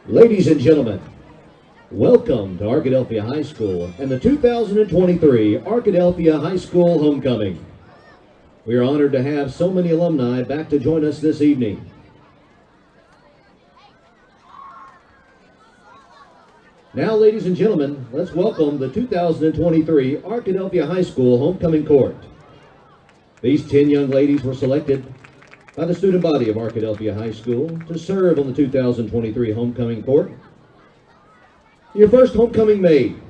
Ladies and gentlemen, welcome to Arkadelphia High School and the 2023 Arkadelphia High School Homecoming. We are honored to have so many alumni back to join us this evening. Now, ladies and gentlemen, let's welcome the 2023 Arkadelphia High School Homecoming Court. These 10 young ladies were selected by the student body of Arkadelphia High School to serve on the 2023 Homecoming Court. Your first homecoming maid.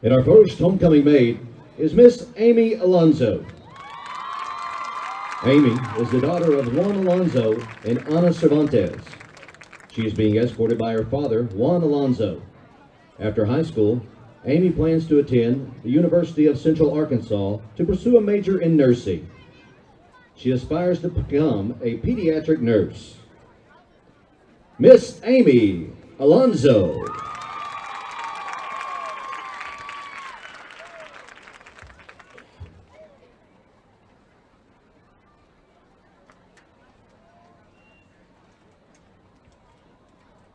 And our first homecoming maid is Miss Amy Alonzo. Amy is the daughter of Juan Alonzo and Ana Cervantes. She is being escorted by her father, Juan Alonzo. After high school, Amy plans to attend the University of Central Arkansas to pursue a major in nursing. She aspires to become a pediatric nurse. Miss Amy Alonzo.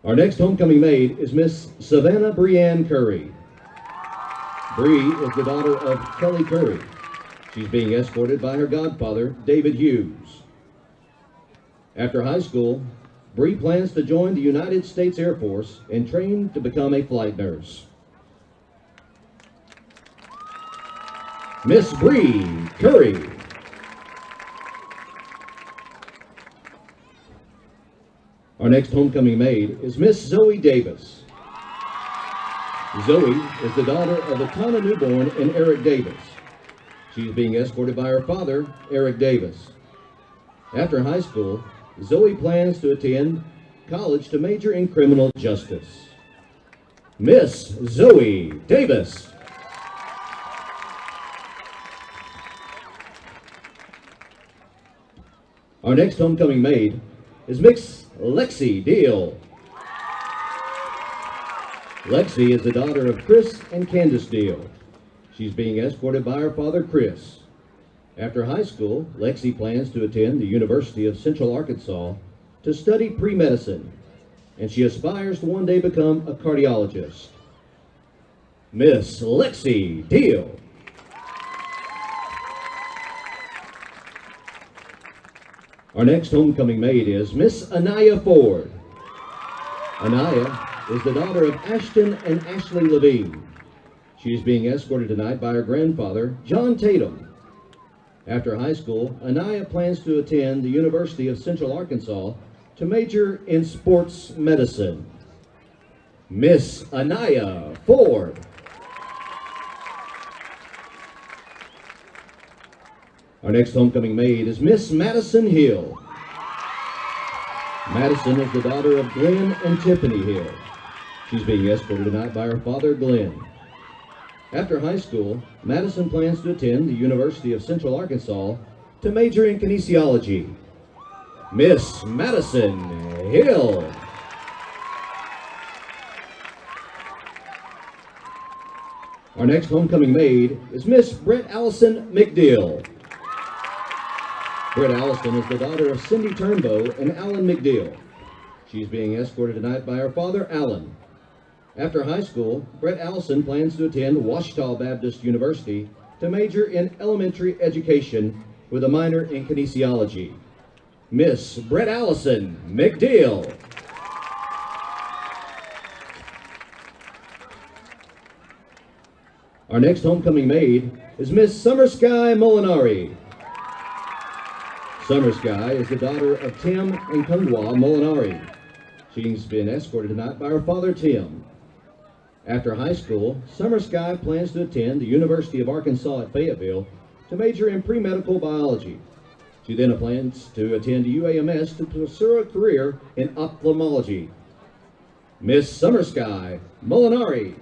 Our next homecoming maid is Miss Savannah Brianne Curry. Bree is the daughter of Kelly Curry. She's being escorted by her godfather, David Hughes. After high school, Bree plans to join the United States Air Force and train to become a flight nurse. Miss Bree Curry. Our next homecoming maid is Miss Zoe Davis. Zoe is the daughter of the Tana Newborn and Eric Davis. She's being escorted by her father, Eric Davis. After high school, Zoe plans to attend college to major in criminal justice. Miss Zoe Davis. Our next homecoming maid is Miss Lexi Deal. Lexi is the daughter of Chris and Candace Deal. She's being escorted by her father, Chris. After high school, Lexi plans to attend the University of Central Arkansas to study pre-medicine, and she aspires to one day become a cardiologist. Miss Lexi Deal. Our next homecoming maid is Miss Anaya Ford. Anaya is the daughter of Ashton and Ashley Levine. She is being escorted tonight by her grandfather, John Tatum. After high school, Anaya plans to attend the University of Central Arkansas to major in sports medicine. Miss Anaya Ford. Our next homecoming maid is Miss Madison Hill. Madison is the daughter of Glenn and Tiffany Hill. She's being escorted tonight by her father, Glenn. After high school, Madison plans to attend the University of Central Arkansas to major in kinesiology. Miss Madison Hill. Our next homecoming maid is Miss Brett Allison McDill. Brett Allison is the daughter of Cindy Turnbow and Alan McDill. She's being escorted tonight by her father, Alan. After high school, Brett Allison plans to attend Ouachita Baptist University to major in elementary education with a minor in kinesiology. Miss Brett Allison McDeal. Our next homecoming maid is Miss Summer Sky Molinari. Summer Sky is the daughter of Tim and Kungwa Molinari. She's been escorted tonight by her father, Tim. After high school, Summer Sky plans to attend the University of Arkansas at Fayetteville to major in pre-medical biology. She then plans to attend UAMS to pursue a career in ophthalmology. Miss Summer Sky Molinari.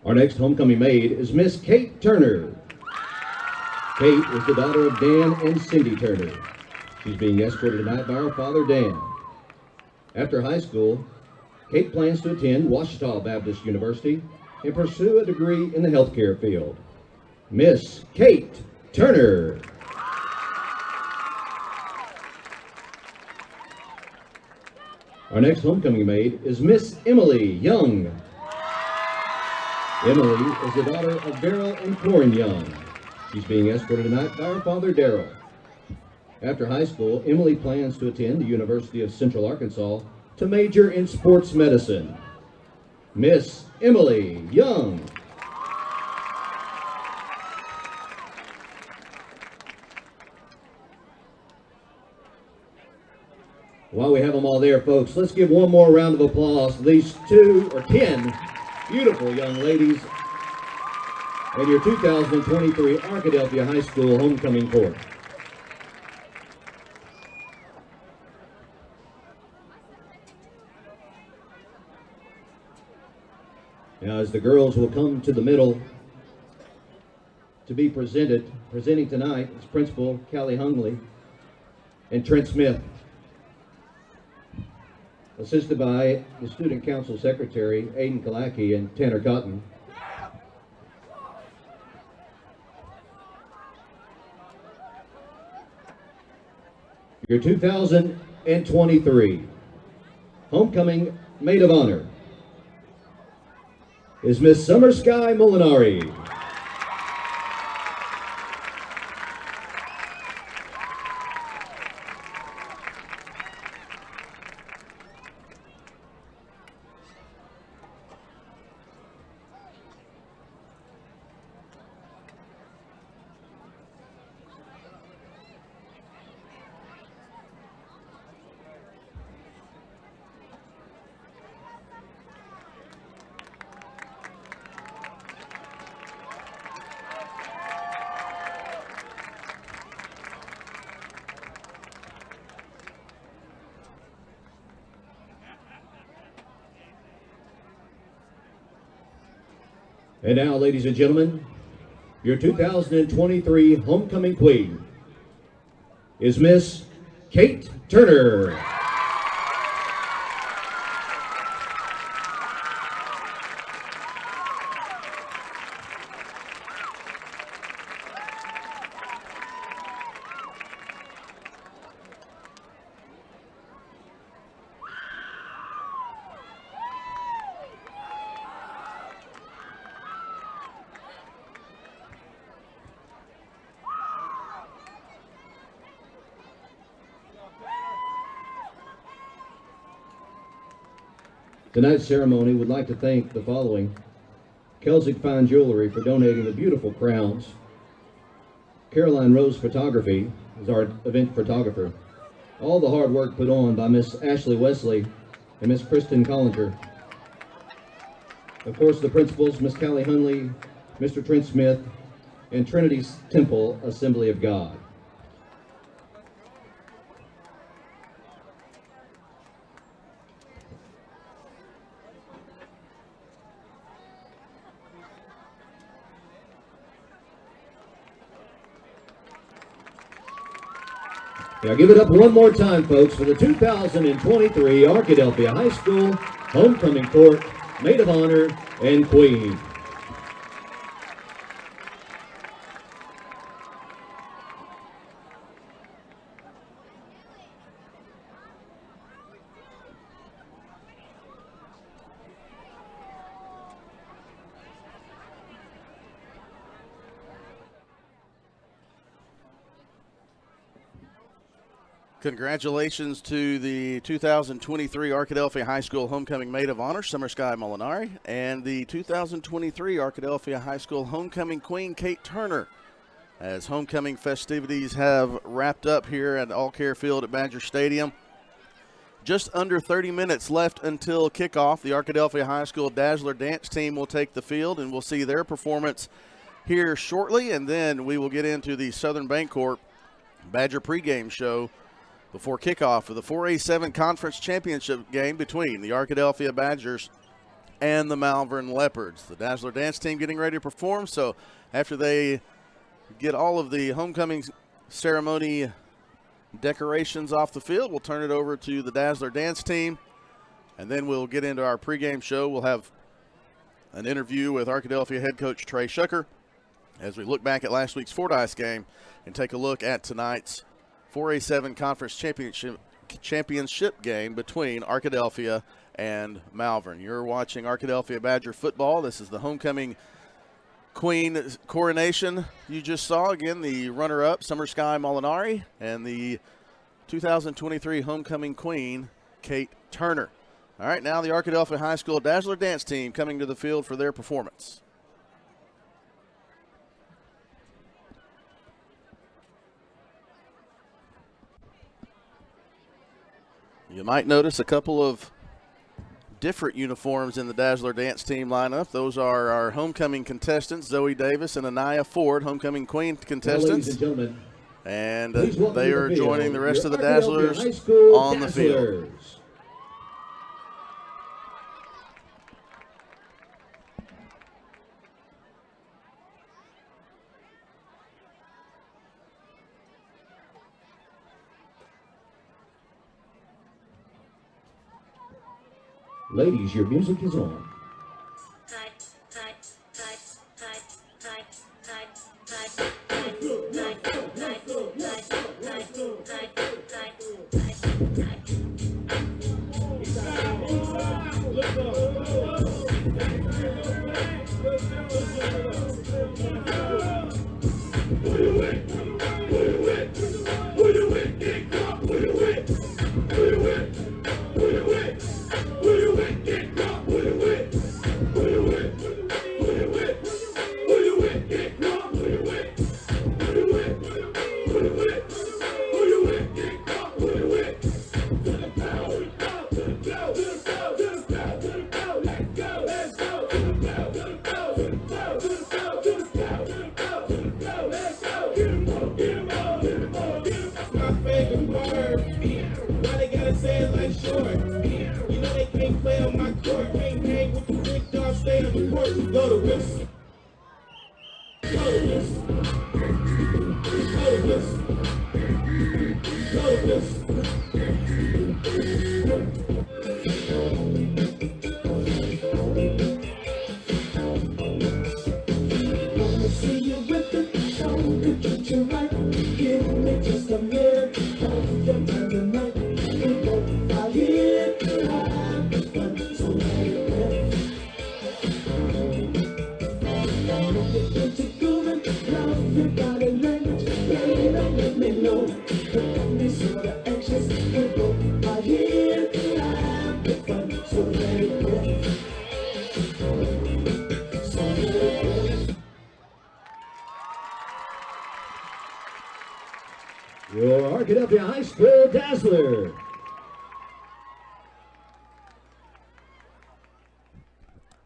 Our next homecoming maid is Miss Kate Turner. Kate is the daughter of Dan and Cindy Turner. She's being escorted tonight by her father, Dan. After high school, Kate plans to attend Ouachita Baptist University and pursue a degree in the healthcare field. Miss Kate Turner. Our next homecoming maid is Miss Emily Young. Emily is the daughter of Daryl and Corin Young. She's being escorted tonight by her father, Daryl. After high school, Emily plans to attend the University of Central Arkansas to major in sports medicine. Miss Emily Young. While we have them all there, folks, let's give one more round of applause to these 10 beautiful young ladies and your 2023 Arkadelphia High School homecoming court. Now, as the girls will come to the middle to be presenting tonight is Principal Callie Hungley and Trent Smith, assisted by the Student Council Secretary Aiden Kalaki and Tanner Cotton. Your 2023 homecoming maid of honor is Miss Summer Sky Molinari. And now, ladies and gentlemen, your 2023 homecoming queen is Miss Kate Turner. Tonight's ceremony would like to thank the following: Kelzig Fine Jewelry for donating the beautiful crowns. Caroline Rose Photography is our event photographer. All the hard work put on by Miss Ashley Wesley and Miss Kristen Collinger. Of course, the principals, Miss Callie Hunley, Mr. Trent Smith, and Trinity Temple Assembly of God. Now give it up one more time, folks, for the 2023 Arkadelphia High School Homecoming Court Maid of Honor and Queen. Congratulations to the 2023 Arkadelphia High School Homecoming Maid of Honor, Summer Sky Molinari, and the 2023 Arkadelphia High School Homecoming Queen, Kate Turner, as homecoming festivities have wrapped up here at All Care Field at Badger Stadium. Just under 30 minutes left until kickoff. The Arkadelphia High School Dazzler Dance Team will take the field, and we'll see their performance here shortly, and then we will get into the Southern Bancorp Badger pregame show before kickoff of the 4A7 Conference Championship game between the Arkadelphia Badgers and the Malvern Leopards. The Dazzler Dance Team getting ready to perform, so after they get all of the homecoming ceremony decorations off the field, we'll turn it over to the Dazzler Dance Team, and then we'll get into our pregame show. We'll have an interview with Arkadelphia head coach Trey Shucker as we look back at last week's Fordyce game and take a look at tonight's 4A7 Conference Championship game between Arkadelphia and Malvern. You're watching Arkadelphia Badger football. This is the homecoming queen coronation you just saw. Again, the runner-up, Summer Sky Molinari, and the 2023 homecoming queen, Kate Turner. All right, now the Arkadelphia High School Dazzler Dance Team coming to the field for their performance. You might notice a couple of different uniforms in the Dazzler Dance Team lineup. Those are our homecoming contestants, Zoe Davis and Anaya Ford, homecoming queen contestants. Ladies and gentlemen, and they are joining the rest of the Arkadelphia Dazzlers High on the field. Dazzlers. Ladies, your music is on. Your Arkadelphia High School Dazzler.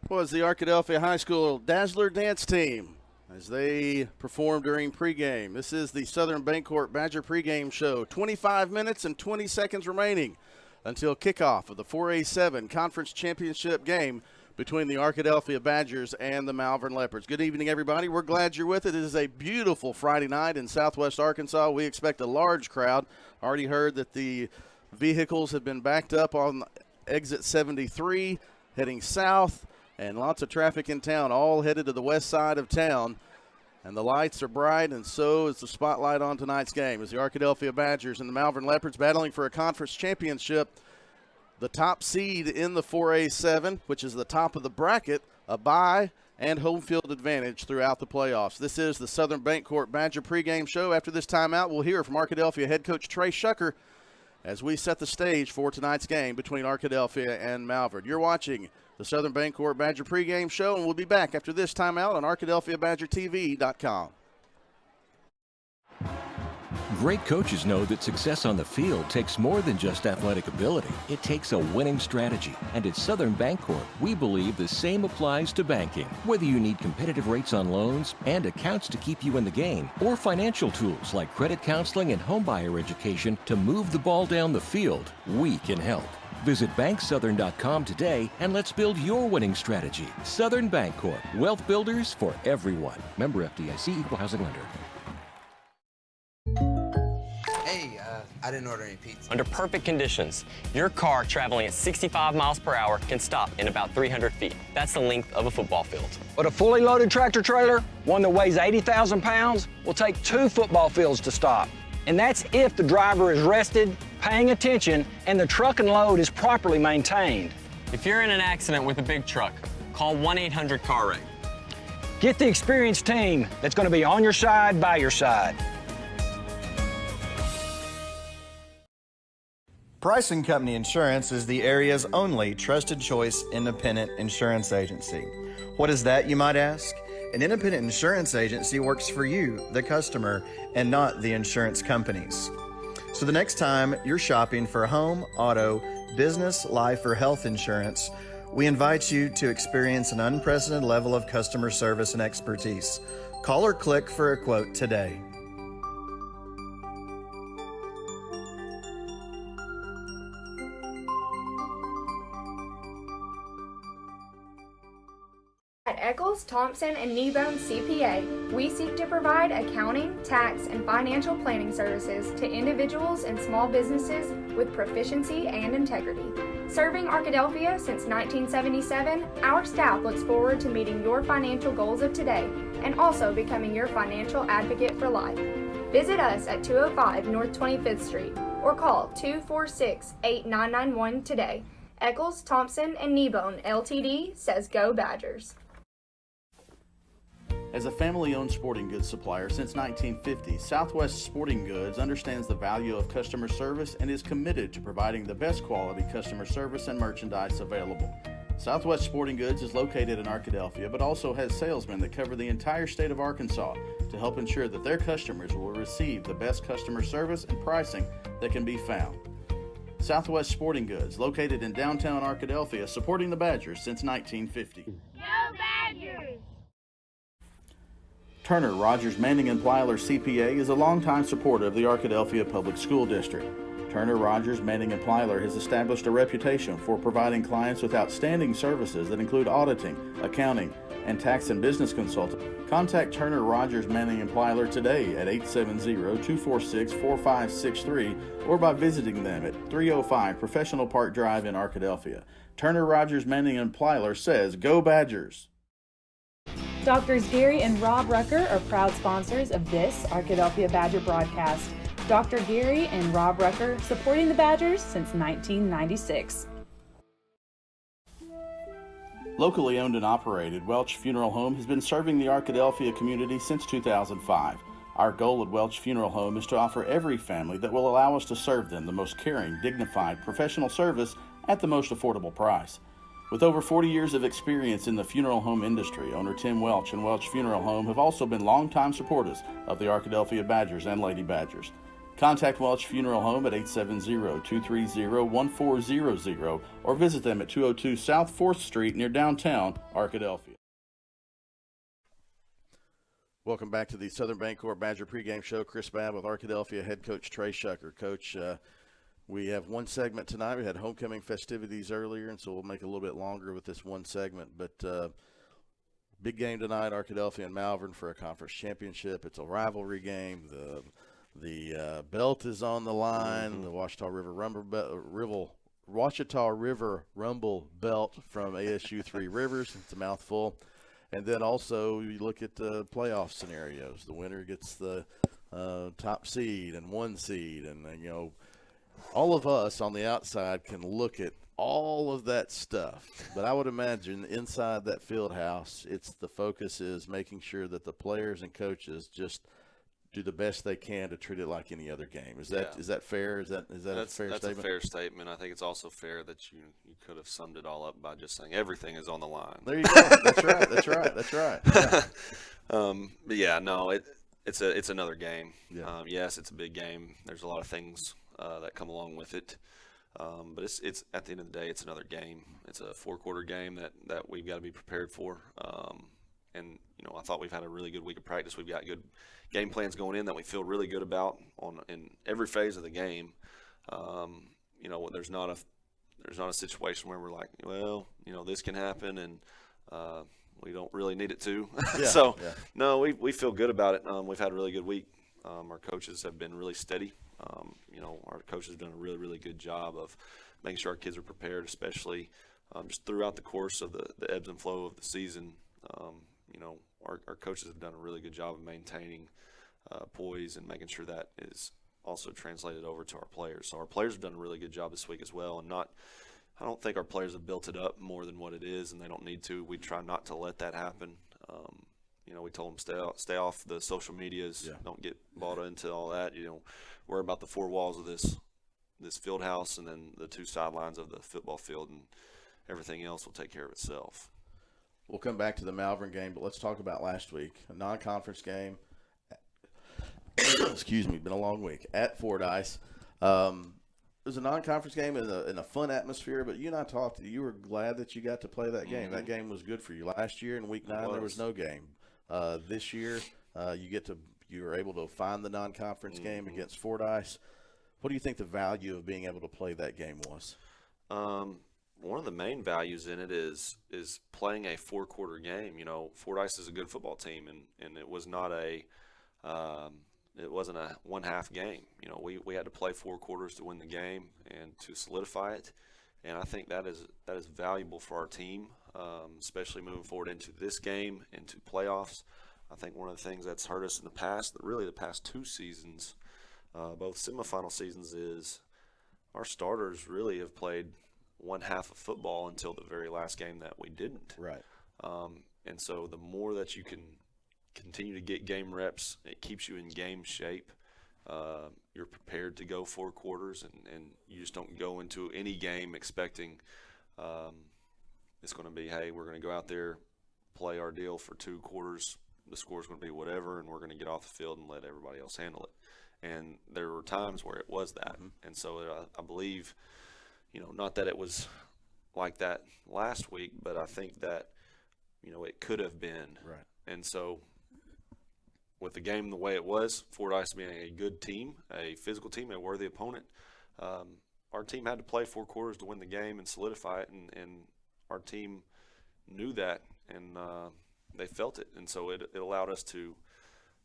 Was the Arkadelphia High School Dazzler Dance Team as they performed during pregame. This is the Southern Bancorp Badger pregame show. 25 minutes and 20 seconds remaining until kickoff of the 4A7 Conference Championship game between the Arkadelphia Badgers and the Malvern Leopards. Good evening, everybody. We're glad you're with it. It is a beautiful Friday night in Southwest Arkansas. We expect a large crowd. Already heard that the vehicles have been backed up on exit 73 heading south, and lots of traffic in town, all headed to the west side of town. And the lights are bright, and so is the spotlight on tonight's game as the Arkadelphia Badgers and the Malvern Leopards battling for a conference championship. The top seed in the 4A7, which is the top of the bracket, a bye and home field advantage throughout the playoffs. This is the Southern Bancorp Badger pregame show. After this timeout, we'll hear from Arkadelphia head coach Trey Shucker as we set the stage for tonight's game between Arkadelphia and Malvern. You're watching the Southern Bancorp Badger pregame show, and we'll be back after this timeout on ArkadelphiaBadgerTV.com. Great coaches know that success on the field takes more than just athletic ability. It takes a winning strategy. And at Southern Bancorp, we believe the same applies to banking. Whether you need competitive rates on loans and accounts to keep you in the game, or financial tools like credit counseling and homebuyer education to move the ball down the field, we can help. Visit banksouthern.com today and let's build your winning strategy. Southern Bancorp, wealth builders for everyone. Member FDIC, equal housing lender. Hey, I didn't order any pizza. Under perfect conditions, your car traveling at 65 miles per hour can stop in about 300 feet. That's the length of a football field. But a fully loaded tractor trailer, one that weighs 80,000 pounds, will take 2 football fields to stop. And that's if the driver is rested, paying attention, and the truck and load is properly maintained. If you're in an accident with a big truck, call 1-800-CAR-WRECK. Get the experienced team that's going to be on your side, by your side. Price & Company Insurance is the area's only trusted choice independent insurance agency. What is that, you might ask? An independent insurance agency works for you, the customer, and not the insurance companies. So the next time you're shopping for home, auto, business, life, or health insurance, we invite you to experience an unprecedented level of customer service and expertise. Call or click for a quote today. At Eccles, Thompson, and Kneebone CPA, we seek to provide accounting, tax, and financial planning services to individuals and small businesses with proficiency and integrity. Serving Arkadelphia since 1977, our staff looks forward to meeting your financial goals of today and also becoming your financial advocate for life. Visit us at 205 North 25th Street or call 246-8991 today. Eccles, Thompson, and Kneebone LTD says Go Badgers. As a family-owned sporting goods supplier since 1950, Southwest Sporting Goods understands the value of customer service and is committed to providing the best quality customer service and merchandise available. Southwest Sporting Goods is located in Arkadelphia, but also has salesmen that cover the entire state of Arkansas to help ensure that their customers will receive the best customer service and pricing that can be found. Southwest Sporting Goods, located in downtown Arkadelphia, supporting the Badgers since 1950. Go Badgers! Turner Rogers Manning & Plyler CPA is a longtime supporter of the Arkadelphia Public School District. Turner Rogers Manning & Plyler has established a reputation for providing clients with outstanding services that include auditing, accounting, and tax and business consulting. Contact Turner Rogers Manning & Plyler today at 870-246-4563 or by visiting them at 305 Professional Park Drive in Arkadelphia. Turner Rogers Manning & Plyler says, Go Badgers! Doctors Gary and Rob Rucker are proud sponsors of this Arkadelphia Badger broadcast. Dr. Gary and Rob Rucker supporting the Badgers since 1996. Locally owned and operated, Welch Funeral Home has been serving the Arkadelphia community since 2005. Our goal at Welch Funeral Home is to offer every family that will allow us to serve them the most caring, dignified, professional service at the most affordable price. With over 40 years of experience in the funeral home industry, owner Tim Welch and Welch Funeral Home have also been longtime supporters of the Arkadelphia Badgers and Lady Badgers. Contact Welch Funeral Home at 870-230-1400 or visit them at 202 South 4th Street near downtown Arkadelphia. Welcome back to the Southern Bancorp Badger pregame show. Chris Babb with Arkadelphia head coach Trey Shucker. Coach, we have one segment tonight. We had homecoming festivities earlier, and so we'll make it a little bit longer with this one segment. But big game tonight, Arkadelphia and Malvern for a conference championship. It's a rivalry game. The belt is on the line. The Ouachita River Rumble belt from ASU Three Rivers. It's a mouthful. And then also you look at the playoff scenarios. The winner gets the top seed and 1 seed, and you know, all of us on the outside can look at all of that stuff. But I would imagine inside that field house, the focus is making sure that the players and coaches just do the best they can to treat it like any other game. Is that fair? Is that a fair statement? That's a fair statement. I think it's also fair that you could have summed it all up by just saying everything is on the line. There you go. That's right. Yeah. But yeah, no, it's another game. Yeah. Yes, it's a big game. There's a lot of things that come along with it. But it's at the end of the day, it's another game. It's a 4-quarter game that we've got to be prepared for. And I thought we've had a really good week of practice. We've got good game plans going in that we feel really good about in every phase of the game. There's not a situation where we're like, well, this can happen and we don't really need it to. No, we feel good about it. We've had a really good week. Our coaches have been really steady. Our coaches have done a really, really good job of making sure our kids are prepared, especially just throughout the course of the ebbs and flow of the season. Our coaches have done a really good job of maintaining poise and making sure that is also translated over to our players. So our players have done a really good job this week as well, and I don't think our players have built it up more than what it is, and they don't need to. We try not to let that happen. We told them stay off the social medias. Yeah. Don't get bought into all that. Worry about the 4 walls of this field house and then the 2 sidelines of the football field, and everything else will take care of itself. We'll come back to the Malvern game, but let's talk about last week. A non-conference game. Excuse me, been a long week. At Fordyce. It was a non-conference game in a fun atmosphere, but you and I talked. You were glad that you got to play that game. Mm-hmm. That game was good for you. Last year in week 9, there was no game. This year, you were able to find the non-conference game against Fordyce. What do you think the value of being able to play that game was? One of the main values in it is playing a 4-quarter game. Fordyce is a good football team, and it was not it wasn't a 1/2 game. We had to play 4 quarters to win the game and to solidify it, and I think that is valuable for our team, especially moving forward into this game, into playoffs. I think one of the things that's hurt us in the past, really the past 2 seasons, both semifinal seasons, is our starters really have played 1/2 of football until the very last game that we didn't. Right. And so the more that you can continue to get game reps, it keeps you in game shape. You're prepared to go 4 quarters, and you just don't go into any game expecting it's going to be, hey, we're going to go out there, play our deal for 2 quarters. The score's going to be whatever, and we're going to get off the field and let everybody else handle it. And there were times where it was that. Mm-hmm. And so I believe, not that it was like that last week, but I think that, it could have been. Right. And so with the game the way it was, Fordyce being a good team, a physical team, a worthy opponent, our team had to play 4 quarters to win the game and solidify it, and our team knew that, and they felt it. And so it allowed us to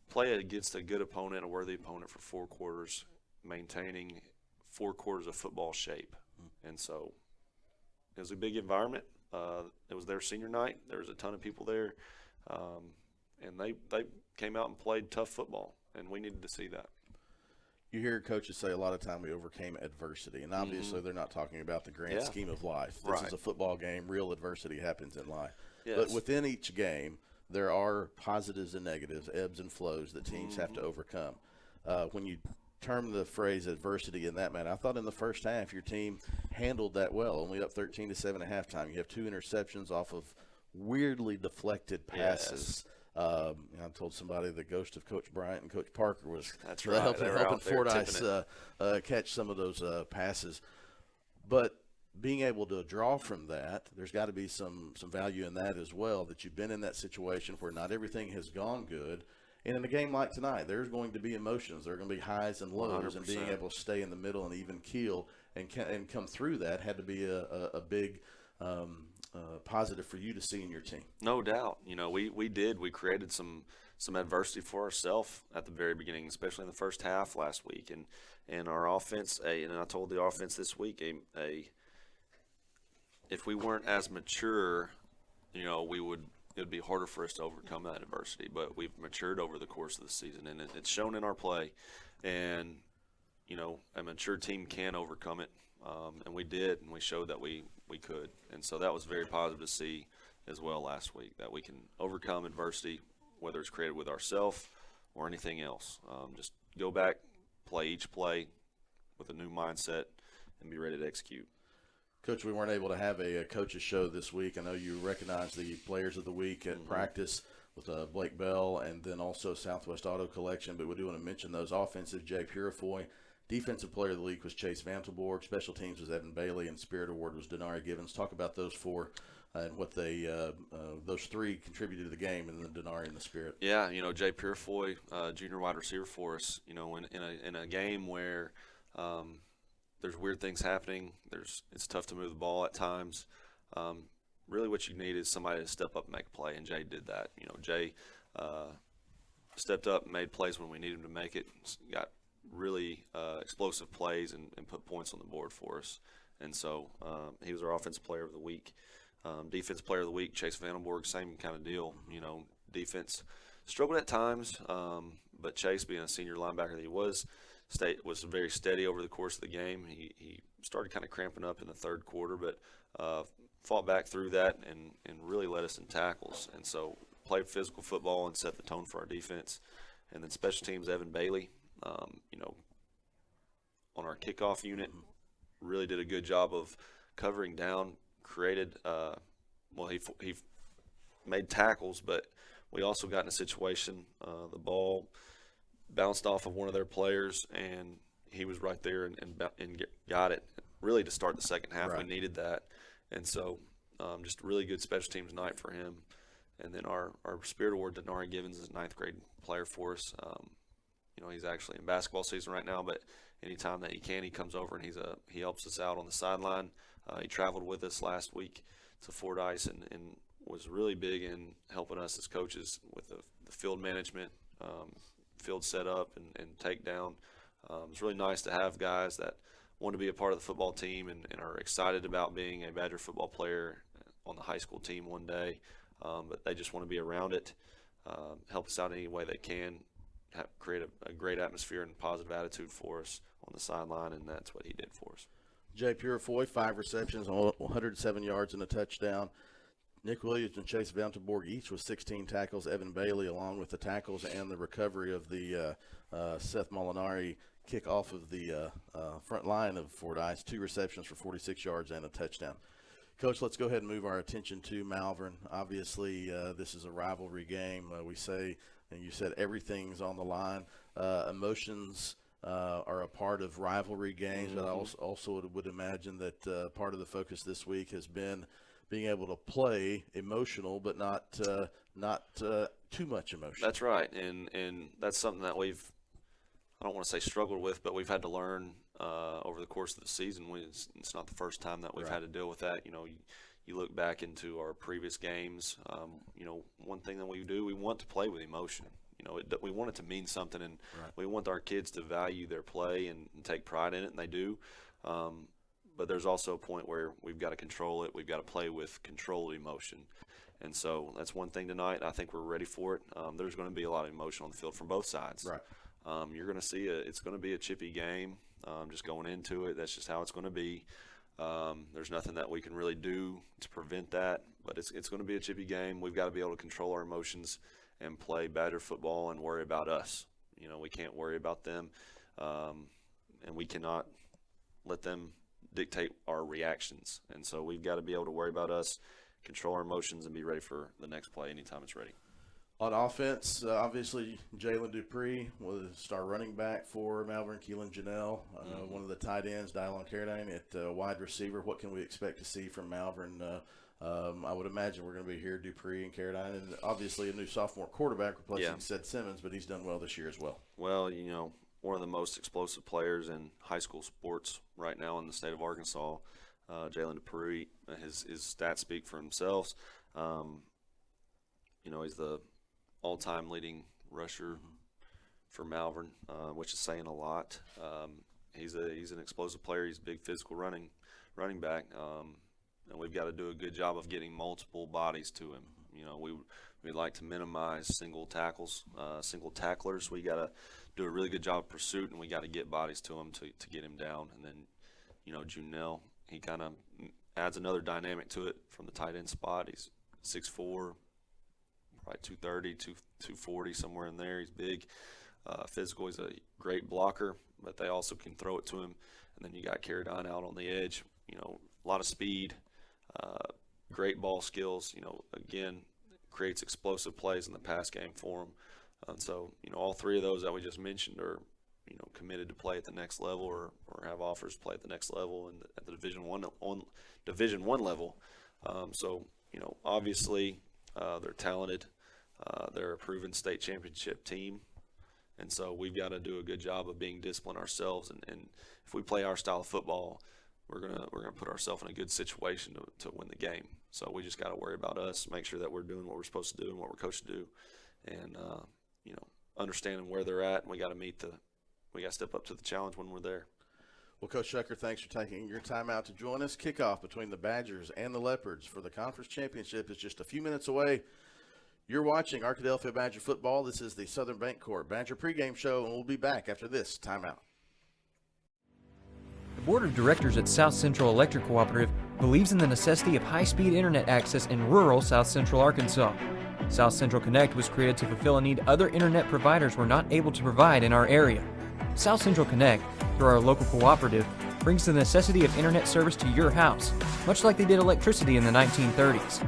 play against a good opponent, a worthy opponent for 4 quarters, maintaining 4 quarters of football shape. And so it was a big environment. It was their senior night. There was a ton of people there, and they came out and played tough football, and we needed to see that. You hear coaches say a lot of time we overcame adversity, and obviously they're not talking about the grand scheme of life. This is a football game. Real adversity happens in life. Yes. But within each game, there are positives and negatives, ebbs and flows that teams have to overcome. When you term the phrase adversity in that manner, I thought in the first half your team handled that well, only up 13-7 at halftime. You have 2 interceptions off of weirdly deflected passes. Yes. I told somebody the ghost of Coach Bryant and Coach Parker was helping Fordyce catch some of those passes. But being able to draw from that, there's got to be some value in that as well, that you've been in that situation where not everything has gone good. And in a game like tonight, there's going to be emotions. There are going to be highs and lows, 100%. And being able to stay in the middle and even keel and come through that had to be a big positive for you to see in your team. No doubt. We created some adversity for ourselves at the very beginning, especially in the first half last week. And our offense, and I told the offense this week, if we weren't as mature, it would be harder for us to overcome that adversity. But we've matured over the course of the season, and it's shown in our play. And a mature team can overcome it, and we did, and we showed that we could. And so that was very positive to see as well last week, that we can overcome adversity, whether it's created with ourselves or anything else. Just go back, play each play with a new mindset, and be ready to execute. Coach, we weren't able to have a coaches show this week. I know you recognize the players of the week at practice with Blake Bell and then also Southwest Auto Collection, but we do want to mention those. Offensive, Jay Purifoy. Defensive player of the week was Chase Vantelborg. Special teams was Evan Bailey, and Spirit Award was Denari Givens. Talk about those four and what they those three contributed to the game, and then Denari and the Spirit. Yeah, Jay Purifoy, junior wide receiver for us. In a game where there's weird things happening, it's tough to move the ball at times. Really, what you need is somebody to step up and make a play, and Jay did that. Jay stepped up and made plays when we needed him to make it. Got really explosive plays and put points on the board for us. And so he was our offensive player of the week. Defense player of the week, Chase Vandenborg, same kind of deal. Defense struggled at times, but Chase, being a senior linebacker that he was very steady over the course of the game. He started kind of cramping up in the third quarter, but fought back through that and really led us in tackles. And so played physical football and set the tone for our defense. And then special teams, Evan Bailey, on our kickoff unit, really did a good job of covering down, created he made tackles, but we also got in a situation, the ball bounced off of one of their players, and he was right there and got it really to start the second half. Right. We needed that. And so just a really good special teams night for him. And then our Spirit Award, Denari Givens, is a 9th grade player for us. He's actually in basketball season right now, but anytime that he can, he comes over and he helps us out on the sideline. He traveled with us last week to Fordyce and was really big in helping us as coaches with the field management, field setup and takedown. It's really nice to have guys that want to be a part of the football team and are excited about being a Badger football player on the high school team one day, but they just want to be around it, help us out any way they can, create a great atmosphere and positive attitude for us on the sideline, and that's what he did for us. Jay Purifoy, 5 receptions, 107 yards and a touchdown. Nick Williams and Chase Vantelborg each with 16 tackles. Evan Bailey, along with the tackles and the recovery of the Seth Molinari kick off of the front line of Fordyce, 2 receptions for 46 yards and a touchdown. Coach, let's go ahead and move our attention to Malvern. Obviously, this is a rivalry game. We say, and you said, everything's on the line. Emotions are a part of rivalry games, but I also would imagine that part of the focus this week has been being able to play emotional, but not too much emotion. That's right, and that's something that I don't want to say struggled with, but we've had to learn over the course of the season. It's not the first time that we've had to deal with that. You look back into our previous games. One thing that we do, we want to play with emotion. We want it to mean something, and we want our kids to value their play and take pride in it, and they do. But there's also a point where we've got to control it. We've got to play with controlled emotion. And so that's one thing tonight. I think we're ready for it. There's going to be a lot of emotion on the field from both sides. Right. You're going to see it's going to be a chippy game. Just going into it, that's just how it's going to be. There's nothing that we can really do to prevent that, but it's going to be a chippy game. We've got to be able to control our emotions and play Badger football and worry about us. We can't worry about them, and we cannot let them dictate our reactions. And so we've got to be able to worry about us, control our emotions, and be ready for the next play anytime it's ready. On offense, obviously, Jalen Dupree was our running back for Malvern. Keelan Janelle, one of the tight ends, Dylon Carradine at wide receiver. What can we expect to see from Malvern? I would imagine we're going to be here, Dupree and Carradine, and obviously a new sophomore quarterback replacing Seth Simmons, but he's done well this year as well. Well, one of the most explosive players in high school sports right now in the state of Arkansas, Jalen Dupree. His stats speak for themselves. He's the all-time leading rusher for Malvern, which is saying a lot. He's an explosive player. He's a big physical running back, and we've got to do a good job of getting multiple bodies to him. We'd like to minimize single tackles, single tacklers. We got to do a really good job of pursuit, and we got to get bodies to him to get him down. And then, Junell, he kind of adds another dynamic to it from the tight end spot. He's 6'4", probably 230, 240, somewhere in there. He's big, physical. He's a great blocker, but they also can throw it to him. And then you got Carradine out on the edge. You know, a lot of speed, great ball skills. You know, again, creates explosive plays in the pass game for him. And so, you know, all three of those that we just mentioned are, you know, committed to play at the next level or have offers to play at the next level and at the Division One level. So, you know, obviously they're talented. They're a proven state championship team. And so we've got to do a good job of being disciplined ourselves. And if we play our style of football, we're gonna put ourselves in a good situation to win the game. So we just got to worry about us, make sure that we're doing what we're supposed to do and what we're coached to do, and you know, understanding where they're at. And we got to step up to the challenge when we're there. Well, Coach Shucker, thanks for taking your time out to join us. Kickoff between the Badgers and the Leopards for the conference championship is just a few minutes away. You're watching Arkadelphia Badger football. This is the Southern Bancorp Badger pregame show, and we'll be back after this timeout. The Board of Directors at South Central Electric Cooperative believes in the necessity of high-speed internet access in rural South Central Arkansas. South Central Connect was created to fulfill a need other internet providers were not able to provide in our area. South Central Connect, through our local cooperative, brings the necessity of internet service to your house, much like they did electricity in the 1930s.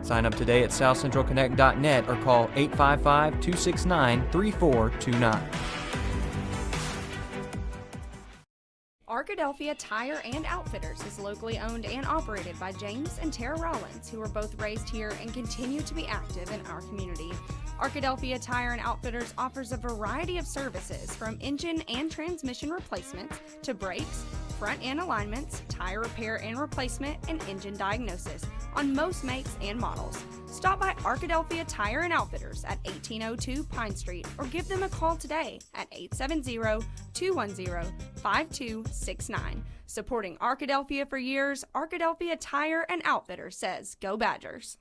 Sign up today at southcentralconnect.net or call 855-269-3429. Arkadelphia Tire and Outfitters is locally owned and operated by James and Tara Rollins, who were both raised here and continue to be active in our community. Arkadelphia Tire and Outfitters offers a variety of services from engine and transmission replacements to brakes, front end alignments, tire repair and replacement, and engine diagnosis on most makes and models. Stop by Arkadelphia Tire and Outfitters at 1802 Pine Street or give them a call today at 870-210-5269. Supporting Arkadelphia for years, Arkadelphia Tire and Outfitters says, "Go Badgers."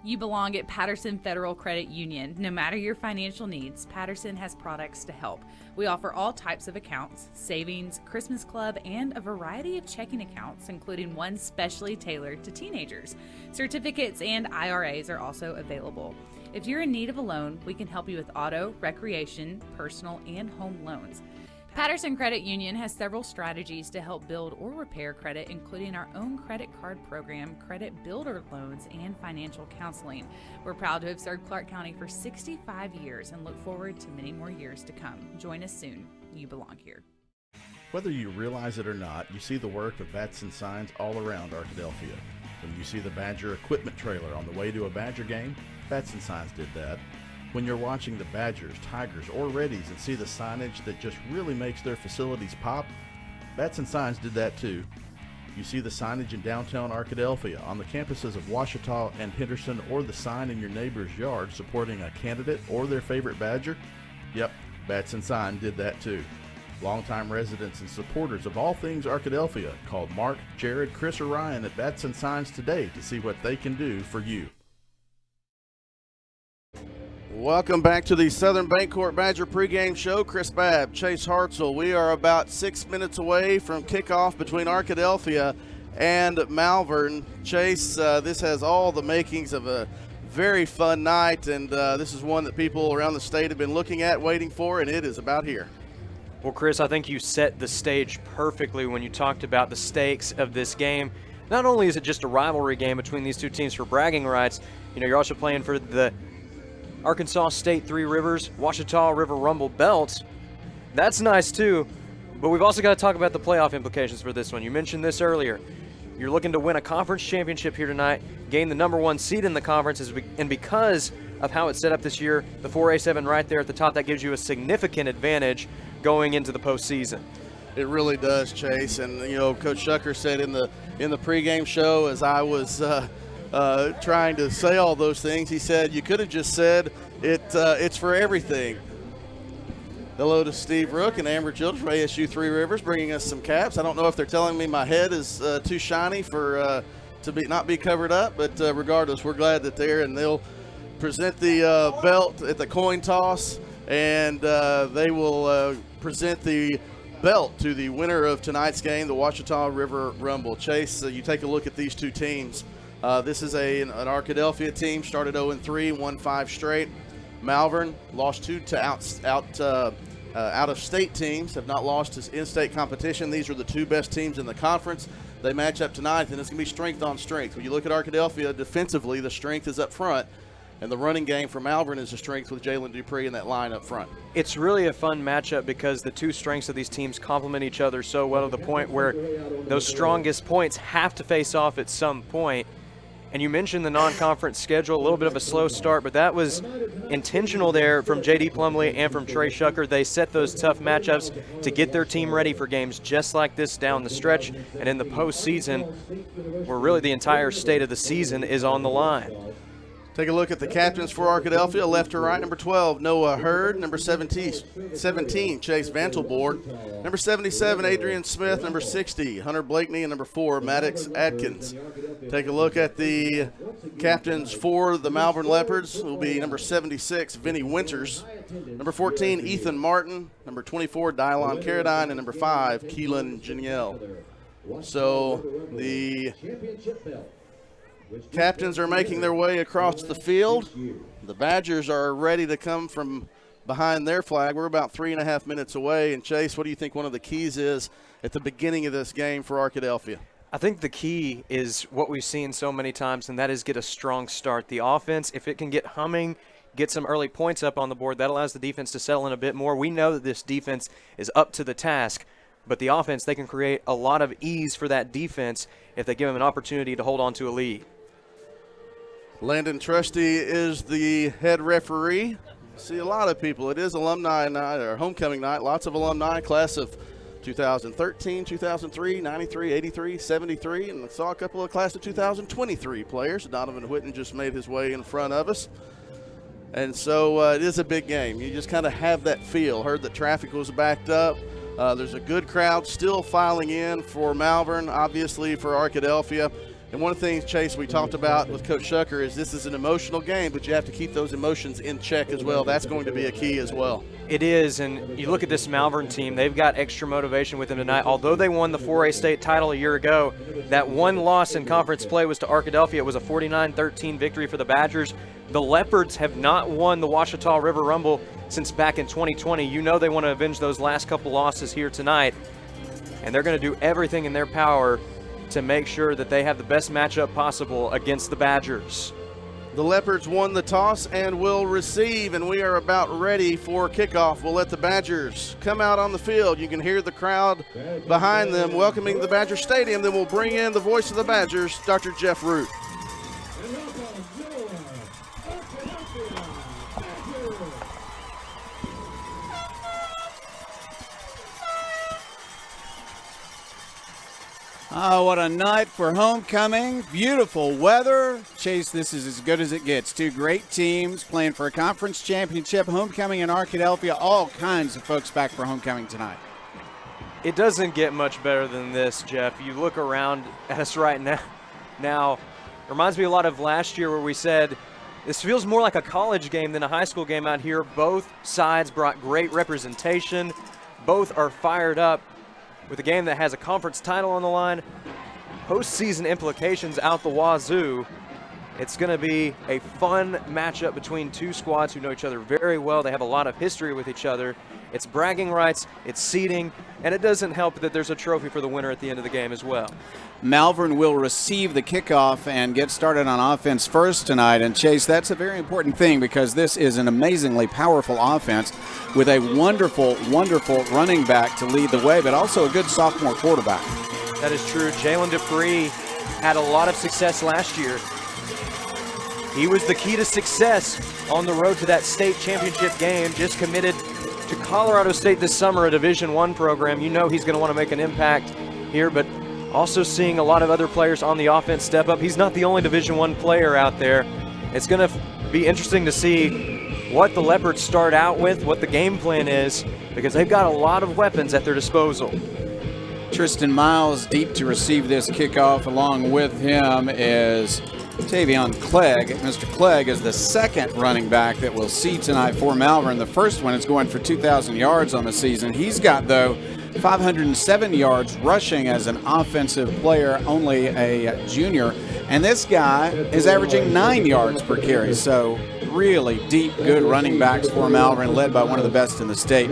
You belong at Patterson Federal Credit Union. No matter your financial needs, Patterson has products to help. We offer all types of accounts, savings, Christmas club, and a variety of checking accounts, including one specially tailored to teenagers. Certificates and IRAs are also available. If you're in need of a loan, we can help you with auto, recreation, personal, and home loans. Patterson Credit Union has several strategies to help build or repair credit, including our own credit card program, credit builder loans, and financial counseling. We're proud to have served Clark County for 65 years and look forward to many more years to come. Join us soon. You belong here. Whether you realize it or not, you see the work of bats and signs all around Arkadelphia. When you see the Badger equipment trailer on the way to a Badger game, bats and signs did that. When you're watching the Badgers, Tigers, or Reddies and see the signage that just really makes their facilities pop, Bats and Signs did that too. You see the signage in downtown Arkadelphia, on the campuses of Ouachita and Henderson, or the sign in your neighbor's yard supporting a candidate or their favorite Badger? Yep, Bats and Sign did that too. Longtime residents and supporters of all things Arkadelphia called Mark, Jared, Chris, or Ryan at Bats and Signs today to see what they can do for you. Welcome back to the Southern Bancorp Badger pregame show. Chris Babb, Chase Hartzell. We are about 6 minutes away from kickoff between Arkadelphia and Malvern. Chase, this has all the makings of a very fun night, and this is one that people around the state have been looking at, waiting for, and it is about here. Well, Chris, I think you set the stage perfectly when you talked about the stakes of this game. Not only is it just a rivalry game between these two teams for bragging rights, you know, you're also playing for the Arkansas State Three Rivers, Ouachita River Rumble belts. That's nice too, but we've also got to talk about the playoff implications for this one. You mentioned this earlier. You're looking to win a conference championship here tonight, gain the #1 seed in the conference, and because of how it's set up this year, the 4A7 right there at the top, that gives you a significant advantage going into the postseason. It really does, Chase. And you know, Coach Shucker said in the pregame show, as I was trying to say all those things, he said you could have just said it's for everything. Hello to Steve Rook and Amber Childers from ASU Three Rivers, bringing us some caps. I don't know if they're telling me my head is too shiny for to not be covered up, but regardless, we're glad that they're, and they'll present the belt at the coin toss, and they will present the belt to the winner of tonight's game, the Ouachita River Rumble. Chase, you take a look at these two teams. This is an Arkadelphia team, started 0-3, won 5 straight. Malvern lost 2 to out-of-state teams, have not lost to in-state competition. These are the 2 best teams in the conference. They match up tonight, and it's going to be strength on strength. When you look at Arkadelphia defensively, the strength is up front, and the running game for Malvern is the strength with Jalen Dupree in that line up front. It's really a fun matchup because the 2 strengths of these teams complement each other so well, to the point where those strongest points have to face off at some point. And you mentioned the non-conference schedule, a little bit of a slow start, but that was intentional there from J.D. Plumley and from Trey Shucker. They set those tough matchups to get their team ready for games just like this down the stretch and in the postseason, where really the entire state of the season is on the line. Take a look at the captains for Arkadelphia, left to right. Number 12, Noah Hurd. Number 17, Chase Vantelboard. Number 77, Adrian Smith. Number 60, Hunter Blakeney. And number 4, Maddox Adkins. Take a look at the captains for the Malvern Leopards. It will be number 76, Vinny Winters. Number 14, Ethan Martin. Number 24, Dylon Carradine. And number 5, Keelan Janiel. So the captains are making their way across the field. The Badgers are ready to come from behind their flag. We're about 3.5 minutes away. And Chase, what do you think one of the keys is at the beginning of this game for Arkadelphia? I think the key is what we've seen so many times, and that is get a strong start. The offense, if it can get humming, get some early points up on the board, that allows the defense to settle in a bit more. We know that this defense is up to the task, but the offense, they can create a lot of ease for that defense if they give them an opportunity to hold on to a lead. Landon Trusty is the head referee. See a lot of people. It is alumni night or homecoming night. Lots of alumni, class of 2013, 2003, 93, 83, 73, and I saw a couple of class of 2023 players. Donovan Whitten just made his way in front of us. And so it is a big game. You just kind of have that feel. Heard that traffic was backed up. There's a good crowd still filing in for Malvern, obviously for Arkadelphia. And one of the things, Chase, we talked about with Coach Shucker is this is an emotional game, but you have to keep those emotions in check as well. That's going to be a key as well. It is, and you look at this Malvern team, they've got extra motivation with them tonight. Although they won the 4A state title a year ago, that one loss in conference play was to Arkadelphia. It was a 49-13 victory for the Badgers. The Leopards have not won the Ouachita River Rumble since back in 2020. You know they want to avenge those last couple losses here tonight, and they're going to do everything in their power to make sure that they have the best matchup possible against the Badgers. The Leopards won the toss and will receive, and we are about ready for kickoff. We'll let the Badgers come out on the field. You can hear the crowd behind them welcoming the Badger Stadium. Then we'll bring in the voice of the Badgers, Dr. Jeff Root. Oh, what a night for homecoming. Beautiful weather. Chase, this is as good as it gets. 2 great teams playing for a conference championship. Homecoming in Arkadelphia. All kinds of folks back for homecoming tonight. It doesn't get much better than this, Jeff. You look around at us right now. It reminds me a lot of last year where we said this feels more like a college game than a high school game out here. Both sides brought great representation. Both are fired up with a game that has a conference title on the line, postseason implications out the wazoo. It's going to be a fun matchup between 2 squads who know each other very well. They have a lot of history with each other. It's bragging rights, it's seeding, and it doesn't help that there's a trophy for the winner at the end of the game as well. Malvern will receive the kickoff and get started on offense first tonight. And Chase, that's a very important thing because this is an amazingly powerful offense with a wonderful, wonderful running back to lead the way, but also a good sophomore quarterback. That is true. Jalen Dupree had a lot of success last year. He was the key to success on the road to that state championship game, just committed to Colorado State this summer, a Division I program. You know he's going to want to make an impact here, but also seeing a lot of other players on the offense step up. He's not the only Division I player out there. It's going to be interesting to see what the Leopards start out with, what the game plan is, because they've got a lot of weapons at their disposal. Tristan Miles deep to receive this kickoff. Along with him is Tavion Clegg. Mr. Clegg is the second running back that we'll see tonight for Malvern. The first one is going for 2,000 yards on the season. He's got, though, 507 yards rushing as an offensive player, only a junior. And this guy is averaging 9 yards per carry. So really deep, good running backs for Malvern, led by one of the best in the state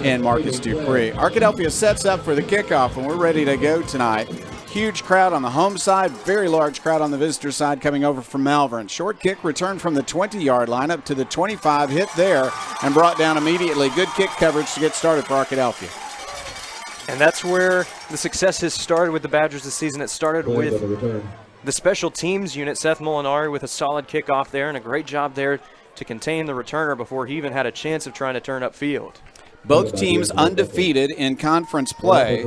in Marcus Dupree. Arkadelphia sets up for the kickoff, and we're ready to go tonight. Huge crowd on the home side, very large crowd on the visitor side coming over from Malvern. Short kick returned from the 20-yard line up to the 25, hit there and brought down immediately. Good kick coverage to get started for Arkadelphia. And that's where the success has started with the Badgers this season. It started with the special teams unit, Seth Molinari, with a solid kickoff there and a great job there to contain the returner before he even had a chance of trying to turn upfield. Both teams undefeated in conference play,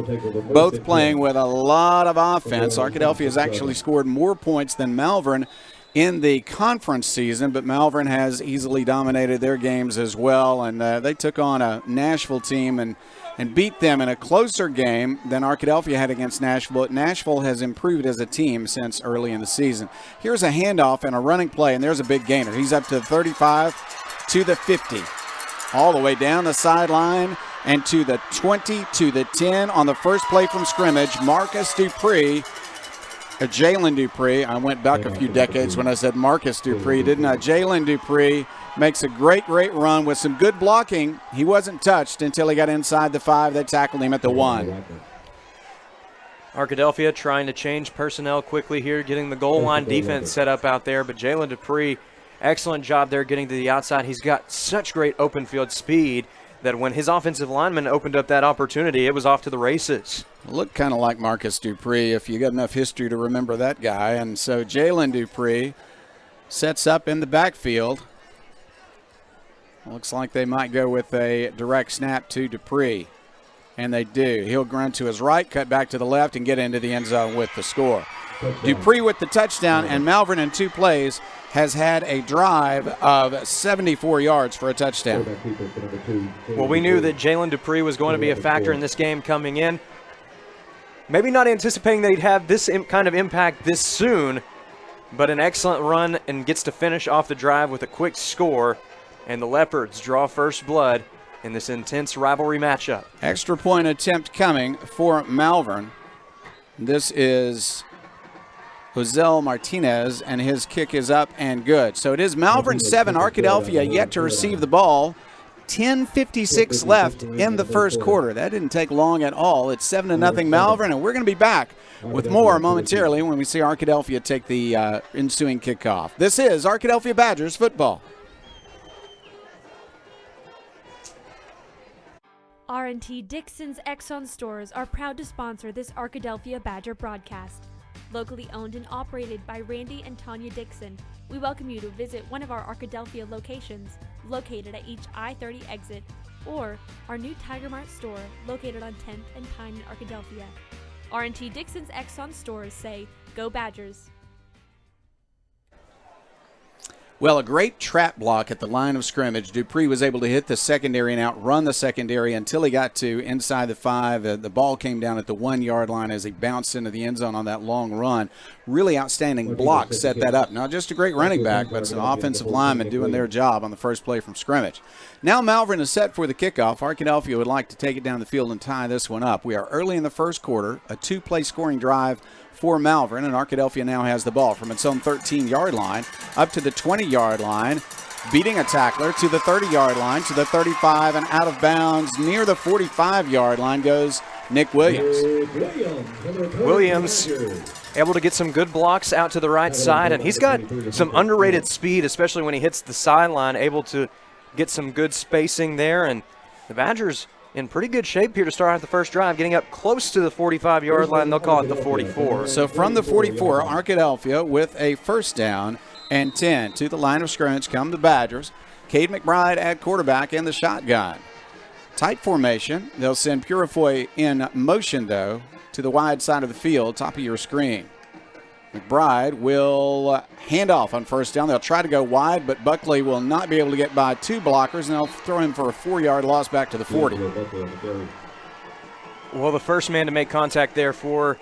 both playing with a lot of offense. Arkadelphia has actually scored more points than Malvern in the conference season, but Malvern has easily dominated their games as well, and they took on a Nashville team and beat them in a closer game than Arkadelphia had against Nashville. But Nashville has improved as a team since early in the season. Here's a handoff and a running play, and there's a big gainer. He's up to the 35, to the 50. All the way down the sideline and to the 20, to the 10 on the first play from scrimmage. Marcus Dupree, Jalen Dupree. I went back a few decades when I said Marcus Dupree, didn't I? Jalen Dupree makes a great run with some good blocking. He wasn't touched until he got inside the 5. They tackled him at the 1. Arkadelphia trying to change personnel quickly here, getting the goal line defense set up out there, but Jalen Dupree, excellent job there getting to the outside. He's got such great open field speed that when his offensive lineman opened up that opportunity, it was off to the races. Looked kind of like Marcus Dupree if you got enough history to remember that guy. And so Jalen Dupree sets up in the backfield. Looks like they might go with a direct snap to Dupree. And they do. He'll grunt to his right, cut back to the left, and get into the end zone with the score. Dupree with the touchdown, and Malvern in 2 plays has had a drive of 74 yards for a touchdown. Well, we knew that Jalen Dupree was going to be a factor in this game coming in. Maybe not anticipating they'd have this kind of impact this soon, but an excellent run and gets to finish off the drive with a quick score, and the Leopards draw first blood in this intense rivalry matchup. Extra point attempt coming for Malvern. This is Josel Martinez, and his kick is up and good. So it is Malvern 7, Arkadelphia yet to receive the ball. 10:56 left in the first quarter. That didn't take long at all. It's 7-0 Malvern, and we're going to be back with more momentarily when we see Arkadelphia take the ensuing kickoff. This is Arkadelphia Badgers football. R&T Dixon's Exxon stores are proud to sponsor this Arkadelphia Badger broadcast. Locally owned and operated by Randy and Tanya Dixon, we welcome you to visit one of our Arkadelphia locations located at each I-30 exit or our new Tiger Mart store located on 10th and Pine in Arkadelphia. R&T Dixon's Exxon stores say, "Go Badgers." Well, a great trap block at the line of scrimmage. Dupree was able to hit the secondary and outrun the secondary until he got to inside the 5. The ball came down at the 1-yard line as he bounced into the end zone on that long run. Really outstanding block set that up. Not just a great running back, but some offensive linemen doing their job on the first play from scrimmage. Now Malvern is set for the kickoff. Arkadelphia would like to take it down the field and tie this one up. We are early in the first quarter, a 2-play scoring drive for Malvern, and Arkadelphia now has the ball from its own 13-yard line up to the 20-yard line, beating a tackler to the 30-yard line, to the 35, and out of bounds near the 45-yard line goes Nick Williams. Williams able to get some good blocks out to the right side, and he's got some underrated speed, especially when he hits the sideline, able to get some good spacing there, and the Badgers in pretty good shape here to start out the first drive, getting up close to the 45-yard line. They'll call it the 44. So from the 44, Arkadelphia with a first down and 10. To the line of scrimmage come the Badgers. Cade McBride at quarterback in the shotgun. Tight formation. They'll send Purifoy in motion, though, to the wide side of the field, top of your screen. McBride will hand off on first down. They'll try to go wide, but Buckley will not be able to get by 2 blockers, and they'll throw him for a 4-yard loss back to the 40. Well, the first man to make contact there for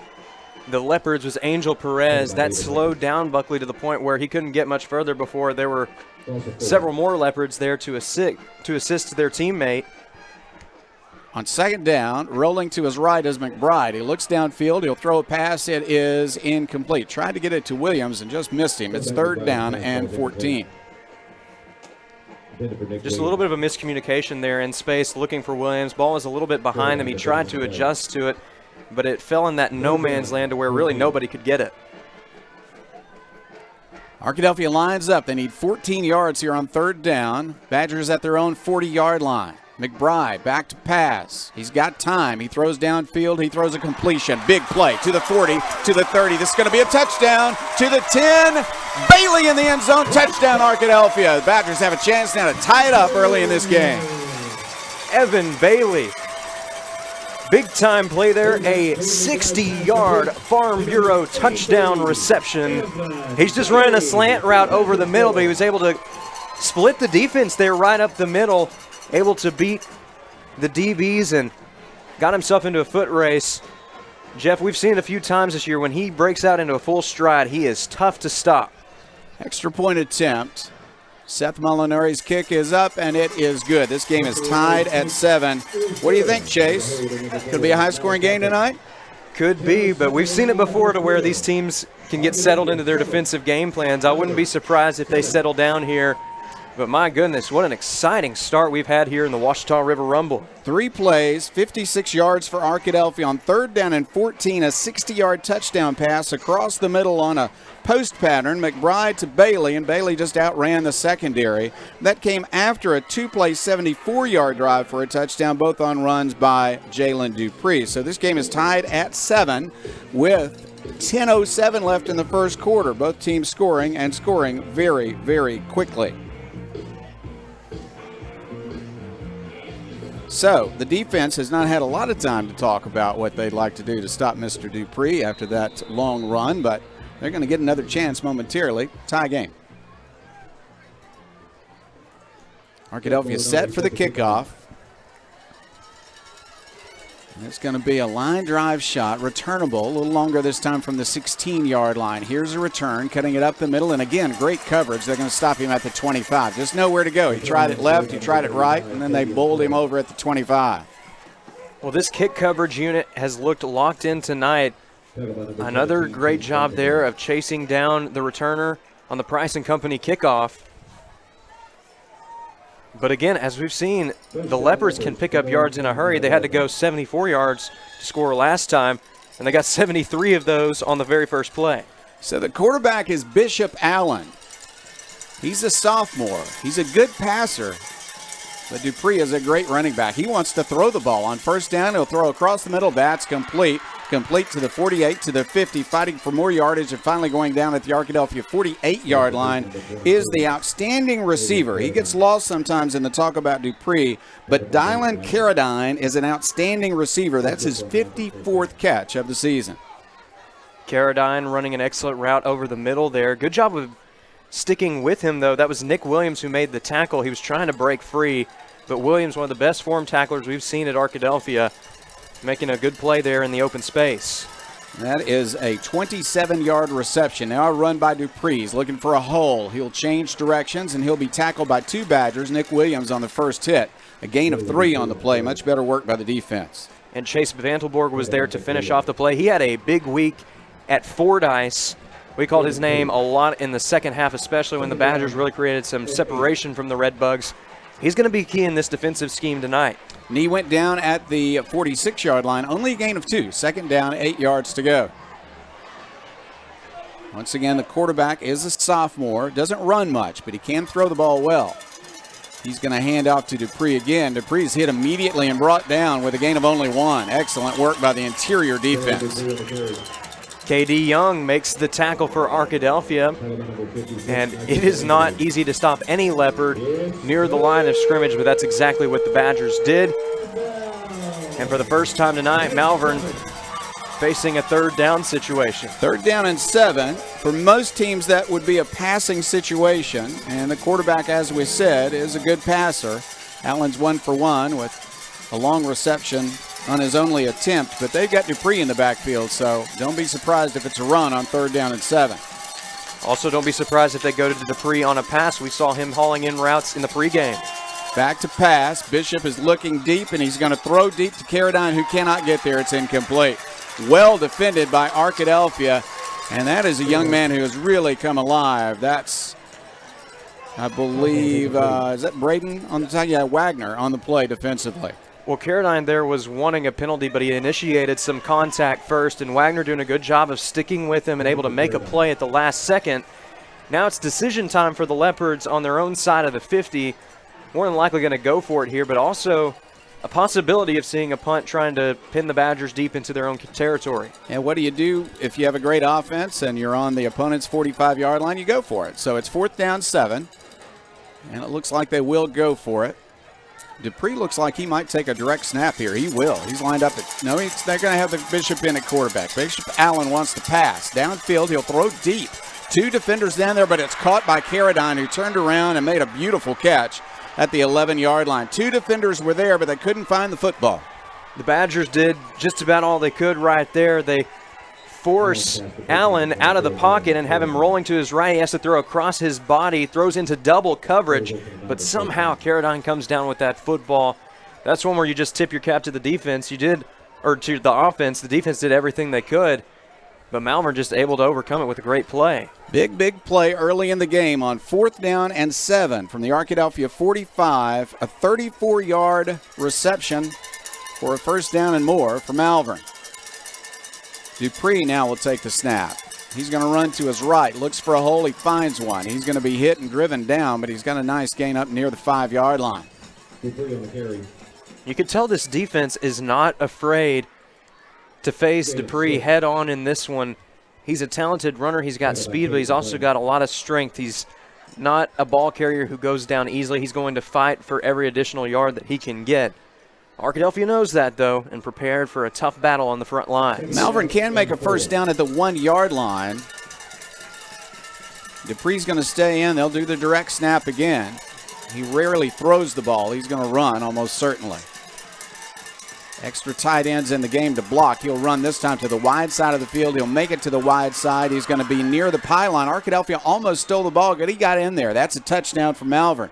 the Leopards was Angel Perez. That slowed down Buckley to the point where he couldn't get much further before there were several more Leopards there to assist their teammate. On second down, rolling to his right is McBride. He looks downfield. He'll throw a pass. It is incomplete. Tried to get it to Williams and just missed him. It's third down and 14. Just a little bit of a miscommunication there in space, looking for Williams. Ball was a little bit behind him. He tried to adjust to it, but it fell in that no man's land to where really nobody could get it. Arkadelphia lines up. They need 14 yards here on third down. Badgers at their own 40-yard line. McBride back to pass. He's got time. He throws downfield. He throws a completion. Big play to the 40, to the 30. This is going to be a touchdown to the 10. Bailey in the end zone. Touchdown, Arkadelphia. The Badgers have a chance now to tie it up early in this game. Evan Bailey. Big time play there. A 60-yard Farm Bureau touchdown reception. He's just running a slant route over the middle, but he was able to split the defense there right up the middle. Able to beat the DBs and got himself into a foot race. Jeff, we've seen it a few times this year. When he breaks out into a full stride, he is tough to stop. Extra point attempt. Seth Molinari's kick is up, and it is good. This game is tied at 7. What do you think, Chase? Could it be a high-scoring game tonight? Could be, but we've seen it before to where these teams can get settled into their defensive game plans. I wouldn't be surprised if they settle down here. But my goodness, what an exciting start we've had here in the Ouachita River Rumble. 3 plays, 56 yards for Arkadelphia on third down and 14, a 60-yard touchdown pass across the middle on a post pattern. McBride to Bailey, and Bailey just outran the secondary. That came after a 2-play, 74-yard drive for a touchdown, both on runs by Jalen Dupree. So this game is tied at 7 with 10:07 left in the first quarter. Both teams scoring and scoring very, very quickly. So the defense has not had a lot of time to talk about what they'd like to do to stop Mr. Dupree after that long run, but they're going to get another chance momentarily. Tie game. Arkadelphia set for the kickoff. And it's going to be a line drive shot, returnable, a little longer this time from the 16-yard line. Here's a return, cutting it up the middle, and again, great coverage. They're going to stop him at the 25. Just know where to go. He tried it left, he tried it right, and then they bowled him over at the 25. Well, this kick coverage unit has looked locked in tonight. Another great job there of chasing down the returner on the Price & Company kickoff. But again, as we've seen, the Leopards can pick up yards in a hurry. They had to go 74 yards to score last time, and they got 73 of those on the very first play. So the quarterback is Bishop Allen. He's a sophomore. He's a good passer, but Dupree is a great running back. He wants to throw the ball. On first down, he'll throw across the middle. That's complete. Complete to the 48, to the 50, fighting for more yardage, and finally going down at the Arkadelphia 48-yard line is the outstanding receiver. He gets lost sometimes in the talk about Dupree, but Dylan Carradine is an outstanding receiver. That's his 54th catch of the season. Carradine running an excellent route over the middle there. Good job of sticking with him, though. That was Nick Williams who made the tackle. He was trying to break free, but Williams, one of the best form tacklers we've seen at Arkadelphia, making a good play there in the open space. That is a 27-yard reception. Now a run by Dupree. He's looking for a hole. He'll change directions, and he'll be tackled by 2 Badgers. Nick Williams on the first hit. A gain of 3 on the play. Much better work by the defense. And Chase Vantelborg was there to finish off the play. He had a big week at Fordyce. We called his name a lot in the second half, especially when the Badgers really created some separation from the Redbugs. He's going to be key in this defensive scheme tonight. Knee went down at the 46-yard line. Only a gain of 2. Second down, 8 yards to go. Once again, the quarterback is a sophomore. Doesn't run much, but he can throw the ball well. He's going to hand off to Dupree again. Dupree's hit immediately and brought down with a gain of only 1. Excellent work by the interior defense. KD Young makes the tackle for Arkadelphia, and it is not easy to stop any Leopard near the line of scrimmage, but that's exactly what the Badgers did. And for the first time tonight, Malvern facing a third down situation. 3rd down and 7. For most teams, that would be a passing situation, and the quarterback, as we said, is a good passer. Allen's 1 for 1 with a long reception on his only attempt, but they've got Dupree in the backfield, so don't be surprised if it's a run on 3rd down and 7. Also, don't be surprised if they go to Dupree on a pass. We saw him hauling in routes in the pregame. Back to pass. Bishop is looking deep, and he's going to throw deep to Carradine, who cannot get there. It's incomplete. Well defended by Arkadelphia, and that is a young man who has really come alive. That's, I believe, is that Braden on the side? Yeah, Wagner on the play defensively. Well, Carradine there was wanting a penalty, but he initiated some contact first, and Wagner doing a good job of sticking with him and able to make a play at the last second. Now it's decision time for the Leopards on their own side of the 50. More than likely going to go for it here, but also a possibility of seeing a punt trying to pin the Badgers deep into their own territory. And what do you do if you have a great offense and you're on the opponent's 45-yard line? You go for it. So it's 4th down 7, and it looks like they will go for it. Dupree looks like he might take a direct snap here. He will. He's lined up at – no, they're going to have the Bishop in at quarterback. Bishop Allen wants to pass. Downfield, he'll throw deep. 2 defenders down there, but it's caught by Carradine, who turned around and made a beautiful catch at the 11-yard line. 2 defenders were there, but they couldn't find the football. The Badgers did just about all they could right there. They force Allen out of the pocket and have him rolling to his right. He has to throw across his body, throws into double coverage, but somehow Carradine comes down with that football. That's one where you just tip your cap to the defense. To the offense. The defense did everything they could, but Malvern just able to overcome it with a great play. Big play early in the game on 4th down and 7 from the Arkadelphia 45. A 34-yard reception for a first down and more for Malvern. Dupree now will take the snap. He's going to run to his right, looks for a hole, he finds one. He's going to be hit and driven down, but he's got a nice gain up near the 5-yard line. You could tell this defense is not afraid to face Dupree head on in this one. He's a talented runner. He's got speed, but he's also got a lot of strength. He's not a ball carrier who goes down easily. He's going to fight for every additional yard that he can get. Arkadelphia knows that, though, and prepared for a tough battle on the front line. Malvern can make a first down at the 1-yard line. Dupree's going to stay in. They'll do the direct snap again. He rarely throws the ball. He's going to run almost certainly. Extra tight ends in the game to block. He'll run this time to the wide side of the field. He'll make it to the wide side. He's going to be near the pylon. Arkadelphia almost stole the ball, but he got in there. That's a touchdown for Malvern.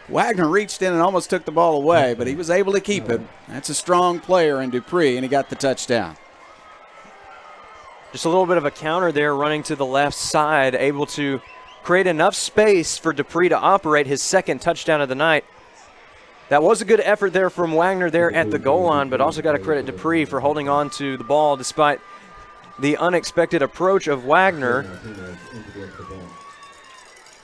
Wagner reached in and almost took the ball away, but he was able to keep it. That's a strong player in Dupree, and he got the touchdown. Just a little bit of a counter there, running to the left side, able to create enough space for Dupree to operate his second touchdown of the night. That was a good effort there from Wagner there at the goal line, but also got to credit Dupree for holding on to the ball despite the unexpected approach of Wagner.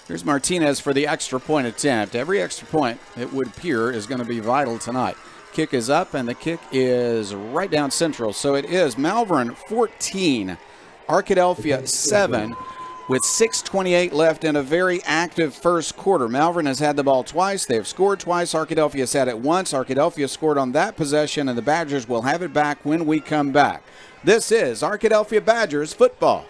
Here's Martinez for the extra point attempt. Every extra point, it would appear, is going to be vital tonight. Kick is up, and the kick is right down central. So it is Malvern 14, Arkadelphia 7, with 6:28 left in a very active first quarter. Malvern has had the ball twice. They have scored twice. Arkadelphia has had it once. Arkadelphia scored on that possession, and the Badgers will have it back when we come back. This is Arkadelphia Badgers football.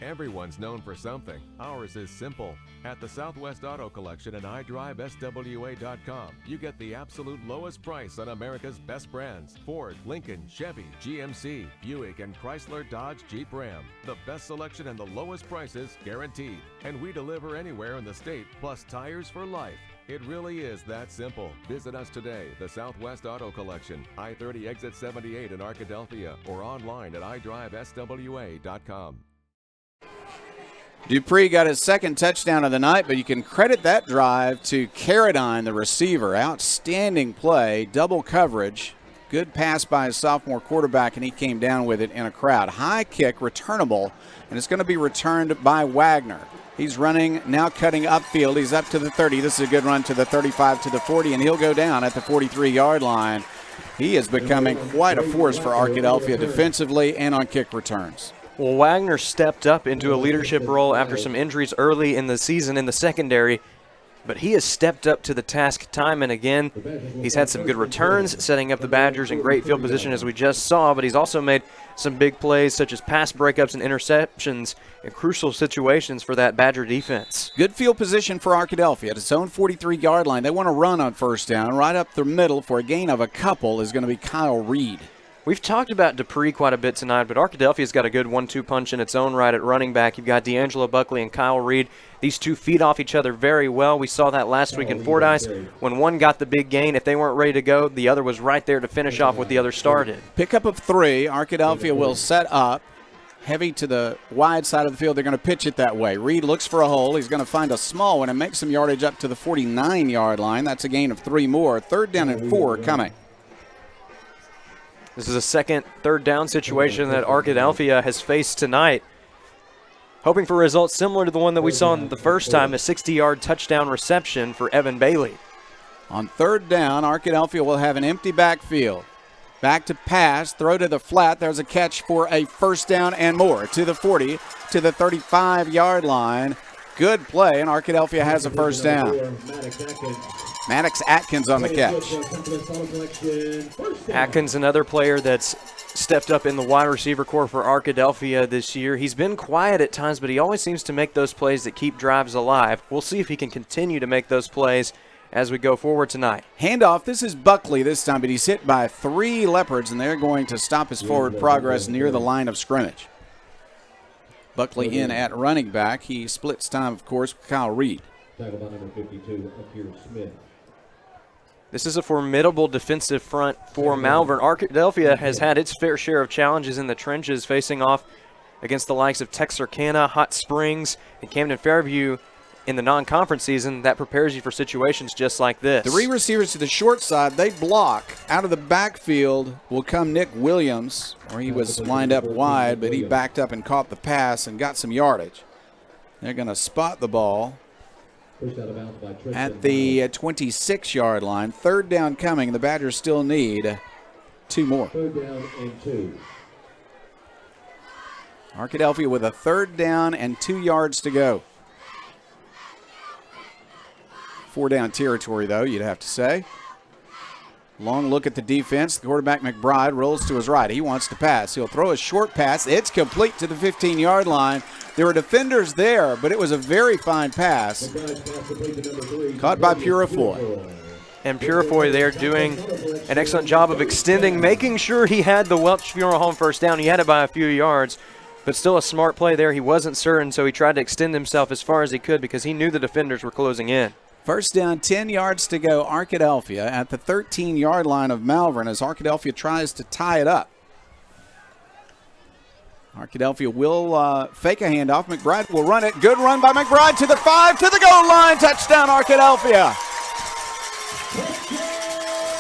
Everyone's known for something. Ours is simple. At the Southwest Auto Collection and iDriveSWA.com, you get the absolute lowest price on America's best brands. Ford, Lincoln, Chevy, GMC, Buick, and Chrysler, Dodge, Jeep, Ram. The best selection and the lowest prices guaranteed. And we deliver anywhere in the state, plus tires for life. It really is that simple. Visit us today, the Southwest Auto Collection, I-30 exit 78 in Arkadelphia, or online at iDriveSWA.com. Dupree got his second touchdown of the night, but you can credit that drive to Carradine, the receiver. Outstanding play, double coverage. Good pass by his sophomore quarterback, and he came down with it in a crowd. High kick, returnable, and it's going to be returned by Wagner. He's running, now cutting upfield. He's up to the 30. This is a good run to the 35, to the 40, and he'll go down at the 43-yard line. He is becoming quite a force for Arkadelphia defensively and on kick returns. Well, Wagner stepped up into a leadership role after some injuries early in the season in the secondary, but he has stepped up to the task time and again. He's had some good returns, setting up the Badgers in great field position as we just saw, but he's also made some big plays such as pass breakups and interceptions in crucial situations for that Badger defense. Good field position for Arkadelphia at its own 43-yard line. They want to run on first down. Right up the middle for a gain of a couple is going to be Kyle Reed. We've talked about Dupree quite a bit tonight, but Arkadelphia's got a good 1-2 punch in its own right at running back. You've got D'Angelo Buckley and Kyle Reed. These two feed off each other very well. We saw that last week in Fordyce. When one got the big gain, if they weren't ready to go, the other was right there to finish off what the other started. Pickup of 3. Arkadelphia will set up. Heavy to the wide side of the field. They're going to pitch it that way. Reed looks for a hole. He's going to find a small one and make some yardage up to the 49-yard line. That's a gain of 3 more. 3rd down and 4 coming. This is a second, 3rd down situation that Arkadelphia has faced tonight. Hoping for results similar to the one that we saw the first time, a 60-yard touchdown reception for Evan Bailey. On 3rd down, Arkadelphia will have an empty backfield. Back to pass, throw to the flat. There's a catch for a 1st down and more. To the 40, to the 35-yard line. Good play, and Arkadelphia has a 1st down. Maddox Atkins on the catch. Atkins, another player that's stepped up in the wide receiver corps for Arkadelphia this year. He's been quiet at times, but he always seems to make those plays that keep drives alive. We'll see if he can continue to make those plays as we go forward tonight. Handoff. This is Buckley this time, but he's hit by 3 Leopards, and they're going to stop his forward progress near the line of scrimmage. Buckley in at running back. He splits time, of course, with Kyle Reed. Tackle by number 52, Akir Smith. This is a formidable defensive front for Malvern. Arkadelphia has had its fair share of challenges in the trenches, facing off against the likes of Texarkana, Hot Springs, and Camden Fairview in the non-conference season. That prepares you for situations just like this. 3 receivers to the short side. They block. Out of the backfield will come Nick Williams, or he was lined up wide, but he backed up and caught the pass and got some yardage. They're going to spot the ball at the 26-yard line. 3rd down coming. The Badgers still need 2 more. 3rd down and 2. Arkadelphia with a 3rd down and 2 yards to go. 4-down territory, though, you'd have to say. Long look at the defense. The quarterback, McBride, rolls to his right. He wants to pass. He'll throw a short pass. It's complete to the 15-yard line. There were defenders there, but it was a very fine pass. Caught by Purifoy. And Purifoy there doing an excellent job of extending, making sure he had the Welch Funeral Home 1st down. He had it by a few yards, but still a smart play there. He wasn't certain, so he tried to extend himself as far as he could because he knew the defenders were closing in. 1st down, 10 yards to go. Arkadelphia at the 13-yard line of Malvern as Arkadelphia tries to tie it up. Arkadelphia will fake a handoff. McBride will run it. Good run by McBride to the 5, to the goal line. Touchdown, Arkadelphia.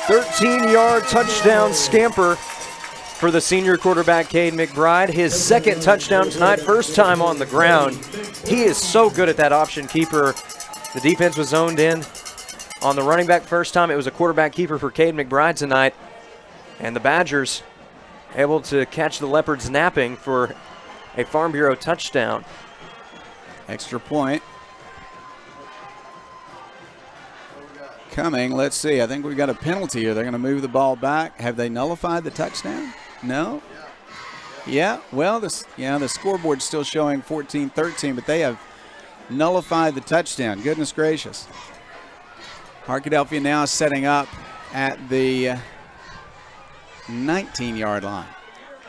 13-yard touchdown scamper for the senior quarterback, Cade McBride. His 2nd touchdown tonight, 1st time on the ground. He is so good at that option keeper. The defense was zoned in on the running back 1st time. It was a quarterback keeper for Cade McBride tonight. And the Badgers able to catch the Leopards napping for a Farm Bureau touchdown. Extra point coming. Let's see. I think we've got a penalty here. They're going to move the ball back. Have they nullified the touchdown? No? Yeah. Well, the scoreboard's still showing 14-13, but they have nullified the touchdown. Goodness gracious. Arkadelphia now setting up at the 19-yard line.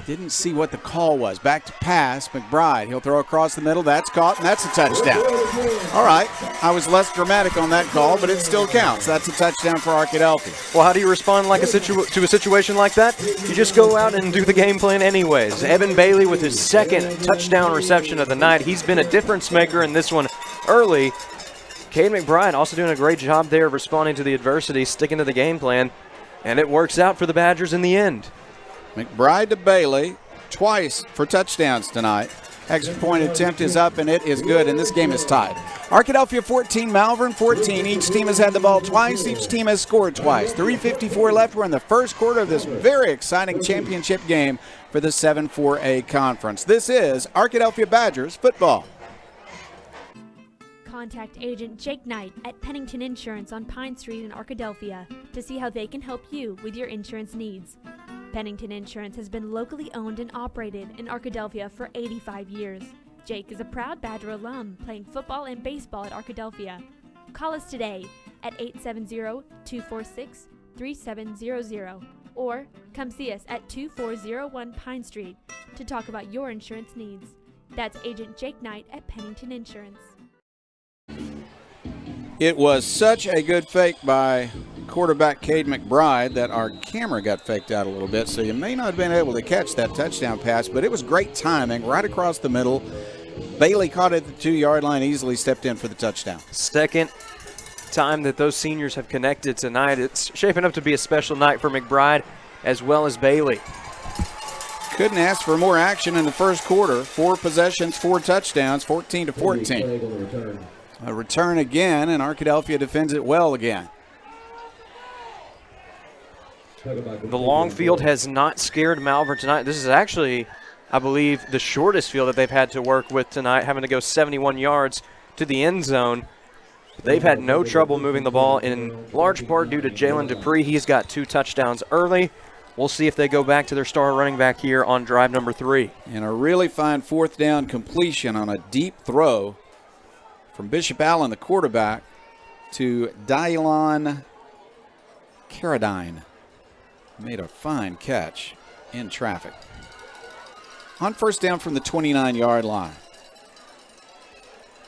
Didn't see what the call was. Back to pass. McBride. He'll throw across the middle. That's caught, and that's a touchdown. All right. I was less dramatic on that call, but it still counts. That's a touchdown for Arkadelphia. Well, how do you respond to a situation like that? You just go out and do the game plan anyways. Evan Bailey with his 2nd touchdown reception of the night. He's been a difference maker in this one early. Cade McBride also doing a great job there of responding to the adversity, sticking to the game plan, and it works out for the Badgers in the end. McBride to Bailey twice for touchdowns tonight. Extra point attempt is up, and it is good, and this game is tied. Arkadelphia 14, Malvern 14. Each team has had the ball twice. Each team has scored twice. 3:54 left. We're in the 1st quarter of this very exciting championship game for the 7-4A conference. This is Arkadelphia Badgers football. Contact agent Jake Knight at Pennington Insurance on Pine Street in Arkadelphia to see how they can help you with your insurance needs. Pennington Insurance has been locally owned and operated in Arkadelphia for 85 years. Jake is a proud Badger alum playing football and baseball at Arkadelphia. Call us today at 870-246-3700 Or come see us at 2401 Pine Street to talk about your insurance needs. That's Agent Jake Knight at Pennington Insurance. It was such a good fake by quarterback Cade McBride that our camera got faked out a little bit, so you may not have been able to catch that touchdown pass, but it was great timing right across the middle. Bailey caught it at the 2-yard line, easily stepped in for the touchdown. Second time that those seniors have connected tonight. It's shaping up to be a special night for McBride as well as Bailey. Couldn't ask for more action in the first quarter. 4 possessions, 4 touchdowns, 14-14. A return again, and Arkadelphia defends it well again. The long field has not scared Malvern tonight. This is actually, I believe, the shortest field that they've had to work with tonight, having to go 71 yards to the end zone. They've had no trouble moving the ball, in large part due to Jalen Dupree. He's got 2 touchdowns early. We'll see if they go back to their star running back here on drive number 3. And a really fine 4th down completion on a deep throw from Bishop Allen, the quarterback, to Dylan Carradine. Made a fine catch in traffic. On 1st down from the 29-yard line.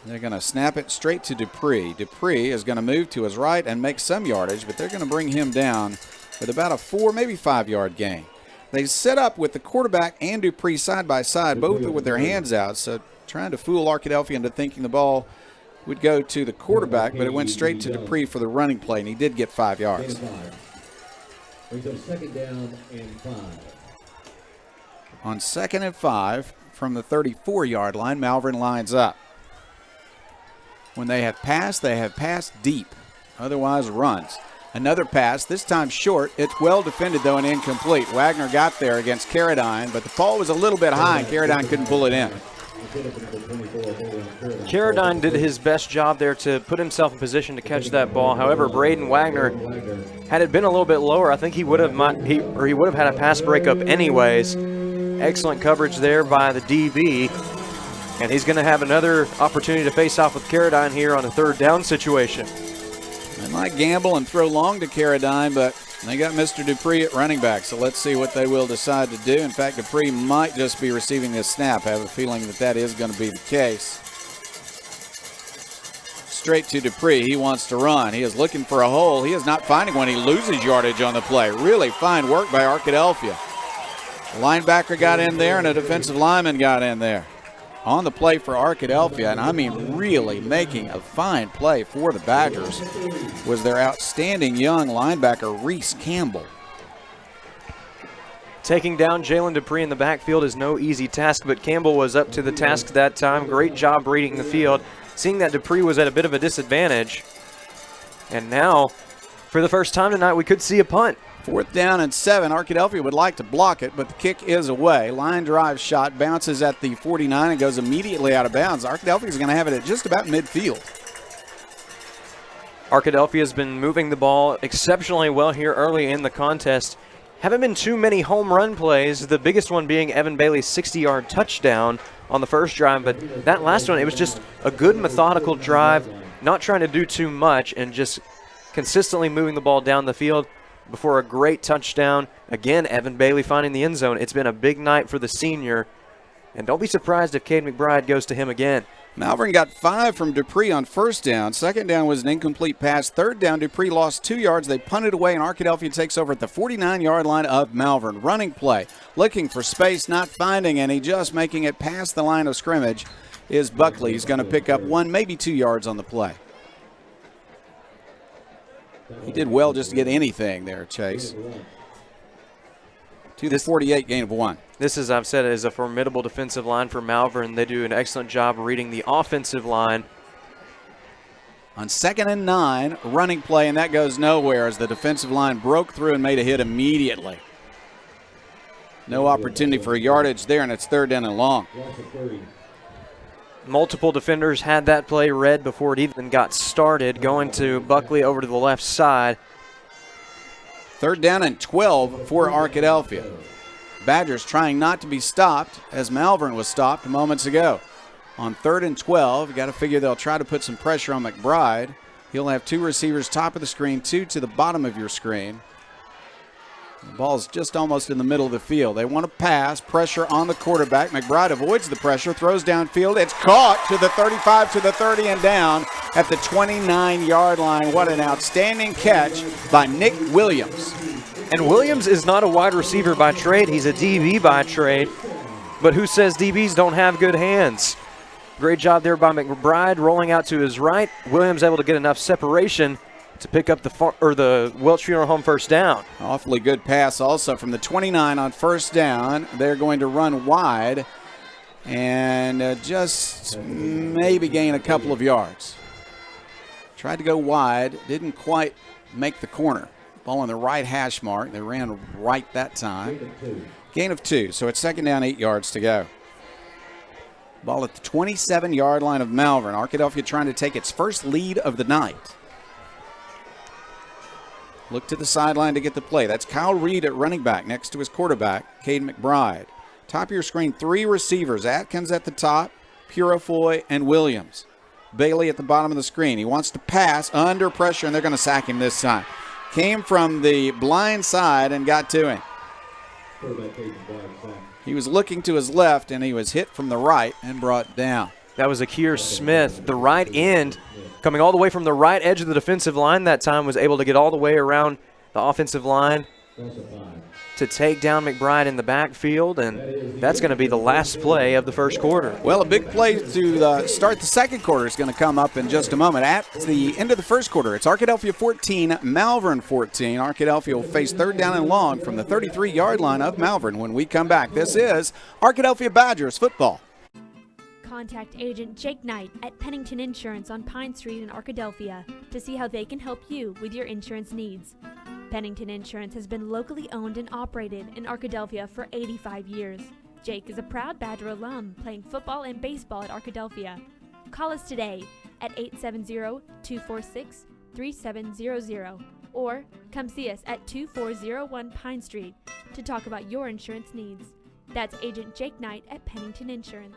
They're going to snap it straight to Dupree. Dupree is going to move to his right and make some yardage, but they're going to bring him down with about a 4, maybe 5-yard gain. They set up with the quarterback and Dupree side by side, both with their hands out, so trying to fool Arkadelphia into thinking the ball would go to the quarterback, but it went straight to Dupree for the running play, and he did get 5 yards. Brings up 2nd down and 5. On 2nd and 5 from the 34-yard line, Malvern lines up. When they have passed deep, otherwise runs. Another pass, this time short. It's well defended, though, and incomplete. Wagner got there against Carradine, but the ball was a little bit high, and Carradine couldn't pull it in. Carradine did his best job there to put himself in position to catch that ball. However, Braden Wagner, had it been a little bit lower, I think he would have had a pass breakup anyways. Excellent coverage there by the DB. And he's going to have another opportunity to face off with Carradine here on a 3rd down situation. They might gamble and throw long to Carradine, but they got Mr. Dupree at running back, so let's see what they will decide to do. In fact, Dupree might just be receiving this snap. I have a feeling that is going to be the case. Straight to Dupree. He wants to run. He is looking for a hole. He is not finding one. He loses yardage on the play. Really fine work by Arkadelphia. A linebacker got in there and a defensive lineman got in there on the play for Arkadelphia, and I mean really making a fine play for the Badgers was their outstanding young linebacker, Reese Campbell. Taking down Jalen Dupree in the backfield is no easy task, but Campbell was up to the task that time. Great job reading the field, seeing that Dupree was at a bit of a disadvantage. And now, for the first time tonight, we could see a punt. 4th down and 7. Arkadelphia would like to block it, but the kick is away. Line drive shot bounces at the 49 and goes immediately out of bounds. Arkadelphia is going to have it at just about midfield. Arkadelphia has been moving the ball exceptionally well here early in the contest. Haven't been too many home run plays, the biggest one being Evan Bailey's 60-yard touchdown on the first drive, but that last one, it was just a good methodical drive, not trying to do too much and just consistently moving the ball down the field before a great touchdown. Again, Evan Bailey finding the end zone. It's been a big night for the senior, and don't be surprised if Cade McBride goes to him again. Malvern got 5 from Dupree on 1st down. 2nd down was an incomplete pass. 3rd down, Dupree lost 2 yards. They punted away, and Arkadelphia takes over at the 49-yard line of Malvern. Running play, looking for space, not finding any, just making it past the line of scrimmage is Buckley. He's going to pick up 1, maybe 2 yards on the play. He did well just to get anything there, Chase. To the 48, gain of 1. This, as I've said, is a formidable defensive line for Malvern. They do an excellent job reading the offensive line. On 2nd and 9, running play, and that goes nowhere as the defensive line broke through and made a hit immediately. No opportunity for yardage there, and it's 3rd down and long. Multiple defenders had that play read before it even got started, going to Buckley over to the left side. 3rd down and 12 for Arkadelphia. Badgers trying not to be stopped as Malvern was stopped moments ago. On 3rd and 12, you got to figure they'll try to put some pressure on McBride. He'll have 2 receivers top of the screen, 2 to the bottom of your screen. The ball's just almost in the middle of the field. They want to pass, pressure on the quarterback. McBride avoids the pressure, throws downfield. It's caught to the 35, to the 30, and down at the 29-yard line. What an outstanding catch by Nick Williams. And Williams is not a wide receiver by trade. He's a DB by trade. But who says DBs don't have good hands? Great job there by McBride, rolling out to his right. Williams able to get enough separation to pick up the Welch Funeral Home first down. Awfully good pass also from the 29 on first down. They're going to run wide and just maybe gain a couple of yards. Tried to go wide, didn't quite make the corner. Ball on the right hash mark. They ran right that time. Gain of 2, so it's second down, 8 yards to go. Ball at the 27-yard line of Malvern. Arkadelphia trying to take its first lead of the night. Look to the sideline to get the play. That's Kyle Reed at running back next to his quarterback, Cade McBride. Top of your screen, 3 receivers. Atkins at the top, Purifoy, and Williams. Bailey at the bottom of the screen. He wants to pass under pressure, and they're going to sack him this time. Came from the blind side and got to him. He was looking to his left, and he was hit from the right and brought down. That was Akir Smith, the right end, coming all the way from the right edge of the defensive line that time, was able to get all the way around the offensive line to take down McBride in the backfield, and that's going to be the last play of the first quarter. Well, a big play to start the second quarter is going to come up in just a moment. At the end of the first quarter, it's Arkadelphia 14, Malvern 14. Arkadelphia will face third down and long from the 33-yard line of Malvern when we come back. This is Arkadelphia Badgers football. Contact Agent Jake Knight at Pennington Insurance on Pine Street in Arkadelphia to see how they can help you with your insurance needs. Pennington Insurance has been locally owned and operated in Arkadelphia for 85 years. Jake is a proud Badger alum playing football and baseball at Arkadelphia. Call us today at 870-246-3700 or come see us at 2401 Pine Street to talk about your insurance needs. That's Agent Jake Knight at Pennington Insurance.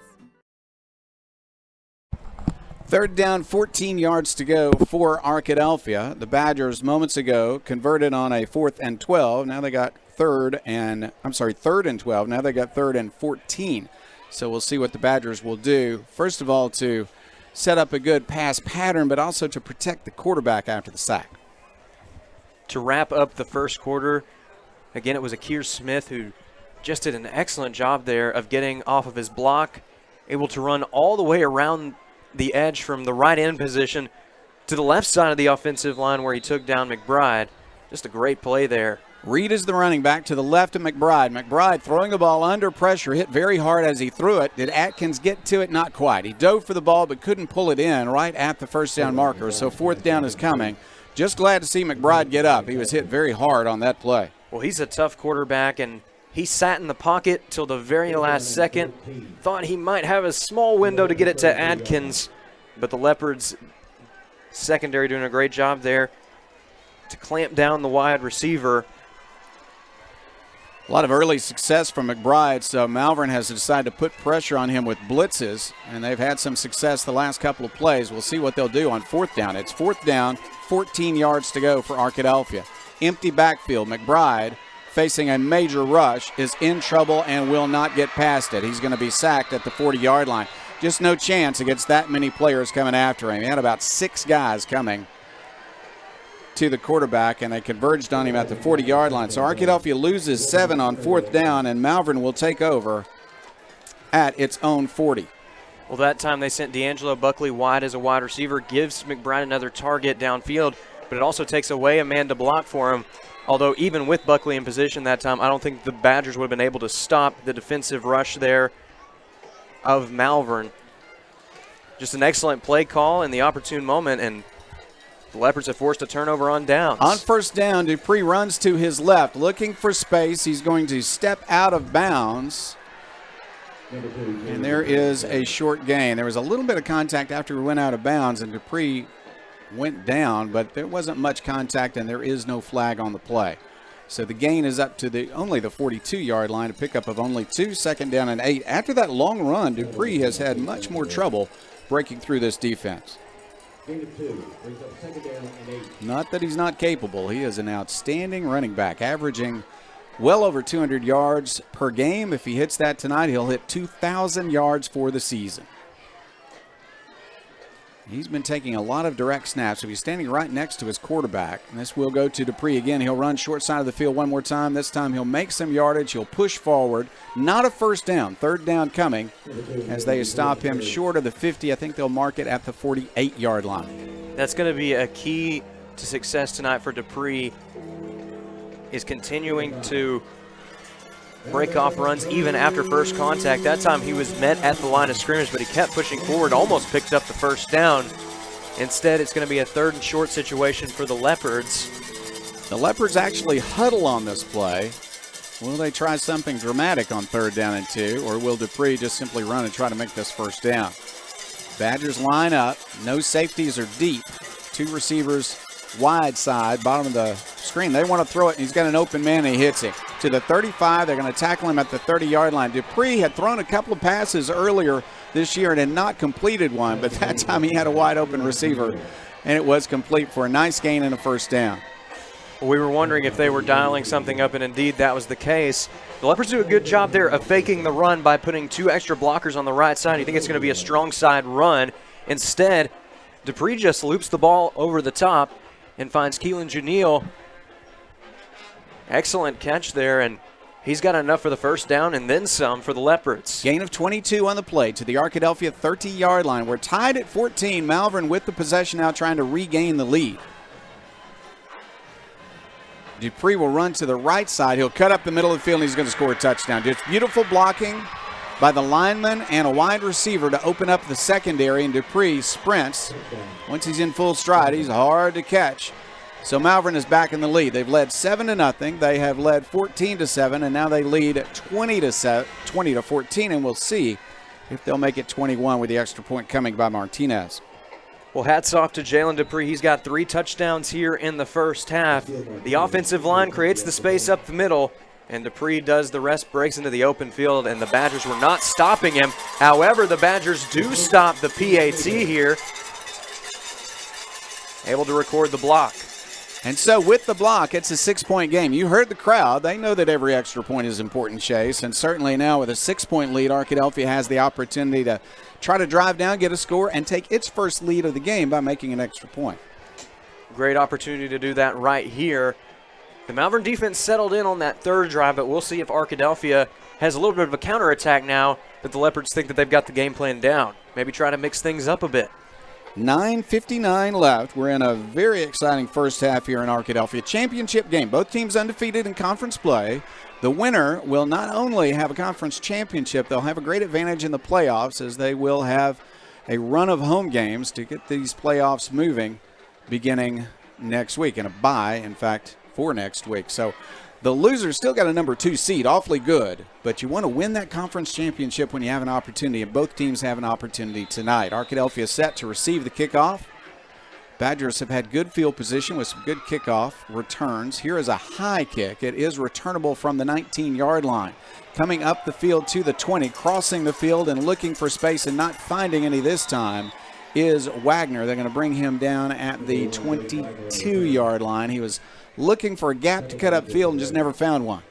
Third down, 14 yards to go for Arkadelphia. The Badgers moments ago converted on a 4th and 12. Now they got third and 12. Now they got 3rd and 14. So we'll see what the Badgers will do. First of all, to set up a good pass pattern, but also to protect the quarterback after the sack. To wrap up the first quarter, again, it was Akir Smith who just did an excellent job there of getting off of his block, able to run all the way around the edge from the right end position to the left side of the offensive line where he took down McBride. Just a great play there. Reed is the running back to the left of McBride. McBride throwing the ball under pressure, hit very hard as he threw it. Did Atkins get to it? Not quite. He dove for the ball but couldn't pull it in right at the first down marker, so 4th down is coming. Just glad to see McBride get up. He was hit very hard on that play. Well, he's a tough quarterback, and he sat in the pocket till the very last second. Thought he might have a small window to get it to Atkins, but the Leopards secondary doing a great job there to clamp down the wide receiver. A lot of early success from McBride, so Malvern has decided to put pressure on him with blitzes, and they've had some success the last couple of plays. We'll see what they'll do on 4th down. It's 4th down, 14 yards to go for Arkadelphia. Empty backfield. McBride, facing a major rush, is in trouble and will not get past it. He's going to be sacked at the 40-yard line. Just no chance against that many players coming after him. He had about 6 guys coming to the quarterback, and they converged on him at the 40-yard line. So Arkadelphia loses 7 on 4th down, and Malvern will take over at its own 40. Well, that time they sent D'Angelo Buckley wide as a wide receiver, gives McBride another target downfield, but it also takes away a man to block for him. Although even with Buckley in position that time, I don't think the Badgers would have been able to stop the defensive rush there of Malvern. Just an excellent play call in the opportune moment, and the Leopards have forced a turnover on downs. On first down, Dupree runs to his left, looking for space. He's going to step out of bounds. And there is a short gain. There was a little bit of contact after we went out of bounds, and Dupree went down, but there wasn't much contact, and there is no flag on the play. So the gain is up to only the 42-yard line, a pickup of only 2, 2nd down and 8. After that long run, Dupree has had much more trouble breaking through this defense. Not that he's not capable. He is an outstanding running back, averaging well over 200 yards per game. If he hits that tonight, he'll hit 2,000 yards for the season. He's been taking a lot of direct snaps. So he's standing right next to his quarterback. And this will go to Dupree again. He'll run short side of the field one more time. This time he'll make some yardage. He'll push forward. Not a first down. Third down coming as they stop him short of the 50. I think they'll mark it at the 48-yard line. That's going to be a key to success tonight for Dupree, is continuing to break off runs even after first contact. That time he was met at the line of scrimmage, but he kept pushing forward, almost picked up the first down. Instead, it's going to be a 3rd and short situation for the Leopards. The Leopards actually huddle on this play. Will they try something dramatic on 3rd down and 2, or will Dupree just simply run and try to make this first down? Badgers line up. No safeties are deep. 2 receivers wide side, bottom of the screen. They want to throw it, and he's got an open man, and he hits him. To the 35, they're going to tackle him at the 30-yard line. Dupree had thrown a couple of passes earlier this year and had not completed one, but that time he had a wide-open receiver, and it was complete for a nice gain and a first down. We were wondering if they were dialing something up, and indeed that was the case. The Leopards do a good job there of faking the run by putting 2 extra blockers on the right side. You think it's going to be a strong side run. Instead, Dupree just loops the ball over the top and finds Keelan Juniel. Excellent catch there, and he's got enough for the first down and then some for the Leopards. Gain of 22 on the play to the Arkadelphia 30-yard line. We're tied at 14. Malvern with the possession now, trying to regain the lead. Dupree will run to the right side. He'll cut up the middle of the field, and he's going to score a touchdown. Just beautiful blocking by the lineman and a wide receiver to open up the secondary, and Dupree sprints. Once he's in full stride, he's hard to catch. So Malvern is back in the lead. They've led 7-0. They have led 14-7, and now they lead 20-14, and we'll see if they'll make it 21 with the extra point coming by Martinez. Well, hats off to Jalen Dupree. He's got 3 touchdowns here in the first half. The offensive line creates the space up the middle, and Dupree does the rest, breaks into the open field, and the Badgers were not stopping him. However, the Badgers do stop the PAT here, able to record the block. And so with the block, it's a 6-point game. You heard the crowd. They know that every extra point is important, Chase. And certainly now with a 6-point lead, Arkadelphia has the opportunity to try to drive down, get a score, and take its first lead of the game by making an extra point. Great opportunity to do that right here. The Malvern defense settled in on that 3rd drive, but we'll see if Arkadelphia has a little bit of a counterattack now that the Leopards think that they've got the game plan down. Maybe try to mix things up a bit. 9:59 left. We're in a very exciting first half here in Arkadelphia. Championship game. Both teams undefeated in conference play. The winner will not only have a conference championship, they'll have a great advantage in the playoffs, as they will have a run of home games to get these playoffs moving beginning next week, and a bye, in fact, for next week. So the loser's still got a number 2 seed, awfully good, but you want to win that conference championship when you have an opportunity, and both teams have an opportunity tonight. Arkadelphia set to receive the kickoff. Badgers have had good field position with some good kickoff returns. Here is a high kick. It is returnable from the 19-yard line. Coming up the field to the 20, crossing the field and looking for space and not finding any this time is Wagner. They're going to bring him down at the 22-yard line. He was looking for a gap to cut up field and just never found one.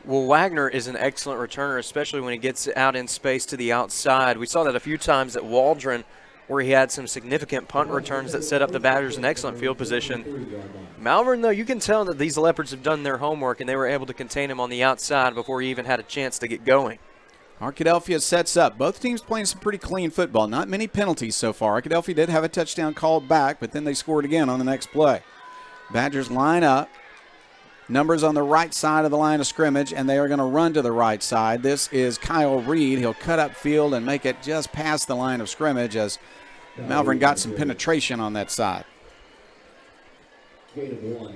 Well, Wagner is an excellent returner, especially when he gets out in space to the outside. We saw that a few times at Waldron, where he had some significant punt returns that set up the Badgers in excellent field position. Malvern, though, you can tell that these Leopards have done their homework, and they were able to contain him on the outside before he even had a chance to get going. Arkadelphia sets up. Both teams playing some pretty clean football. Not many penalties so far. Arkadelphia did have a touchdown called back, but then they scored again on the next play. Badgers line up. Numbers on the right side of the line of scrimmage, and they are going to run to the right side. This is Kyle Reed. He'll cut up field and make it just past the line of scrimmage as Malvern got some penetration on that side. Well,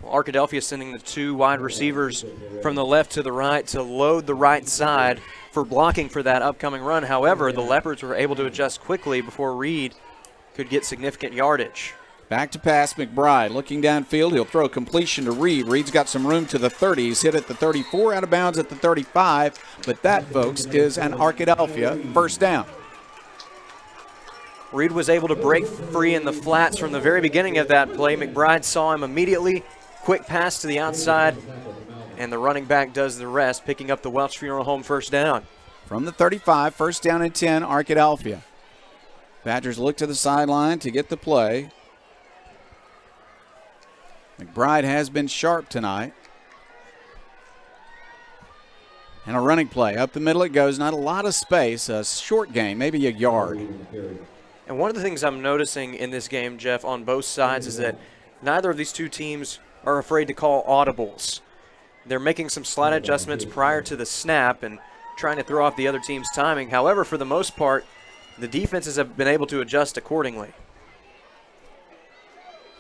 Arkadelphia sending the 2 wide receivers from the left to the right to load the right side for blocking for that upcoming run. However, the Leopards were able to adjust quickly before Reed could get significant yardage. Back to pass, McBride looking downfield. He'll throw a completion to Reed. Reed's got some room to the 30. He's hit at the 34, out of bounds at the 35. But that, folks, is an Arkadelphia first down. Reed was able to break free in the flats from the very beginning of that play. McBride saw him immediately. Quick pass to the outside, And the running back does the rest, picking up the Welch Funeral Home first down. From the 35, first down and 10, Arkadelphia. Badgers look to the sideline to get the play. McBride has been sharp tonight. And a running play. Up the middle it goes. Not a lot of space. A short gain, maybe a yard. And one of the things I'm noticing in this game, Jeff, on both sides is that neither of these two teams are afraid to call audibles. They're making some slight adjustments prior to the snap and trying to throw off the other team's timing. However, for the most part, the defenses have been able to adjust accordingly.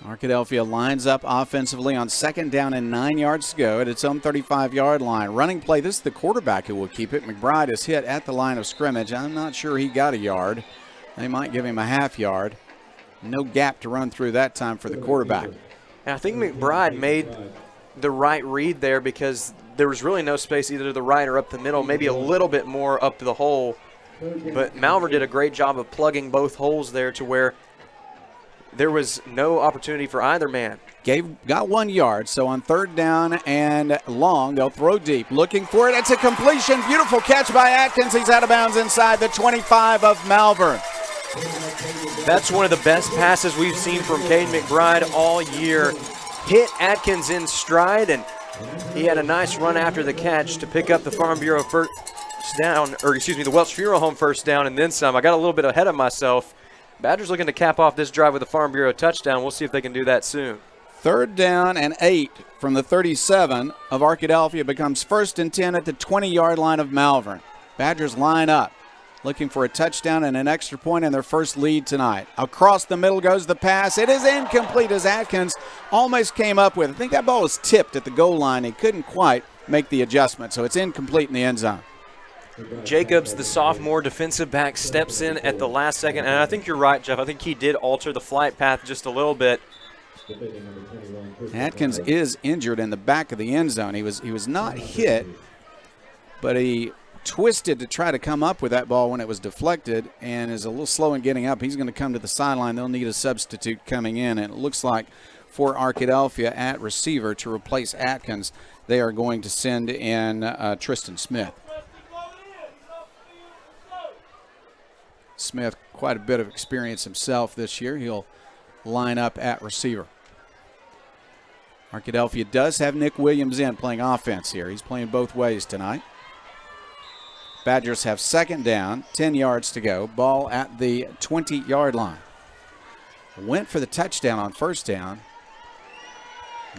Arkadelphia lines up offensively on second down and 9 yards to go at its own 35-yard line. Running play, this is the quarterback who will keep it. McBride is hit at the line of scrimmage. I'm not sure he got a yard. They might give him a half yard. No gap to run through that time for the quarterback. And I think McBride made the right read there because there was really no space either to the right or up the middle, got a little bit more up the hole. But Malvern did a great job of plugging both holes there to where there was no opportunity for either man. Got 1 yard, so on third down and long, they'll throw deep. Looking for it. It's a completion. Beautiful catch by Atkins. He's out of bounds inside the 25 of Malvern. That's one of the best passes we've seen from Caden McBride all year. Hit Atkins in stride, and he had a nice run after the catch to pick up the Farm Bureau first down, the Welch Funeral Home first down and then some. I got a little bit ahead of myself. Badgers looking to cap off this drive with a Farm Bureau touchdown. We'll see if they can do that soon. Third down and 8 from the 37 of Arkadelphia becomes first and 10 at the 20-yard line of Malvern. Badgers line up, looking for a touchdown and an extra point in their first lead tonight. Across the middle goes the pass. It is incomplete as Atkins almost came up with. I think that ball was tipped at the goal line. He couldn't quite make the adjustment, so it's incomplete in the end zone. Jacobs, the sophomore defensive back, steps in at the last second. And I think you're right, Jeff. I think he did alter the flight path just a little bit. Atkins is injured in the back of the end zone. He was not hit, but he twisted to try to come up with that ball when it was deflected and is a little slow in getting up. He's going to come to the sideline. They'll need a substitute coming in. And it looks like for Arkadelphia at receiver to replace Atkins, they are going to send in Tristan Smith. Smith, quite a bit of experience himself this year. He'll line up at receiver. Arkadelphia does have Nick Williams in playing offense here. He's playing both ways tonight. Badgers have second down, 10 yards to go. Ball at the 20-yard line. Went for the touchdown on first down.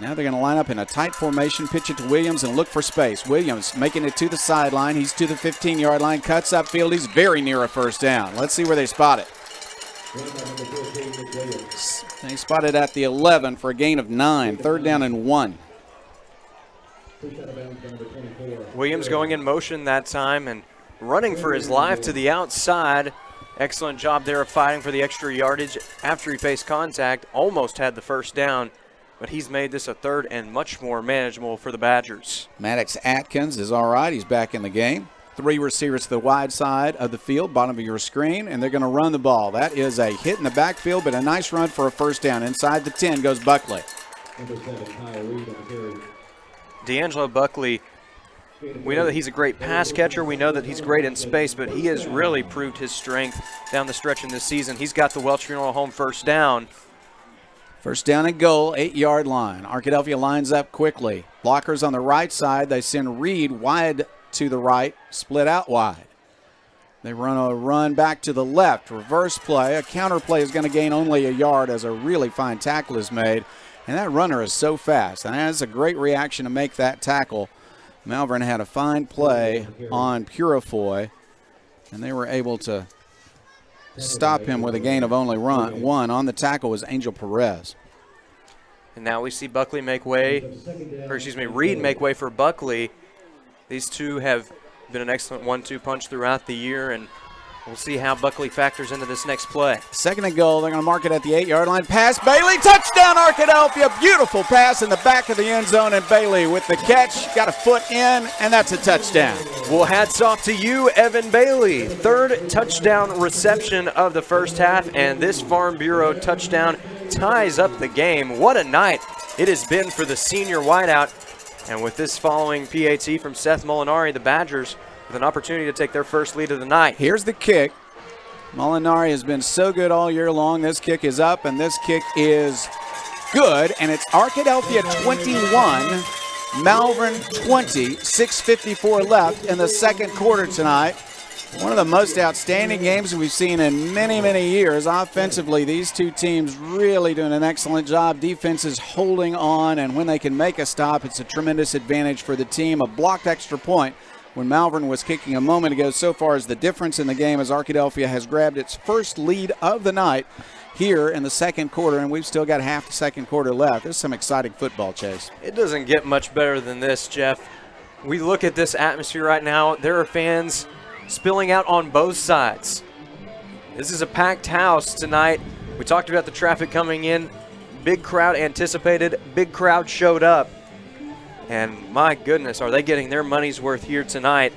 Now they're going to line up in a tight formation, pitch it to Williams and look for space. Williams making it to the sideline. He's to the 15-yard line, cuts upfield. He's very near a first down. Let's see where they spot it. They spot it at the 11 for a gain of 9. Third down and 1. Williams going in motion that time and running for his life to the outside. Excellent job there of fighting for the extra yardage after he faced contact. Almost had the first down, but he's made this a third and much more manageable for the Badgers. Maddox Atkins is all right. He's back in the game. 3 receivers to the wide side of the field, bottom of your screen, and they're going to run the ball. That is a hit in the backfield, but a nice run for a first down. Inside the 10 goes Buckley. D'Angelo Buckley, we know that he's a great pass catcher. We know that he's great in space, but he has really proved his strength down the stretch in this season. He's got the Welch Funeral Home first down. First down and goal, 8-yard line. Arkadelphia lines up quickly. Blockers on the right side. They send Reed wide to the right, split out wide. They run a run back to the left, reverse play. A counter play is going to gain only a yard as a really fine tackle is made. And that runner is so fast, and that's a great reaction to make that tackle. Malvern had a fine play on Purifoy, and they were able to stop him with a gain of only 1. On the tackle was Angel Perez. And now we see Reed make way for Buckley. These two have been an excellent 1-2 punch throughout the year, and we'll see how Buckley factors into this next play. Second and goal. They're going to mark it at the 8-yard line. Pass Bailey. Touchdown Arkadelphia. Beautiful pass in the back of the end zone, and Bailey with the catch. Got a foot in, and that's a touchdown. Well, hats off to you, Evan Bailey. Third touchdown reception of the first half, and this Farm Bureau touchdown ties up the game. What a night it has been for the senior wideout And with this following PAT from Seth Molinari, the Badgers with an opportunity to take their first lead of the night. Here's the kick. Molinari has been so good all year long. This kick is up, and this kick is good, and it's Arkadelphia 21, Malvern 20, 6:54 left in the second quarter tonight. One of the most outstanding games we've seen in many, many years. Offensively, these two teams really doing an excellent job. Defense is holding on, and when they can make a stop, it's a tremendous advantage for the team. A blocked extra point when Malvern was kicking a moment ago so far is the difference in the game as Arkadelphia has grabbed its first lead of the night here in the second quarter, and we've still got half the second quarter left. There's some exciting football, Chase. It doesn't get much better than this, Jeff. We look at this atmosphere right now. There are fans spilling out on both sides. This is a packed house tonight. We talked about the traffic coming in. Big crowd anticipated. Big crowd showed up. And my goodness, are they getting their money's worth here tonight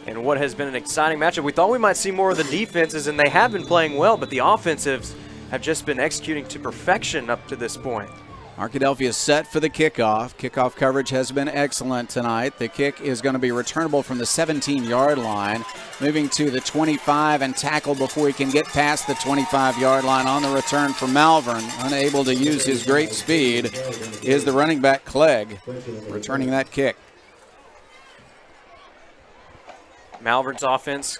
in what has been an exciting matchup. We thought we might see more of the defenses, and they have been playing well, but the offensives have just been executing to perfection up to this point. Arkadelphia is set for the kickoff. Kickoff coverage has been excellent tonight. The kick is going to be returnable from the 17-yard line, moving to the 25 and tackle before he can get past the 25-yard line. On the return for Malvern, unable to use his great speed, is the running back Clegg, returning that kick. Malvern's offense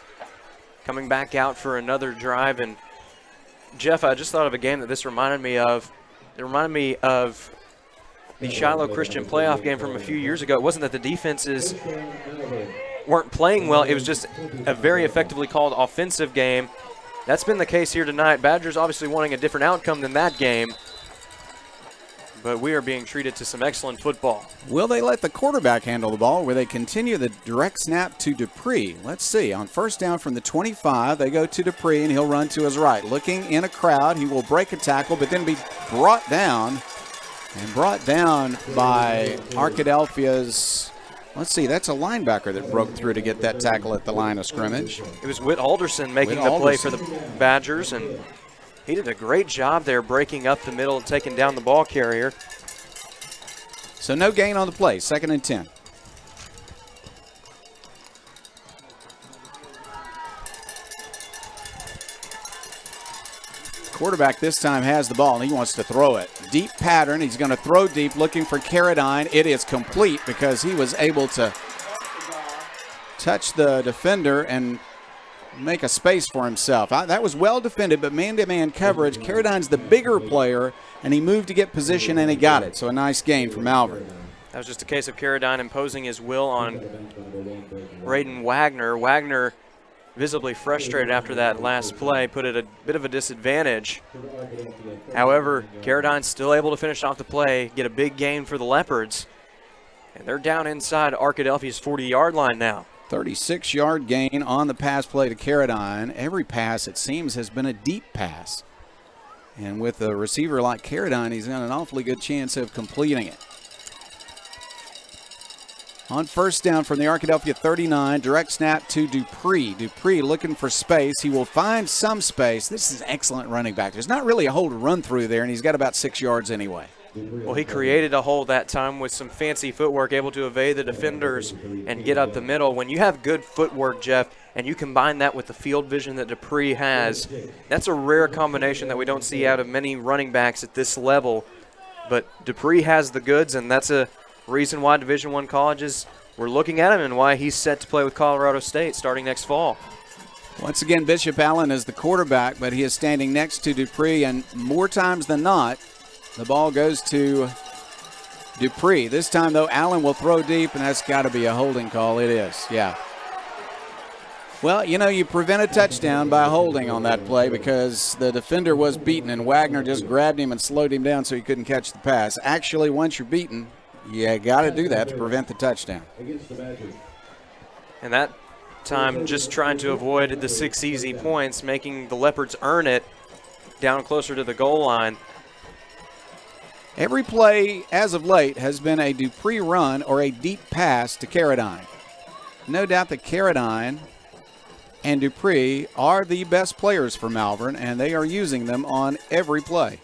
coming back out for another drive. And Jeff, I just thought of a game that this reminded me of. It reminded me of the Shiloh Christian playoff game from a few years ago. It wasn't that the defenses weren't playing well. It was just a very effectively called offensive game. That's been the case here tonight. Badgers obviously wanting a different outcome than that game, but we are being treated to some excellent football. Will they let the quarterback handle the ball? Will they continue the direct snap to Dupree? Let's see. On first down from the 25, they go to Dupree, and he'll run to his right. Looking in a crowd, he will break a tackle, but then be brought down by Arkadelphia's, let's see, that's a linebacker that broke through to get that tackle at the line of scrimmage. It was Whit Alderson making the play for the Badgers, and he did a great job there breaking up the middle and taking down the ball carrier. So no gain on the play, 2nd and 10. Quarterback this time has the ball, and he wants to throw it. Deep pattern. He's going to throw deep, looking for Carradine. It is complete because he was able to touch the defender and make a space for himself. That was well defended, but man-to-man coverage. Carradine's the bigger player, and he moved to get position, and he got it. So a nice gain for Malvern. That was just a case of Carradine imposing his will on Braden Wagner. Wagner, visibly frustrated after that last play, put it a bit of a disadvantage. However, Carradine's still able to finish off the play, get a big gain for the Leopards, and they're down inside Arkadelphia's 40-yard line now. 36-yard gain on the pass play to Carradine. Every pass, it seems, has been a deep pass. And with a receiver like Carradine, he's got an awfully good chance of completing it. On first down from the Arkadelphia 39, direct snap to Dupree. Dupree looking for space. He will find some space. This is excellent running back. There's not really a hole to run through there, and he's got about 6 yards anyway. Well, he created a hole that time with some fancy footwork, able to evade the defenders and get up the middle. When you have good footwork, Jeff, and you combine that with the field vision that Dupree has, that's a rare combination that we don't see out of many running backs at this level. But Dupree has the goods, and that's a reason why Division I colleges were looking at him and why he's set to play with Colorado State starting next fall. Once again, Bishop Allen is the quarterback, but he is standing next to Dupree, and more times than not, the ball goes to Dupree. This time, though, Allen will throw deep, and that's got to be a holding call. It is, yeah. Well, you know, you prevent a touchdown by holding on that play because the defender was beaten, and Wagner just grabbed him and slowed him down so he couldn't catch the pass. Actually, once you're beaten, you got to do that to prevent the touchdown. And that time just trying to avoid the 6 easy points, making the Leopards earn it down closer to the goal line. Every play as of late has been a Dupree run or a deep pass to Carradine. No doubt that Carradine and Dupree are the best players for Malvern, and they are using them on every play.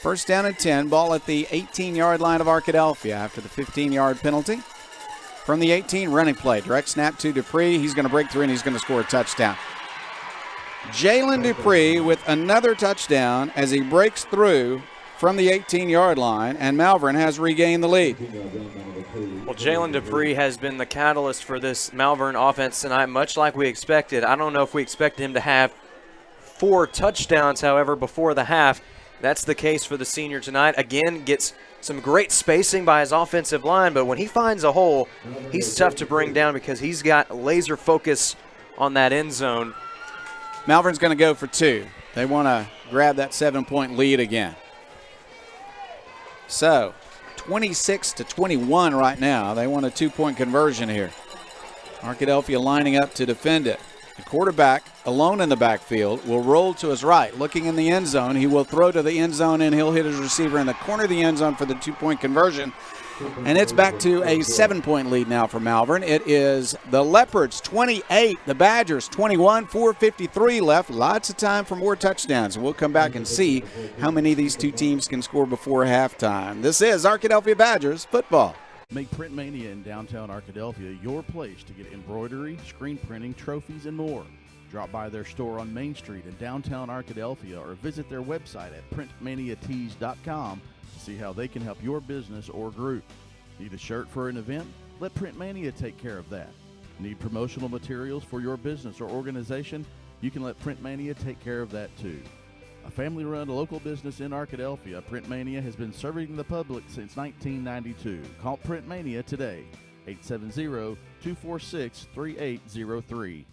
First down and 10, ball at the 18-yard line of Arkadelphia after the 15-yard penalty. From the 18, running play. Direct snap to Dupree. He's going to break through and he's going to score a touchdown. Jalen Dupree with another touchdown as he breaks through from the 18-yard line, and Malvern has regained the lead. Well, Jalen Dupree has been the catalyst for this Malvern offense tonight, much like we expected. I don't know if we expected him to have 4 touchdowns, however, before the half. That's the case for the senior tonight. Again, gets some great spacing by his offensive line, but when he finds a hole, he's tough to bring down because he's got laser focus on that end zone. Malvern's going to go for 2. They want to grab that 7-point lead again. So, 26-21 right now. They want a 2-point conversion here. Arkadelphia lining up to defend it. The quarterback, alone in the backfield, will roll to his right. Looking in the end zone, he will throw to the end zone, and he'll hit his receiver in the corner of the end zone for the 2-point conversion. And it's back to a 7-point lead now for Malvern. It is the Leopards 28, the Badgers 21, 4:53 left. Lots of time for more touchdowns. And we'll come back and see how many of these two teams can score before halftime. This is Arkadelphia Badgers football. Make Print Mania in downtown Arkadelphia your place to get embroidery, screen printing, trophies, and more. Drop by their store on Main Street in downtown Arkadelphia or visit their website at printmaniatees.com to see how they can help your business or group. Need a shirt for an event? Let Print Mania take care of that. Need promotional materials for your business or organization? You can let Print Mania take care of that too. A family-run local business in Arkadelphia, Print Mania has been serving the public since 1992. Call Print Mania today, 870-246-3803.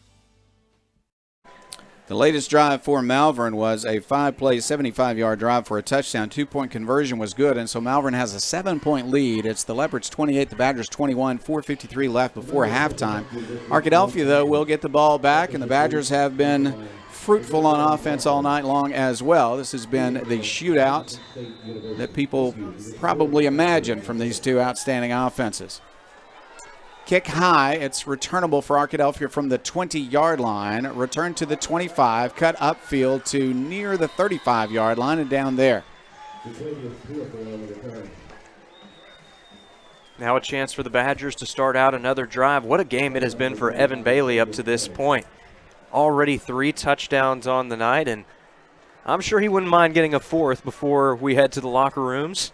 The latest drive for Malvern was a 5-play, 75-yard drive for a touchdown. 2-point conversion was good, and so Malvern has a 7-point lead. It's the Leopards 28, the Badgers 21, 4:53 left before halftime. Arkadelphia, though, will get the ball back, and the Badgers have been fruitful on offense all night long as well. This has been the shootout that people probably imagine from these two outstanding offenses. Kick high. It's returnable for Arkadelphia from the 20-yard line. Return to the 25. Cut upfield to near the 35-yard line and down there. Now a chance for the Badgers to start out another drive. What a game it has been for Evan Bailey up to this point. Already 3 touchdowns on the night, and I'm sure he wouldn't mind getting a 4th before we head to the locker rooms.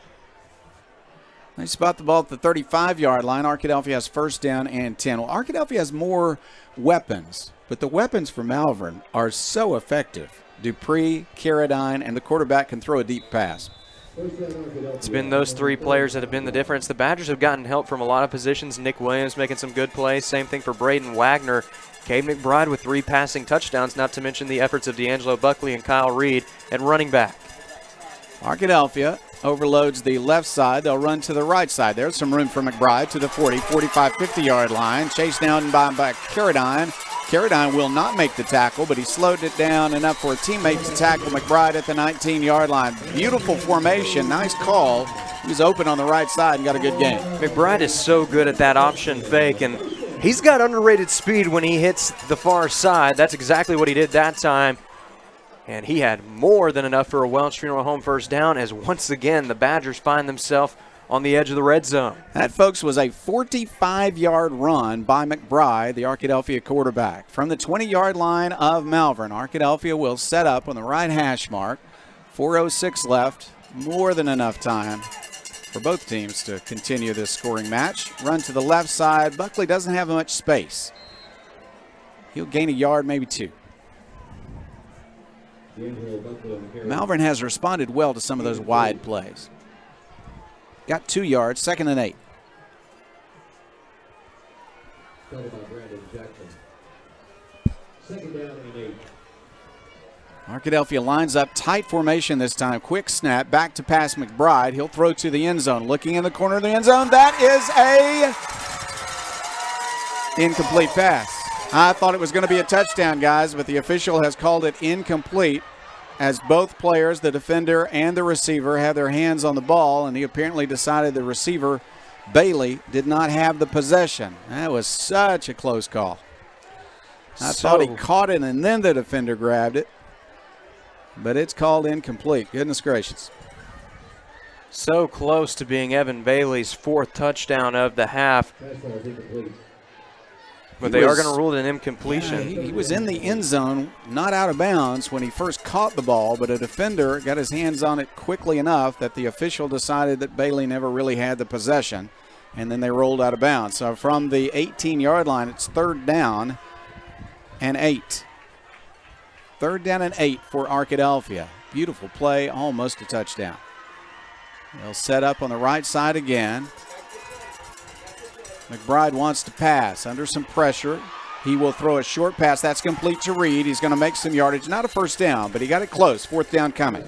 They spot the ball at the 35-yard line. Arkadelphia has first down and 10. Well, Arkadelphia has more weapons, but the weapons for Malvern are so effective. Dupree, Carradine, and the quarterback can throw a deep pass. It's been those 3 players that have been the difference. The Badgers have gotten help from a lot of positions. Nick Williams making some good plays. Same thing for Braden Wagner. Cade McBride with 3 passing touchdowns, not to mention the efforts of D'Angelo Buckley and Kyle Reed at running back. Arkadelphia overloads the left side. They'll run to the right side. There's some room for McBride to the 40, 45, 50-yard line. Chased down by Carradine. Carradine will not make the tackle, but he slowed it down enough for a teammate to tackle McBride at the 19-yard line. Beautiful formation. Nice call. He was open on the right side and got a good game. McBride is so good at that option fake, and he's got underrated speed when he hits the far side. That's exactly what he did that time. And he had more than enough for a Welch Funeral Home first down as once again the Badgers find themselves on the edge of the red zone. That, folks, was a 45-yard run by McBride, the Arkadelphia quarterback. From the 20-yard line of Malvern, Arkadelphia will set up on the right hash mark. 4:06 left, more than enough time for both teams to continue this scoring match. Run to the left side. Buckley doesn't have much space. He'll gain a yard, maybe 2. Malvern has responded well to some of those wide plays. Got 2 yards, 2nd and 8. Arkadelphia lines up tight formation this time. Quick snap, back to pass McBride. He'll throw to the end zone. Looking in the corner of the end zone. That is a incomplete pass. I thought it was going to be a touchdown, guys, but the official has called it incomplete as both players, the defender and the receiver, have their hands on the ball, and he apparently decided the receiver, Bailey, did not have the possession. That was such a close call. I thought he caught it and then the defender grabbed it, but it's called incomplete. Goodness gracious. So close to being Evan Bailey's 4th touchdown of the half. But they are going to rule it an incompletion. Yeah, he was in the end zone, not out of bounds when he first caught the ball, but a defender got his hands on it quickly enough that the official decided that Bailey never really had the possession, and then they rolled out of bounds. So from the 18-yard line, it's 3rd down and 8. 3rd down and 8 for Arkadelphia. Beautiful play, almost a touchdown. They'll set up on the right side again. McBride wants to pass under some pressure. He will throw a short pass. That's complete to Reed. He's going to make some yardage. Not a first down, but he got it close. 4th down coming.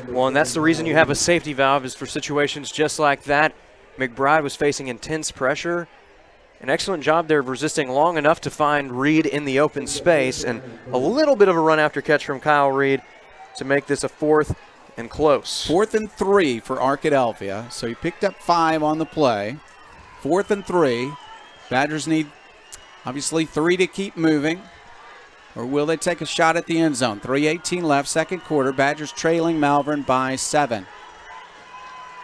Well, and that's the reason you have a safety valve, is for situations just like that. McBride was facing intense pressure. An excellent job there of resisting long enough to find Reed in the open space, and a little bit of a run after catch from Kyle Reed to make this a 4th and close. 4th and 3 for Arkadelphia. So he picked up 5 on the play. 4th and 3. Badgers need, obviously, 3 to keep moving. Or will they take a shot at the end zone? 3:18 left, 2nd quarter. Badgers trailing Malvern by 7.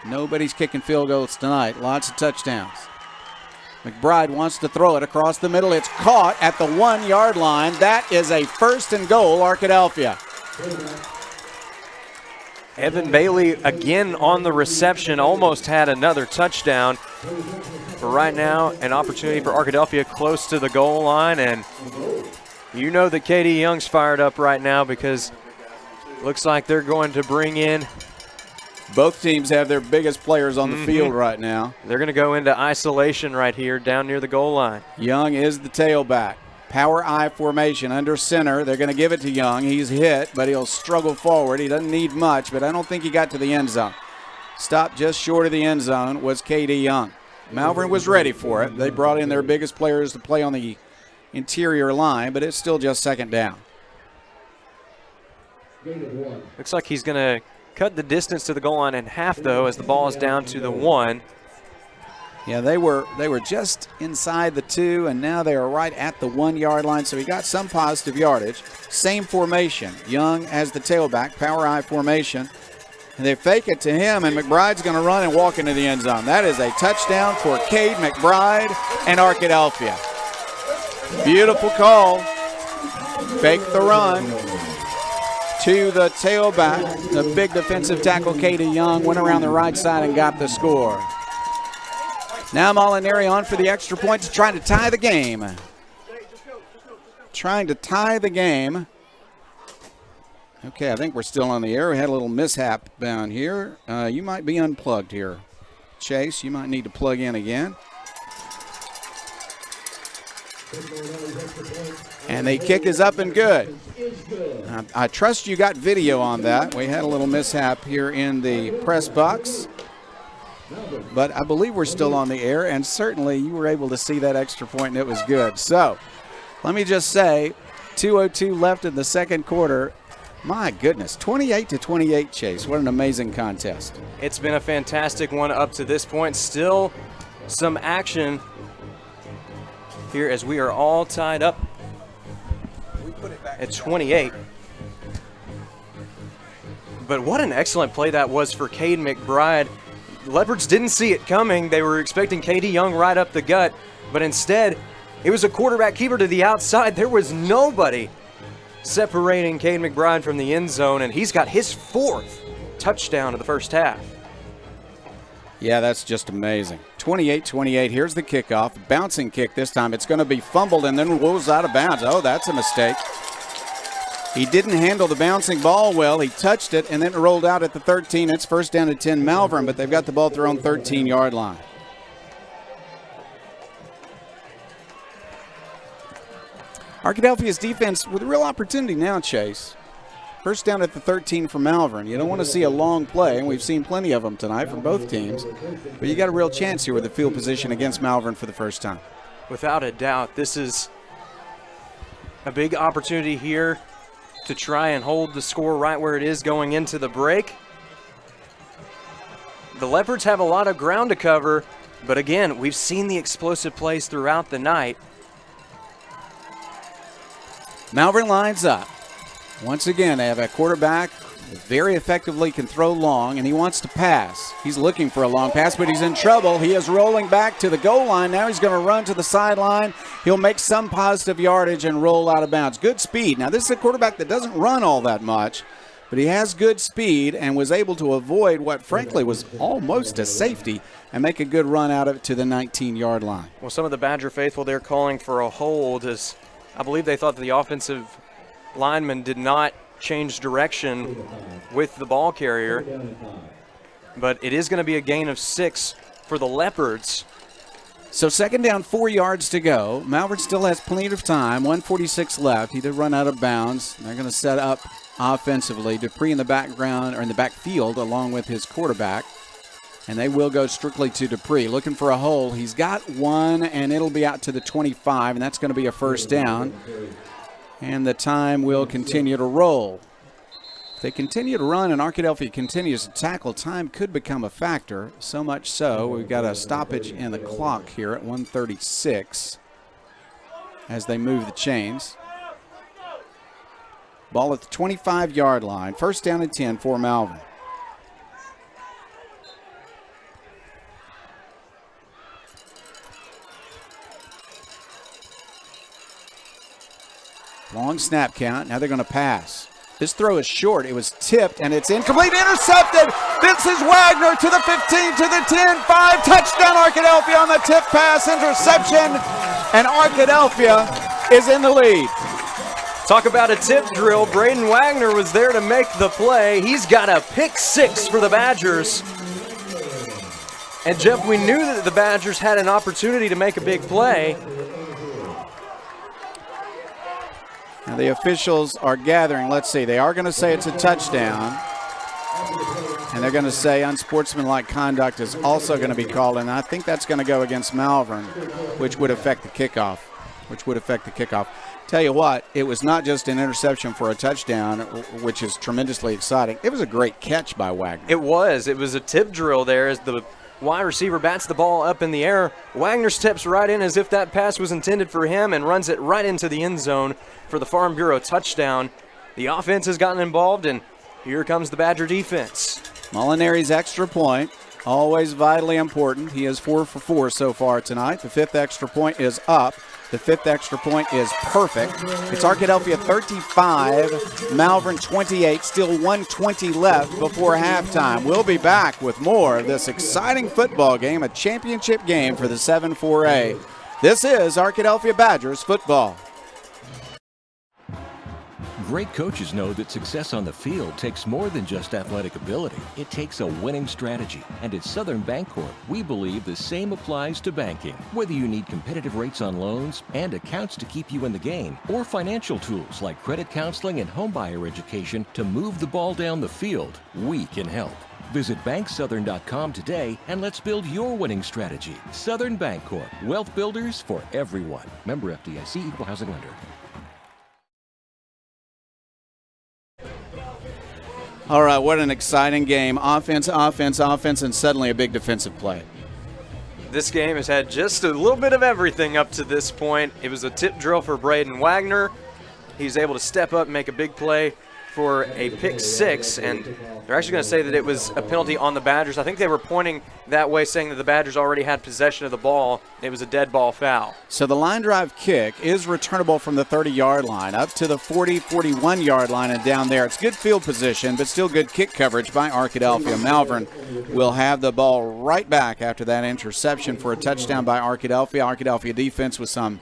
Nobody's kicking field goals tonight. Lots of touchdowns. McBride wants to throw it across the middle. It's caught at the 1-yard line. That is a 1st and goal, Arkadelphia. Evan Bailey again on the reception, almost had another touchdown. But right now, an opportunity for Arkadelphia close to the goal line, and you know that Katie Young's fired up right now because looks like they're going to bring in. Both teams have their biggest players on the field right now. They're going to go into isolation right here down near the goal line. Young is the tailback. Power I formation under center. They're going to give it to Young. He's hit, but he'll struggle forward. He doesn't need much, but I don't think he got to the end zone. Stopped just short of the end zone was K.D. Young. Malvern was ready for it. They brought in their biggest players to play on the interior line, but it's still just 2nd down. Looks like he's going to cut the distance to the goal line in half, though, as the ball is down to the 1. Yeah, they were just inside the 2, and now they are right at the 1-yard line, so he got some positive yardage. Same formation. Young as the tailback, power I formation. And they fake it to him, and McBride's going to run and walk into the end zone. That is a touchdown for Cade McBride and Arkadelphia. Beautiful call. Fake the run to the tailback. The big defensive tackle, Katie Young, went around the right side and got the score. Now Molinari on for the extra point to try to tie the game. Trying to tie the game. Okay, I think we're still on the air. We had a little mishap down here. You might be unplugged here. Chase, you might need to plug in again. And the kick is up and good. I trust you got video on that. We had a little mishap here in the press box. But I believe we're still on the air, and certainly you were able to see that extra point, and it was good. So let me just say, 2:02 left in the 2nd quarter. My goodness, 28-28, Chase. What an amazing contest. It's been a fantastic one up to this point. Still some action here as we are all tied up at 28. But what an excellent play that was for Cade McBride. The Leopards didn't see it coming. They were expecting Katie Young right up the gut, but instead it was a quarterback keeper to the outside. There was nobody separating Cade McBride from the end zone, and he's got his 4th touchdown of the first half. Yeah, that's just amazing. 28-28, here's the kickoff. Bouncing kick this time. It's going to be fumbled and then rolls out of bounds. Oh, that's a mistake. He didn't handle the bouncing ball well. He touched it and then it rolled out at the 13. It's 1st down and 10 Malvern, but they've got the ball at their own 13-yard line. Arkadelphia's defense with a real opportunity now, Chase. 1st down at the 13 for Malvern. You don't want to see a long play, and we've seen plenty of them tonight from both teams. But you got a real chance here with the field position against Malvern for the first time. Without a doubt, this is a big opportunity here to try and hold the score right where it is going into the break. The Leopards have a lot of ground to cover, but again, we've seen the explosive plays throughout the night. Malvern lines up. Once again, they have a quarterback Very effectively can throw long, and he wants to pass. He's looking for a long pass, but he's in trouble. He is rolling back to the goal line. Now he's going to run to the sideline. He'll make some positive yardage and roll out of bounds. Good speed. Now, this is a quarterback that doesn't run all that much, but he has good speed and was able to avoid what, frankly, was almost a safety and make a good run out of it to the 19-yard line. Well, some of the Badger faithful, they're calling for a hold, as I believe they thought that the offensive lineman did not change direction with the ball carrier. But it is going to be a gain of 6 for the Leopards. So second down, 4 yards to go. Malvern still has plenty of time, 1:46 left. He did run out of bounds. They're going to set up offensively. Dupree in the background, or in the backfield, along with his quarterback. And they will go strictly to Dupree. Looking for a hole. He's got one, and it'll be out to the 25, and that's going to be a first down. And the time will continue to roll. If they continue to run and Arkadelphia continues to tackle, time could become a factor. So much so, we've got a stoppage in the clock here at 1:36 as they move the chains. Ball at the 25-yard line. First down and 10 for Malvern. Long snap count. Now they're going to pass. This throw is short. It was tipped, and it's incomplete. Intercepted. This is Wagner to the 15, to the 10, 5. Touchdown Arkadelphia on the tip pass. Interception, and Arkadelphia is in the lead. Talk about a tip drill. Braden Wagner was there to make the play. He's got a pick 6 for the Badgers. And, Jeff, we knew that the Badgers had an opportunity to make a big play. Now the officials are gathering. Let's see. They are going to say it's a touchdown. And they're going to say unsportsmanlike conduct is also going to be called. And I think that's going to go against Malvern, which would affect the kickoff. Tell you what, it was not just an interception for a touchdown, which is tremendously exciting. It was a great catch by Wagner. It was. It was a tip drill there as the wide receiver bats the ball up in the air. Wagner steps right in as if that pass was intended for him and runs it right into the end zone for the Farm Bureau touchdown. The offense has gotten involved, and here comes the Badger defense. Molinari's extra point, always vitally important. He is 4 for 4 so far tonight. The 5th extra point is up. The 5th extra point is perfect. It's Arkadelphia 35, Malvern 28, still 1:20 left before halftime. We'll be back with more of this exciting football game, a championship game for the 7-4A. This is Arkadelphia Badgers football. Great coaches know that success on the field takes more than just athletic ability. It takes a winning strategy. And at Southern Bancorp, we believe the same applies to banking. Whether you need competitive rates on loans and accounts to keep you in the game, or financial tools like credit counseling and homebuyer education to move the ball down the field, we can help. Visit banksouthern.com today and let's build your winning strategy. Southern Bancorp, wealth builders for everyone. Member FDIC, Equal Housing Lender. All right, what an exciting game. Offense, offense, offense, and suddenly a big defensive play. This game has had just a little bit of everything up to this point. It was a tip drill for Braden Wagner. He's able to step up and make a big play for a pick 6, and they're actually going to say that it was a penalty on the Badgers. I think they were pointing that way, saying that the Badgers already had possession of the ball. It was a dead ball foul. So the line drive kick is returnable from the 30-yard line up to the 40, 41-yard line and down there. It's good field position, but still good kick coverage by Arkadelphia. Malvern will have the ball right back after that interception for a touchdown by Arkadelphia. Arkadelphia defense with some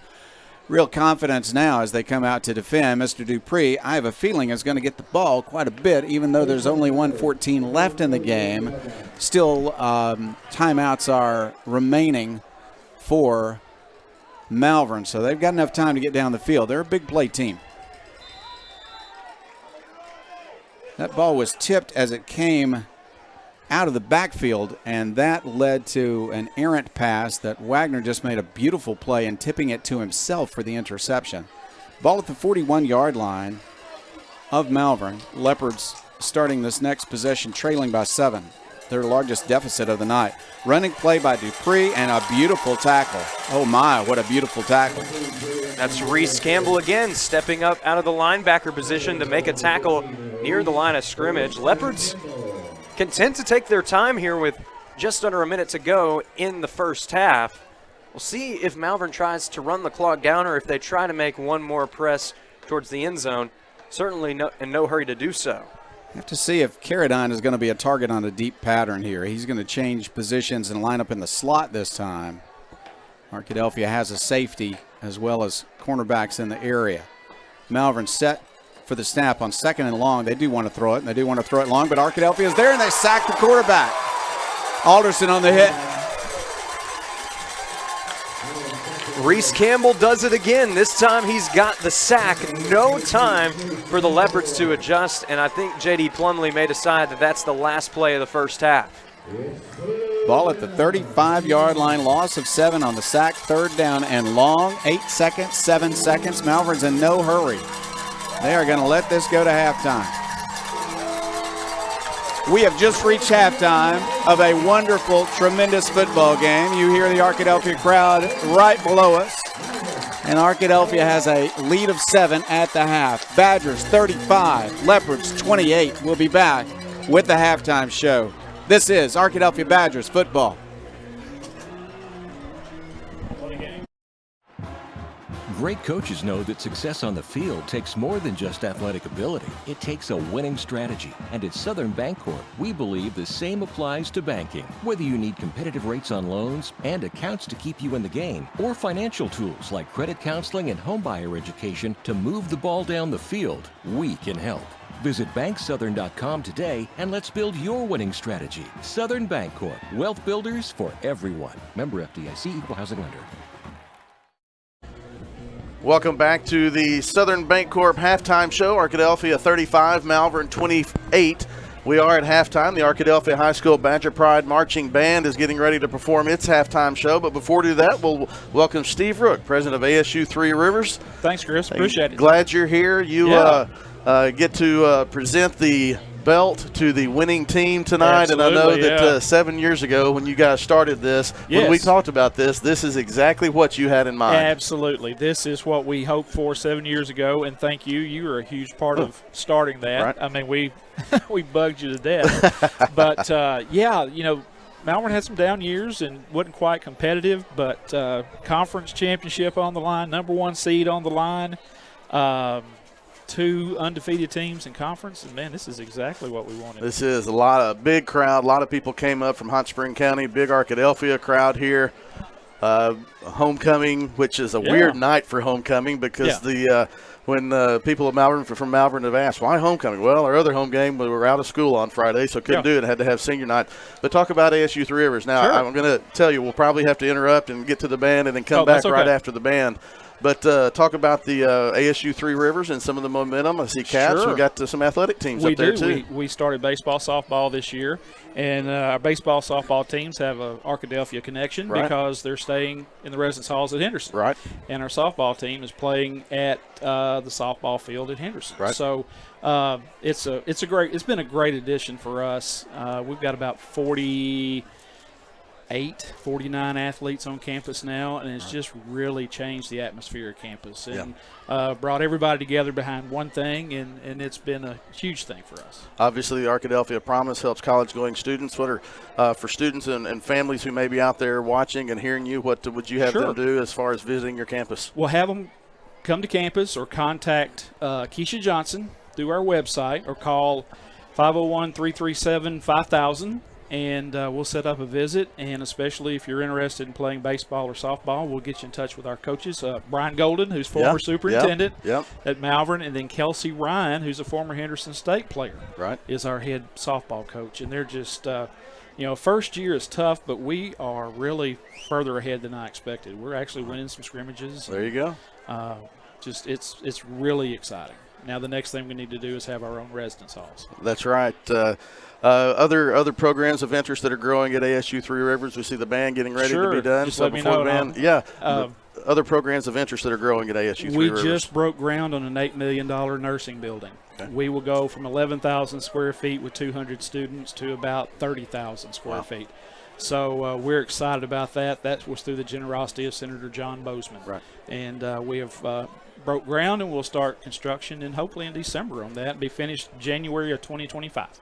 real confidence now as they come out to defend. Mr. Dupree, I have a feeling, is going to get the ball quite a bit, even though there's only 1:14 left in the game. Still, timeouts are remaining for Malvern, so they've got enough time to get down the field. They're a big play team. That ball was tipped as it came out of the backfield, and that led to an errant pass that Wagner just made a beautiful play in tipping it to himself for the interception. Ball at the 41-yard line of Malvern. Leopards starting this next possession trailing by 7, their largest deficit of the night. Running play by Dupree and a beautiful tackle. Oh my, what a beautiful tackle. That's Reese Campbell again, stepping up out of the linebacker position to make a tackle near the line of scrimmage. Leopards content to take their time here with just under a minute to go in the first half. We'll see if Malvern tries to run the clock down or if they try to make one more press towards the end zone. Certainly in no hurry to do so. Have to see if Carradine is going to be a target on a deep pattern here. He's going to change positions and line up in the slot this time. Arkadelphia has a safety as well as cornerbacks in the area. Malvern set for the snap on 2nd and long. They do want to throw it, and they do want to throw it long, but Arkadelphia is there, and they sack the quarterback. Alderson on the hit. Reese Campbell does it again. This time he's got the sack. No time for the Leopards to adjust, and I think J.D. Plumley may decide that that's the last play of the first half. Ball at the 35-yard line, loss of 7 on the sack, 3rd down and long, 8 seconds, 7 seconds. Malvern's in no hurry. They are going to let this go to halftime. We have just reached halftime of a wonderful, tremendous football game. You hear the Arkadelphia crowd right below us. And Arkadelphia has a lead of 7 at the half. Badgers 35, Leopards 28. We'll be back with the halftime show. This is Arkadelphia Badgers football. Great coaches know that success on the field takes more than just athletic ability. It takes a winning strategy. And at Southern Bancorp, we believe the same applies to banking. Whether you need competitive rates on loans and accounts to keep you in the game, or financial tools like credit counseling and homebuyer education to move the ball down the field, we can help. Visit banksouthern.com today and let's build your winning strategy. Southern Bancorp, wealth builders for everyone. Member FDIC, equal housing lender. Welcome back to the Southern Bancorp halftime show. Arkadelphia 35, Malvern 28. We are at halftime. The Arkadelphia High School Badger Pride Marching Band is getting ready to perform its halftime show. But before we do that, we'll welcome Steve Rook, president of ASU Three Rivers. Thanks, Chris. Appreciate it. Glad you're here. You get to present the belt to the winning team tonight. Absolutely, and I know that 7 years ago when you guys started this, when we talked about this is exactly what you had in mind. Absolutely. This is what we hoped for 7 years ago, and thank you. You were a huge part of starting that. Right. I mean, we bugged you to death. But, Malvern had some down years and wasn't quite competitive, but conference championship on the line, #1 seed on the line, 2 undefeated teams in conference, and, man, this is exactly what we wanted. This is a big crowd. A lot of people came up from Hot Spring County, big Arkadelphia crowd here. Homecoming, which is a weird night for homecoming because when people of Malvern from Malvern have asked, why homecoming? Well, our other home game, we were out of school on Friday, so couldn't do it. Had to have senior night. But talk about ASU Three Rivers. Now, I'm going to tell you, we'll probably have to interrupt and get to the band and then come back right after the band. But talk about the ASU Three Rivers and some of the momentum. I see Caps. We've got some athletic teams up there, too. We started baseball, softball this year, and our baseball, softball teams have a Arkadelphia connection because they're staying in the residence halls at Henderson. Right. And our softball team is playing at the softball field at Henderson. Right. So it's been a great addition for us. We've got about 49 athletes on campus now, and it's just really changed the atmosphere of campus and brought everybody together behind one thing, and it's been a huge thing for us. Obviously, the Arkadelphia Promise helps college-going students. What are for students and families who may be out there watching and hearing you, what would you have them do as far as visiting your campus? We'll have them come to campus or contact Keisha Johnson through our website or call 501-337-5000. And we'll set up a visit, and especially if you're interested in playing baseball or softball, we'll get you in touch with our coaches. Brian Golden, who's former superintendent at Malvern, and then Kelsey Ryan, who's a former Henderson State player, is our head softball coach. And they're just, first year is tough, but we are really further ahead than I expected. We're actually winning some scrimmages. There you go. It's really exciting. Now the next thing we need to do is have our own residence halls. That's right. Other programs of interest that are growing at ASU Three Rivers. We see the band getting ready to be done. Just so let me before know. the band, other programs of interest that are growing at ASU Three Rivers. We just broke ground on an $8 million nursing building. Okay. We will go from 11,000 square feet with 200 students to about 30,000 square feet. So we're excited about that. That was through the generosity of Senator John Bozeman. Right. And we have broke ground, and we'll start construction and hopefully in December on that and be finished January of 2025.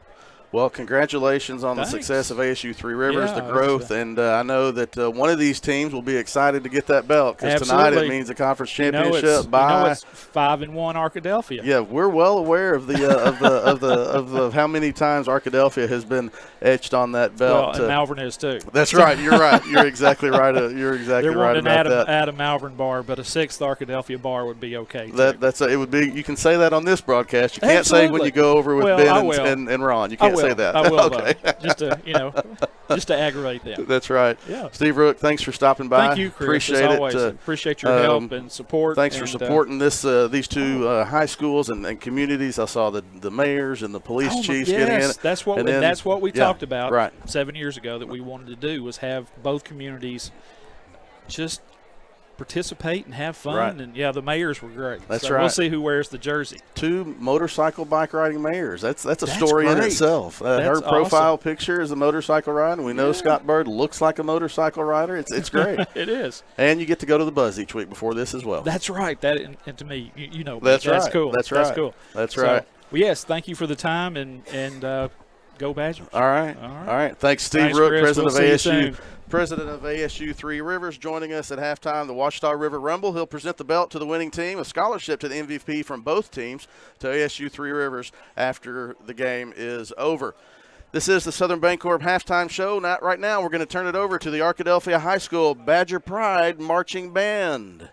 Well, congratulations on Thanks. the success of ASU Three Rivers, Yeah, the growth, and I know that one of these teams will be excited to get that belt because tonight it means a conference championship. It's 5-1 Arkadelphia. Yeah, we're well aware of the how many times Arkadelphia has been etched on that belt. Well, and Malvern is too. That's right. You're right. You're exactly right. You're exactly there right about that. Add a Malvern bar, but a 6th Arkadelphia bar would be okay. It would be. You can say that on this broadcast. You can't say when you go over with Ben and Ron. You can't say that. I will, okay. just to aggravate them. That's right. Yeah. Steve Rook, thanks for stopping by. Thank you, Chris. Appreciate as always. it. Appreciate your help and support. Thanks for supporting these two high schools and communities. I saw the mayors and the police chiefs getting in. That's what we talked about right. 7 years ago that we wanted to do was have both communities just participate and have fun. Right. And the mayors were great. That's so right. We'll see who wears the jersey. 2 motorcycle bike riding mayors. That's a story in itself. Her profile picture is a motorcycle rider. We know Scott Bird looks like a motorcycle rider. It's great. It is. And you get to go to the Buzz each week before this as well. That's right. That and to me, that's cool. That's right. That's cool. That's right. Well, yes, thank you for the time and go Badgers. All right. Thanks, Steve Rook, Chris. president We'll of see you ASU. soon. President of ASU Three Rivers, joining us at halftime, the Ouachita River Rumble. He'll present the belt to the winning team, a scholarship to the MVP from both teams to ASU Three Rivers after the game is over. This is the Southern Bancorp halftime show. Right now, we're going to turn it over to the Arkadelphia High School Badger Pride Marching Band.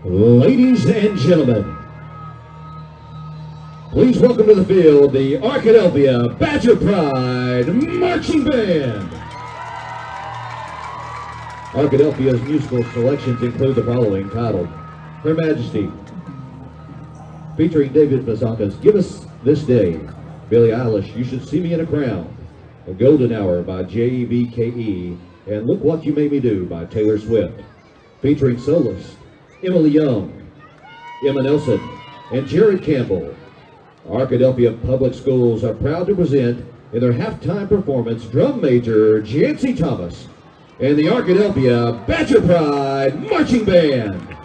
Ladies and gentlemen, please welcome to the field the Arkadelphia Badger Pride Marching Band. Arkadelphia's musical selections include the following, titled Her Majesty, featuring David Mazanka's Give Us This Day, Billie Eilish, You Should See Me in a Crown, A Golden Hour by J.E.B.K.E., and Look What You Made Me Do by Taylor Swift, featuring soloists Emily Young, Emma Nelson, and Jerry Campbell. Arkadelphia Public Schools are proud to present in their halftime performance drum major Jancy Thomas and the Arkadelphia Badger Pride Marching Band.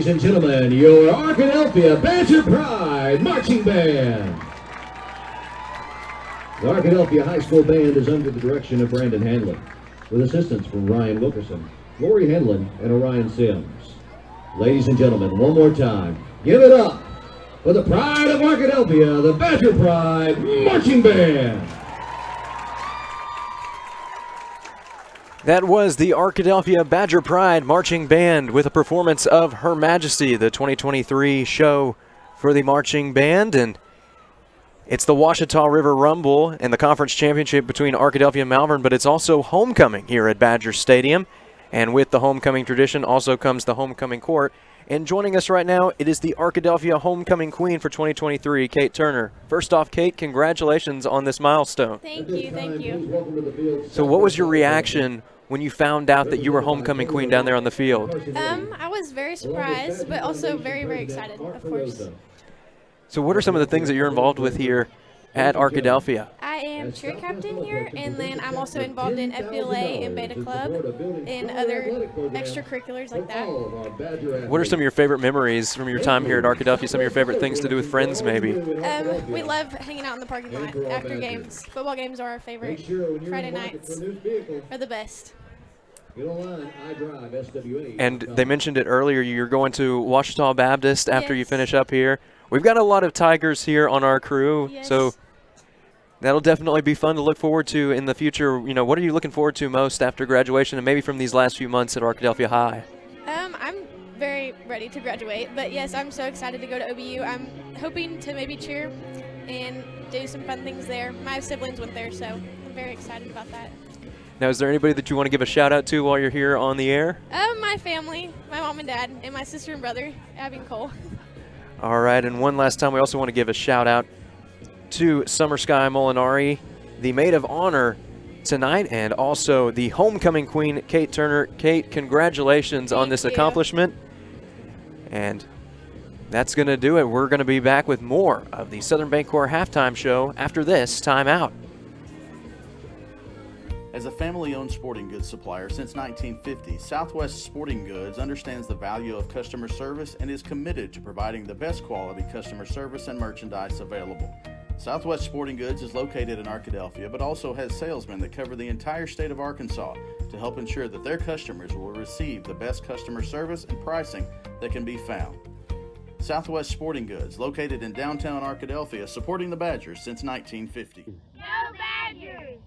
Ladies and gentlemen, your Arkadelphia Badger Pride Marching Band. The Arkadelphia High School Band is under the direction of Brandon Hanlon, with assistance from Ryan Wilkerson, Lori Henlon, and Orion Sims. Ladies and gentlemen, one more time, give it up for the pride of Arkadelphia, the Badger Pride Marching Band. That was the Arkadelphia Badger Pride Marching Band with a performance of Her Majesty, the 2023 show for the marching band. And it's the Ouachita River Rumble and the conference championship between Arkadelphia and Malvern, but it's also homecoming here at Badger Stadium. And with the homecoming tradition also comes the homecoming court. And joining us right now, it is the Arkadelphia Homecoming Queen for 2023, Kate Turner. First off, Kate, congratulations on this milestone. Thank you, thank you. So what was your reaction when you found out that you were homecoming queen down there on the field? I was very surprised, but also very, very excited, of course. So what are some of the things that you're involved with here at Arkadelphia? I am cheer captain here, and then I'm also involved in FBLA and Beta Club and other extracurriculars like that. What are some of your favorite memories from your time here at Arkadelphia? Some of your favorite things to do with friends, maybe? We love hanging out in the parking lot after games. Football games are our favorite. Friday nights are the best. And they mentioned it earlier, you're going to Ouachita Baptist after you finish up here. We've got a lot of Tigers here on our crew, so that'll definitely be fun to look forward to in the future. You know, what are you looking forward to most after graduation and maybe from these last few months at Arkadelphia High? I'm very ready to graduate, but yes, I'm so excited to go to OBU. I'm hoping to maybe cheer and do some fun things there. My siblings went there, so I'm very excited about that. Now, is there anybody that you want to give a shout out to while you're here on the air? My family, my mom and dad, and my sister and brother, Abby and Cole. All right, and one last time, we also want to give a shout out to Summer Sky Molinari, the maid of honor tonight, and also the homecoming queen, Kate Turner. Kate, congratulations on this accomplishment. And that's going to do it. We're going to be back with more of the Southern Bancorp halftime show after this timeout. As a family-owned sporting goods supplier since 1950, Southwest Sporting Goods understands the value of customer service and is committed to providing the best quality customer service and merchandise available. Southwest Sporting Goods is located in Arkadelphia, but also has salesmen that cover the entire state of Arkansas to help ensure that their customers will receive the best customer service and pricing that can be found. Southwest Sporting Goods, located in downtown Arkadelphia, supporting the Badgers since 1950. Go Badgers!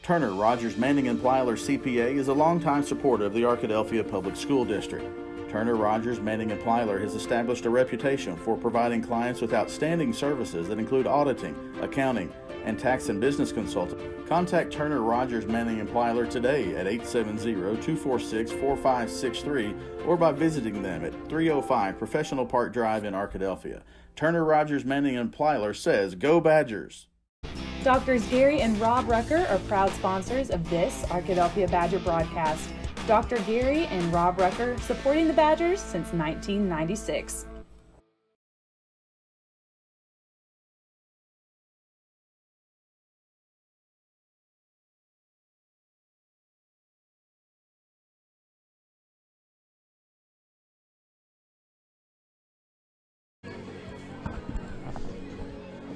Turner Rogers Manning & Plyler CPA is a longtime supporter of the Arkadelphia Public School District. Turner Rogers Manning & Plyler has established a reputation for providing clients with outstanding services that include auditing, accounting, and tax and business consulting. Contact Turner Rogers Manning & Plyler today at 870-246-4563 or by visiting them at 305 Professional Park Drive in Arkadelphia. Turner Rogers Manning & Plyler says, "Go Badgers!" Doctors Gary and Rob Rucker are proud sponsors of this Arkadelphia Badger broadcast. Dr. Gary and Rob Rucker, supporting the Badgers since 1996.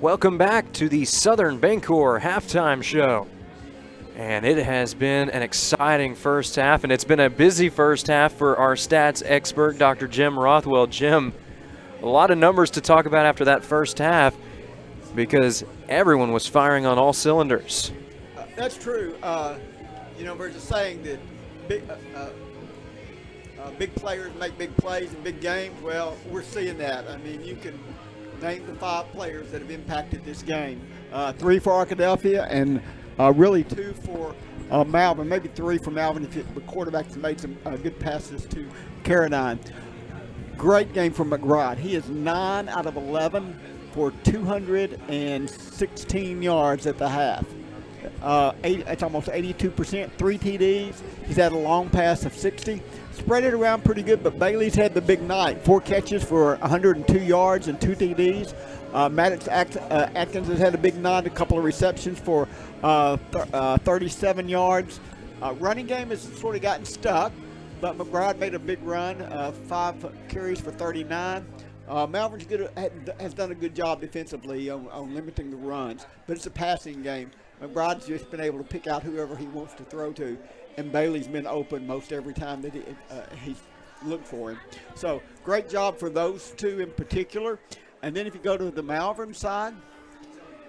Welcome back to the Southern Bancorp halftime show. And it has been an exciting first half, and it's been a busy first half for our stats expert, Dr. Jim Rothwell. Jim, a lot of numbers to talk about after that first half because everyone was firing on all cylinders. That's true. You know, there's a saying that big players make big plays in big games. Well, we're seeing that. I mean, you can name the 5 players that have impacted this game. 3 for Arkadelphia and really 2 for Malvern, maybe 3 for Malvern if the quarterbacks made some good passes to Caradine. Great game from McGrath. He is 9 out of 11 for 216 yards at the half. It's almost 82%, 3 TDs. He's had a long pass of 60. Spread it around pretty good, but Bailey's had the big night. 4 catches for 102 yards and 2 TDs. Maddox Atkins has had a big night, a couple of receptions for 37 yards. Running game has sort of gotten stuck, but McBride made a big run, 5 carries for 39. Malvern's has done a good job defensively on limiting the runs, but it's a passing game. McBride's just been able to pick out whoever he wants to throw to, and Bailey's been open most every time that he's looked for him. So great job for those two in particular. And then if you go to the Malvern side,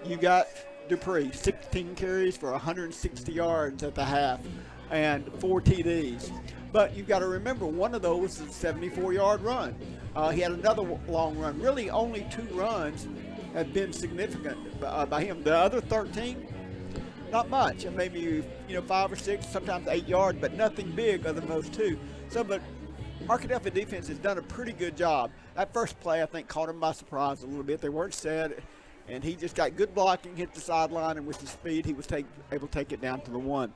you got Dupree, 16 carries for 160 yards at the half and 4 TDs. But you've got to remember, one of those is a 74-yard run. He had another long run. Really, only 2 runs have been significant by him. The other 13, not much. And maybe 5 or 6, sometimes 8 yards, but nothing big other than those 2. So, but Arkadelphia defense has done a pretty good job. That first play, I think, caught him by surprise a little bit. They weren't set, and he just got good blocking, hit the sideline, and with his speed, he was able to take it down to the 1.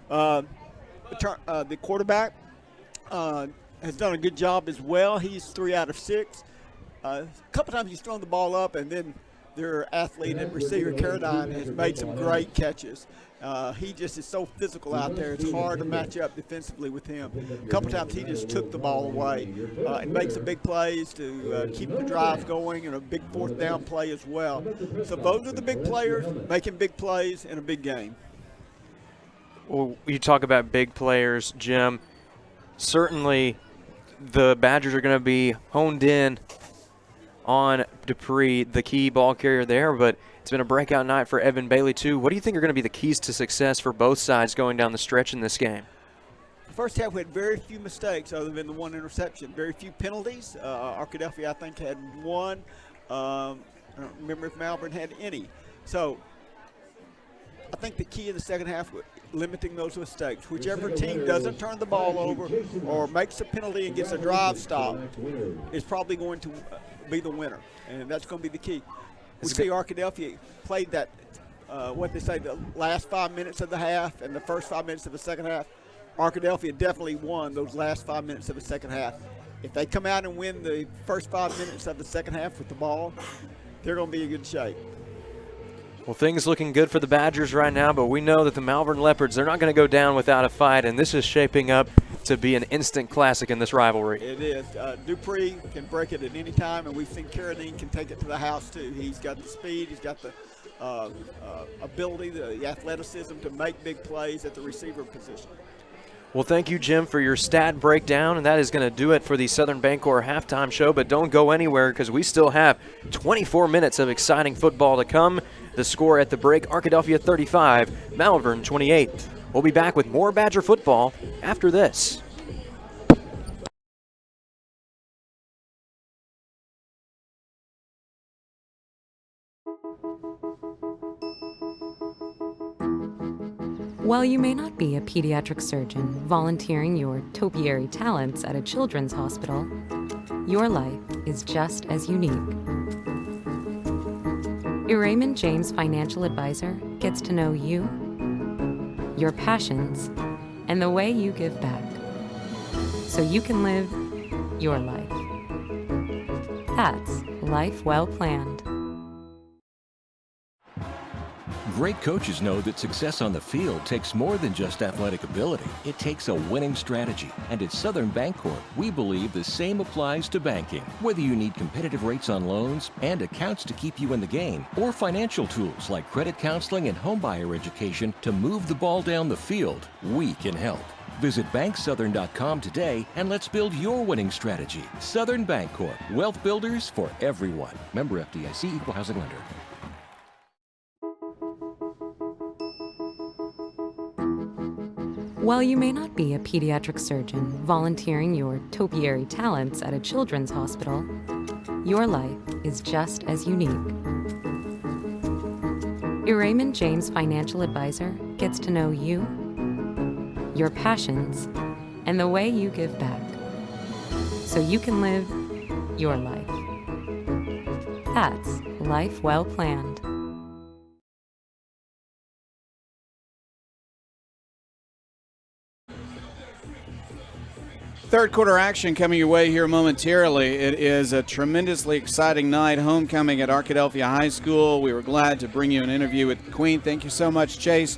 The quarterback has done a good job as well. He's 3 out of 6. A couple times he's thrown the ball up, and then their athlete and receiver, Carradine, has made some great catches. He just is so physical out there. It's hard to match up defensively with him. A couple times he just took the ball away and made some big plays to keep the drives going, and a big 4th down play as well. So those are the big players making big plays in a big game. Well, you talk about big players, Jim. Certainly the Badgers are going to be honed in on Dupree, the key ball carrier there, but it's been a breakout night for Evan Bailey too. What do you think are going to be the keys to success for both sides going down the stretch in this game? The first half, we had very few mistakes other than the 1 interception. Very few penalties. Arkadelphia, I think, had 1. I don't remember if Malvern had any. So I think the key in the second half was limiting those mistakes. Whichever team doesn't turn the ball over or makes a penalty and gets a drive stop is probably going to be the winner, and that's going to be the key. We see Arkadelphia played that, the last 5 minutes of the half and the first 5 minutes of the second half. Arkadelphia definitely won those last 5 minutes of the second half. If they come out and win the first 5 minutes of the second half with the ball, they're going to be in good shape. Well, things looking good for the Badgers right now, but we know that the Malvern Leopards, they're not going to go down without a fight, and this is shaping up to be an instant classic in this rivalry. It is. Dupree can break it at any time, and we've seen Carradine can take it to the house too. He's got the speed, he's got the ability, the athleticism to make big plays at the receiver position. Well, thank you, Jim, for your stat breakdown, and that is going to do it for the Southern Bancorp halftime show, but don't go anywhere because we still have 24 minutes of exciting football to come. The score at the break, Arkadelphia 35, Malvern 28. We'll be back with more Badger football after this. While you may not be a pediatric surgeon volunteering your topiary talents at a children's hospital, your life is just as unique. Your Raymond James financial advisor gets to know you, your passions, and the way you give back, so you can live your life. That's life well planned. Great coaches know that success on the field takes more than just athletic ability. It takes a winning strategy. And at Southern Bancorp, we believe the same applies to banking. Whether you need competitive rates on loans and accounts to keep you in the game, or financial tools like credit counseling and homebuyer education to move the ball down the field, we can help. Visit banksouthern.com today and let's build your winning strategy. Southern Bancorp, wealth builders for everyone. Member FDIC, equal housing lender. While you may not be a pediatric surgeon volunteering your topiary talents at a children's hospital, your life is just as unique. Your Raymond James financial advisor gets to know you, your passions, and the way you give back, so you can live your life. That's life well planned. Third quarter action coming your way here momentarily. It is a tremendously exciting night, homecoming at Arkadelphia High School. We were glad to bring you an interview with the Queen. Thank you so much, Chase,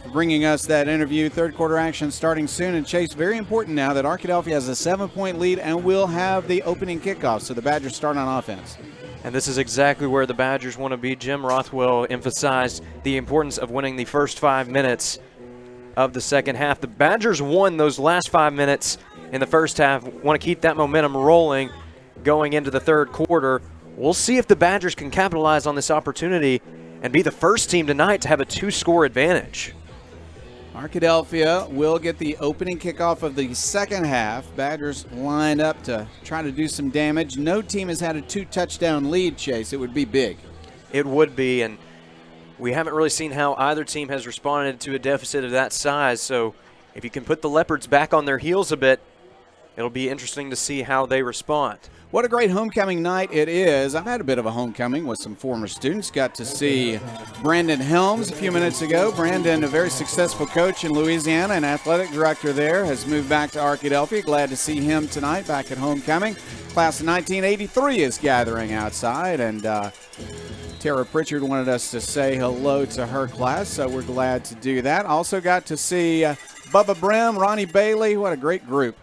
for bringing us that interview. Third quarter action starting soon. And Chase, very important now that Arkadelphia has a 7-point lead and will have the opening kickoff. So the Badgers start on offense. And this is exactly where the Badgers want to be. Jim Rothwell emphasized the importance of winning the first 5 minutes of the second half. The Badgers won those last 5 minutes in the first half. Want to keep that momentum rolling going into the third quarter. We'll see if the Badgers can capitalize on this opportunity and be the first team tonight to have a 2-score advantage. Arkadelphia will get the opening kickoff of the second half. Badgers lined up to try to do some damage. No team has had a 2-touchdown lead, Chase. It would be big. It would be, and we haven't really seen how either team has responded to a deficit of that size. So if you can put the Leopards back on their heels a bit, it'll be interesting to see how they respond. What a great homecoming night it is. I've had a bit of a homecoming with some former students. Got to see Brandon Helms a few minutes ago. Brandon, a very successful coach in Louisiana and athletic director there, has moved back to Arkadelphia. Glad to see him tonight back at homecoming. Class of 1983 is gathering outside, and Tara Pritchard wanted us to say hello to her class, so we're glad to do that. Also got to see Bubba Brim, Ronnie Bailey. What a great group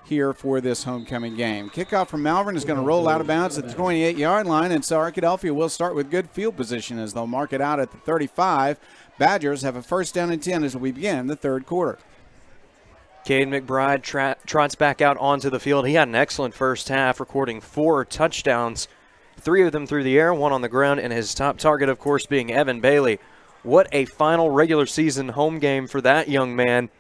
here for this homecoming game. Kickoff from Malvern is going to roll out of bounds at the 28-yard line, and so Arkadelphia will start with good field position as they'll mark it out at the 35. Badgers have a first down and 10 as we begin the third quarter. Cade McBride trots back out onto the field. He had an excellent first half, recording 4 touchdowns, 3 of them through the air, 1 on the ground, and his top target, of course, being Evan Bailey. What a final regular season home game for that young man,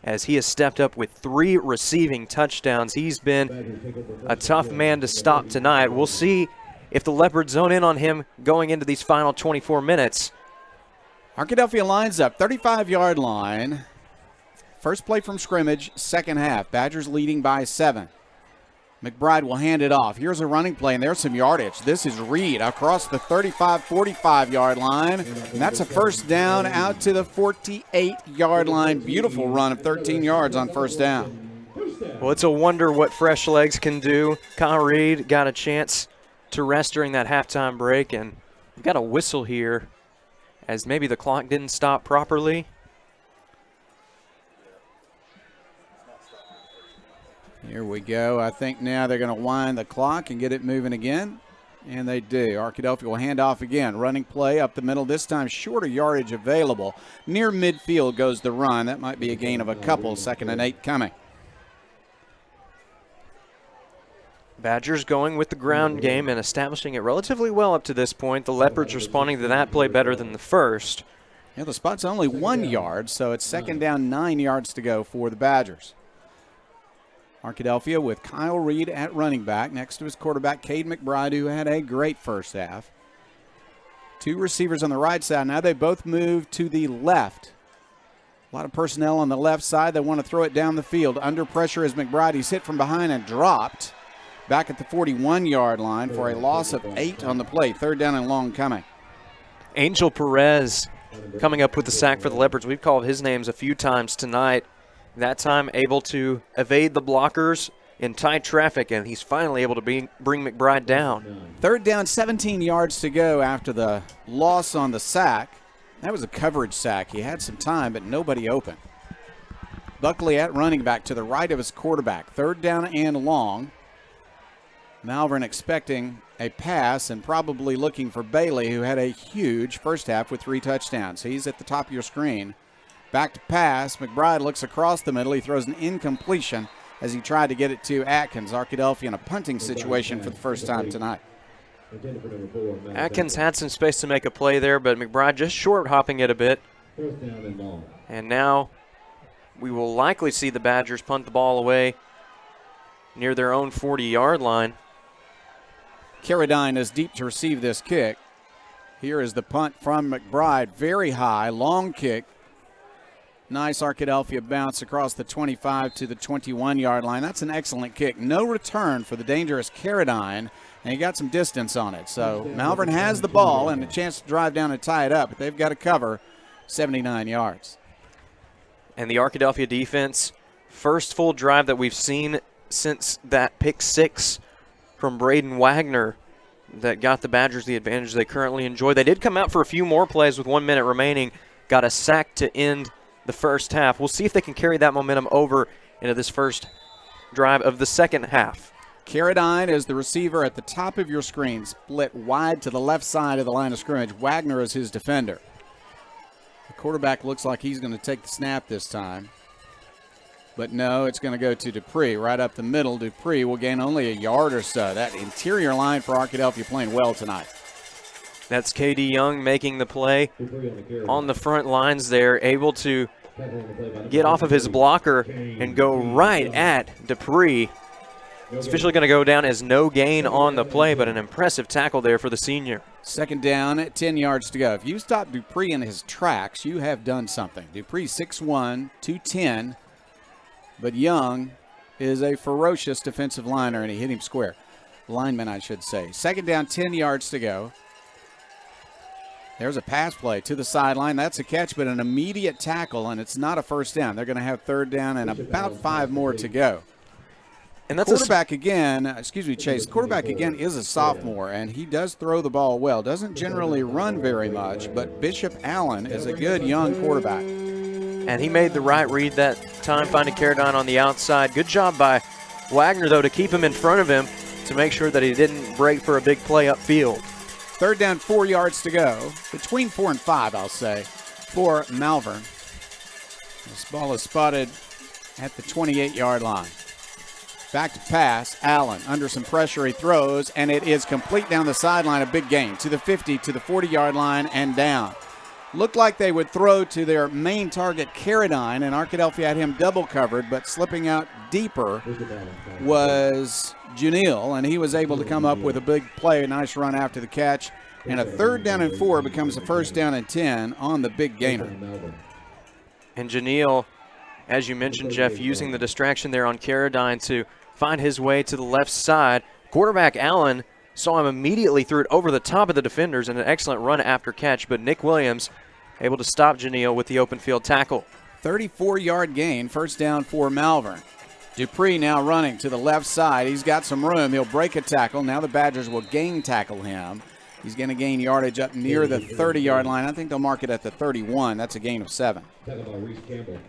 as he has stepped up with 3 receiving touchdowns. He's been a tough man to stop tonight. We'll see if the Leopards zone in on him going into these final 24 minutes. Arkadelphia lines up, 35-yard line. First play from scrimmage, second half. Badgers leading by 7. McBride will hand it off. Here's a running play, and there's some yardage. This is Reed across the 35, 45-yard line. And that's a first down out to the 48-yard line. Beautiful run of 13 yards on first down. Well, it's a wonder what fresh legs can do. Kyle Reed got a chance to rest during that halftime break, and we've got a whistle here as maybe the clock didn't stop properly. Here we go. I think now they're going to wind the clock and get it moving again. And they do. Arkadelphia will hand off again. Running play up the middle. This time shorter yardage available. Near midfield goes the run. That might be a gain of a couple. 2nd and 8 coming. Badgers going with the ground game and establishing it relatively well up to this point. The Leopards responding to that play better than the first. Yeah, the spot's only 1 yard, so it's second down, 9 yards to go for the Badgers. Arkadelphia with Kyle Reed at running back next to his quarterback, Cade McBride, who had a great first half. 2 receivers on the right side. Now they both move to the left. A lot of personnel on the left side. They want to throw it down the field. Under pressure is McBride. He's hit from behind and dropped back at the 41-yard line for a loss of 8 on the play. 3rd down and long coming. Angel Perez coming up with the sack for the Leopards. We've called his names a few times tonight. That time able to evade the blockers in tight traffic, and he's finally able to bring McBride down. 3rd down, 17 yards to go after the loss on the sack. That was a coverage sack. He had some time, but nobody open. Buckley at running back to the right of his quarterback. 3rd down and long. Malvern expecting a pass and probably looking for Bailey, who had a huge first half with 3 touchdowns. He's at the top of your screen. Back to pass. McBride looks across the middle. He throws an incompletion as he tried to get it to Atkins. Arkadelphia in a punting situation for the first time tonight. Atkins had some space to make a play there, but McBride just short hopping it a bit. And now we will likely see the Badgers punt the ball away near their own 40-yard line. Carradine is deep to receive this kick. Here is the punt from McBride. Very high, long kick. Nice Arkadelphia bounce across the 25 to the 21-yard line. That's an excellent kick. No return for the dangerous Carradine, and he got some distance on it. So Malvern has the ball and a chance to drive down and tie it up, but they've got to cover 79 yards. And the Arkadelphia defense, first full drive that we've seen since that pick 6 from Braden Wagner that got the Badgers the advantage they currently enjoy. They did come out for a few more plays with 1 minute remaining, got a sack to end the first half. We'll see if they can carry that momentum over into this first drive of the second half. Carradine is the receiver at the top of your screen, split wide to the left side of the line of scrimmage. Wagner is his defender. The quarterback looks like he's going to take the snap this time. But no, it's going to go to Dupree right up the middle. Dupree will gain only a yard or so. That interior line for Arkadelphia playing well tonight. That's KD Young making the play on the front lines there, able to get off of his blocker and go right at Dupree. It's officially going to go down as no gain on the play, but an impressive tackle there for the senior. Second down, 10 yards to go. If you stop Dupree in his tracks, you have done something. Dupree 6'1", 210, but Young is a ferocious defensive lineman, and he hit him square. Lineman, I should say. Second down, 10 yards to go. There's a pass play to the sideline. That's a catch, but an immediate tackle, and it's not a first down. They're going to have third down and about 5 more to go. And that's quarterback again, excuse me, Chase. Quarterback again is a sophomore, and he does throw the ball well. Doesn't generally run very much, but Bishop Allen is a good young quarterback. And he made the right read that time, finding Carradine on the outside. Good job by Wagner, though, to keep him in front of him to make sure that he didn't break for a big play upfield. Third down, 4 yards to go. Between 4 and 5, I'll say, for Malvern. This ball is spotted at the 28-yard line. Back to pass, Allen under some pressure, he throws, and it is complete down the sideline, a big gain to the 50, to the 40-yard line, and down. Looked like they would throw to their main target, Carradine, and Arkadelphia had him double covered, but slipping out deeper was Janelle, and he was able to come up with a big play, a nice run after the catch, and a third down and 4 becomes a first down and 10 on the big gainer. And Janelle, as you mentioned, Jeff, using the distraction there on Carradine to find his way to the left side. Quarterback Allen saw him immediately, threw it over the top of the defenders, and an excellent run after catch, but Nick Williams able to stop Janelle with the open field tackle. 34-yard gain, first down for Malvern. Dupree now running to the left side. He's got some room. He'll break a tackle. Now the Badgers will gain tackle him. He's going to gain yardage up near the 30-yard line. I think they'll mark it at the 31. That's a gain of 7.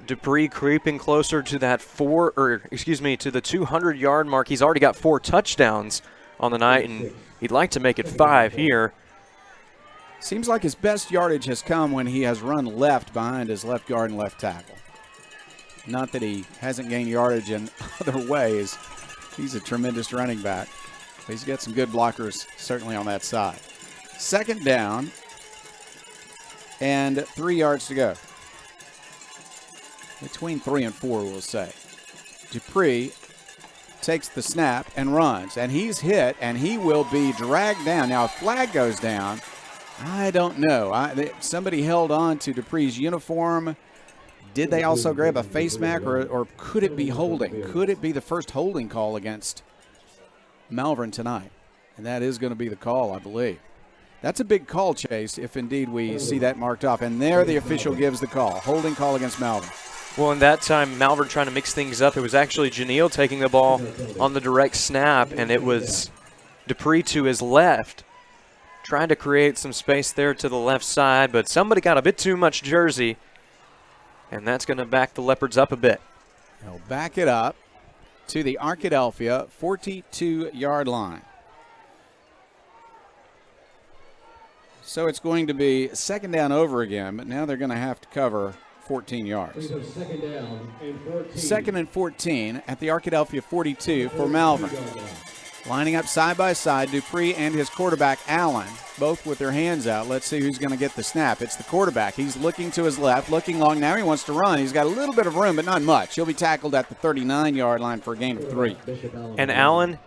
Dupree creeping closer to that to the 200-yard mark. He's already got 4 touchdowns on the night, and he'd like to make it 5 here. Seems like his best yardage has come when he has run left behind his left guard and left tackle. Not that he hasn't gained yardage in other ways. He's a tremendous running back. He's got some good blockers certainly on that side. Second down and 3 yards to go. Between 3 and 4, we'll say. Dupree takes the snap and runs, and he's hit, and he will be dragged down. Now, if flag goes down, I don't know. Somebody held on to Dupree's uniform. Did they also grab a face mask, or could it be holding? Could it be the first holding call against Malvern tonight? And that is going to be the call, I believe. That's a big call, Chase, if indeed we see that marked off. And there the official gives the call. Holding call against Malvern. Well, in that time, Malvern trying to mix things up. It was actually Janelle taking the ball on the direct snap, and it was Dupree to his left, trying to create some space there to the left side, but somebody got a bit too much jersey, and that's going to back the Leopards up a bit. They'll back it up to the Arkadelphia 42-yard line. So it's going to be second down over again, but now they're going to have to cover 14 yards. Second down and 14. Second and 14 at the Arkadelphia 42 for Malvern. Lining up side by side, Dupree and his quarterback, Allen, both with their hands out. Let's see who's going to get the snap. It's the quarterback. He's looking to his left, looking long. Now he wants to run. He's got a little bit of room, but not much. He'll be tackled at the 39-yard line for a gain of 3. And Allen,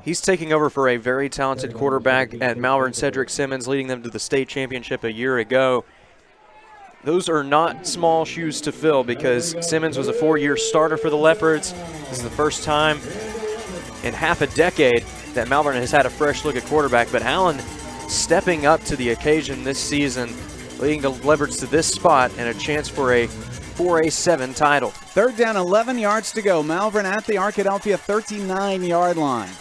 he's taking over for a very talented quarterback at Malvern, Cedric Simmons, leading them to the state championship a year ago. Those are not small shoes to fill because Simmons was a 4-year starter for the Leopards. This is the first time in half a decade that Malvern has had a fresh look at quarterback, but Allen stepping up to the occasion this season, leading the Leopards to this spot and a chance for a 4A7 title. Third down, 11 yards to go. Malvern at the Arkadelphia 39-yard line.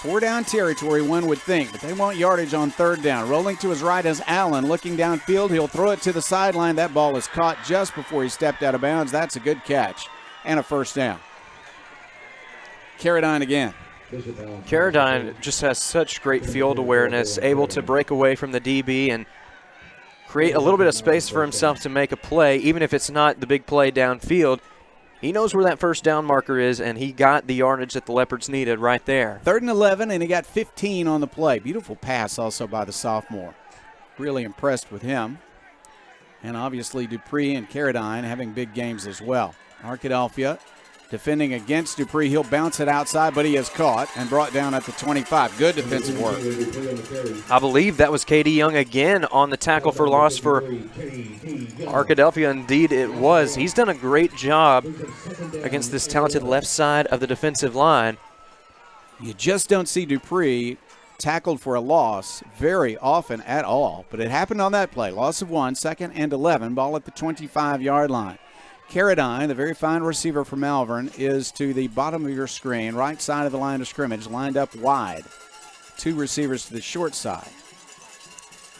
4-down territory, one would think, but they want yardage on 3rd down. Rolling to his right is Allen. Looking downfield, he'll throw it to the sideline. That ball was caught just before he stepped out of bounds. That's a good catch and a 1st down. Carradine again. Carradine just has such great field awareness, able to break away from the DB and create a little bit of space for himself to make a play, even if it's not the big play downfield. He knows where that 1st down marker is, and he got the yardage that the Leopards needed right there. 3rd and 11, and he got 15 on the play. Beautiful pass also by the sophomore. Really impressed with him. And obviously Dupree and Carradine having big games as well. Arkadelphia defending against Dupree. He'll bounce it outside, but he is caught and brought down at the 25. Good defensive work. I believe that was K.D. Young again on the tackle for loss for Arkadelphia. Indeed it was. He's done a great job against this talented left side of the defensive line. You just don't see Dupree tackled for a loss very often at all, but it happened on that play. Loss of 1, 2nd and 11, ball at the 25-yard line. Carradine, the very fine receiver for Malvern, is to the bottom of your screen, right side of the line of scrimmage, lined up wide. 2 receivers to the short side.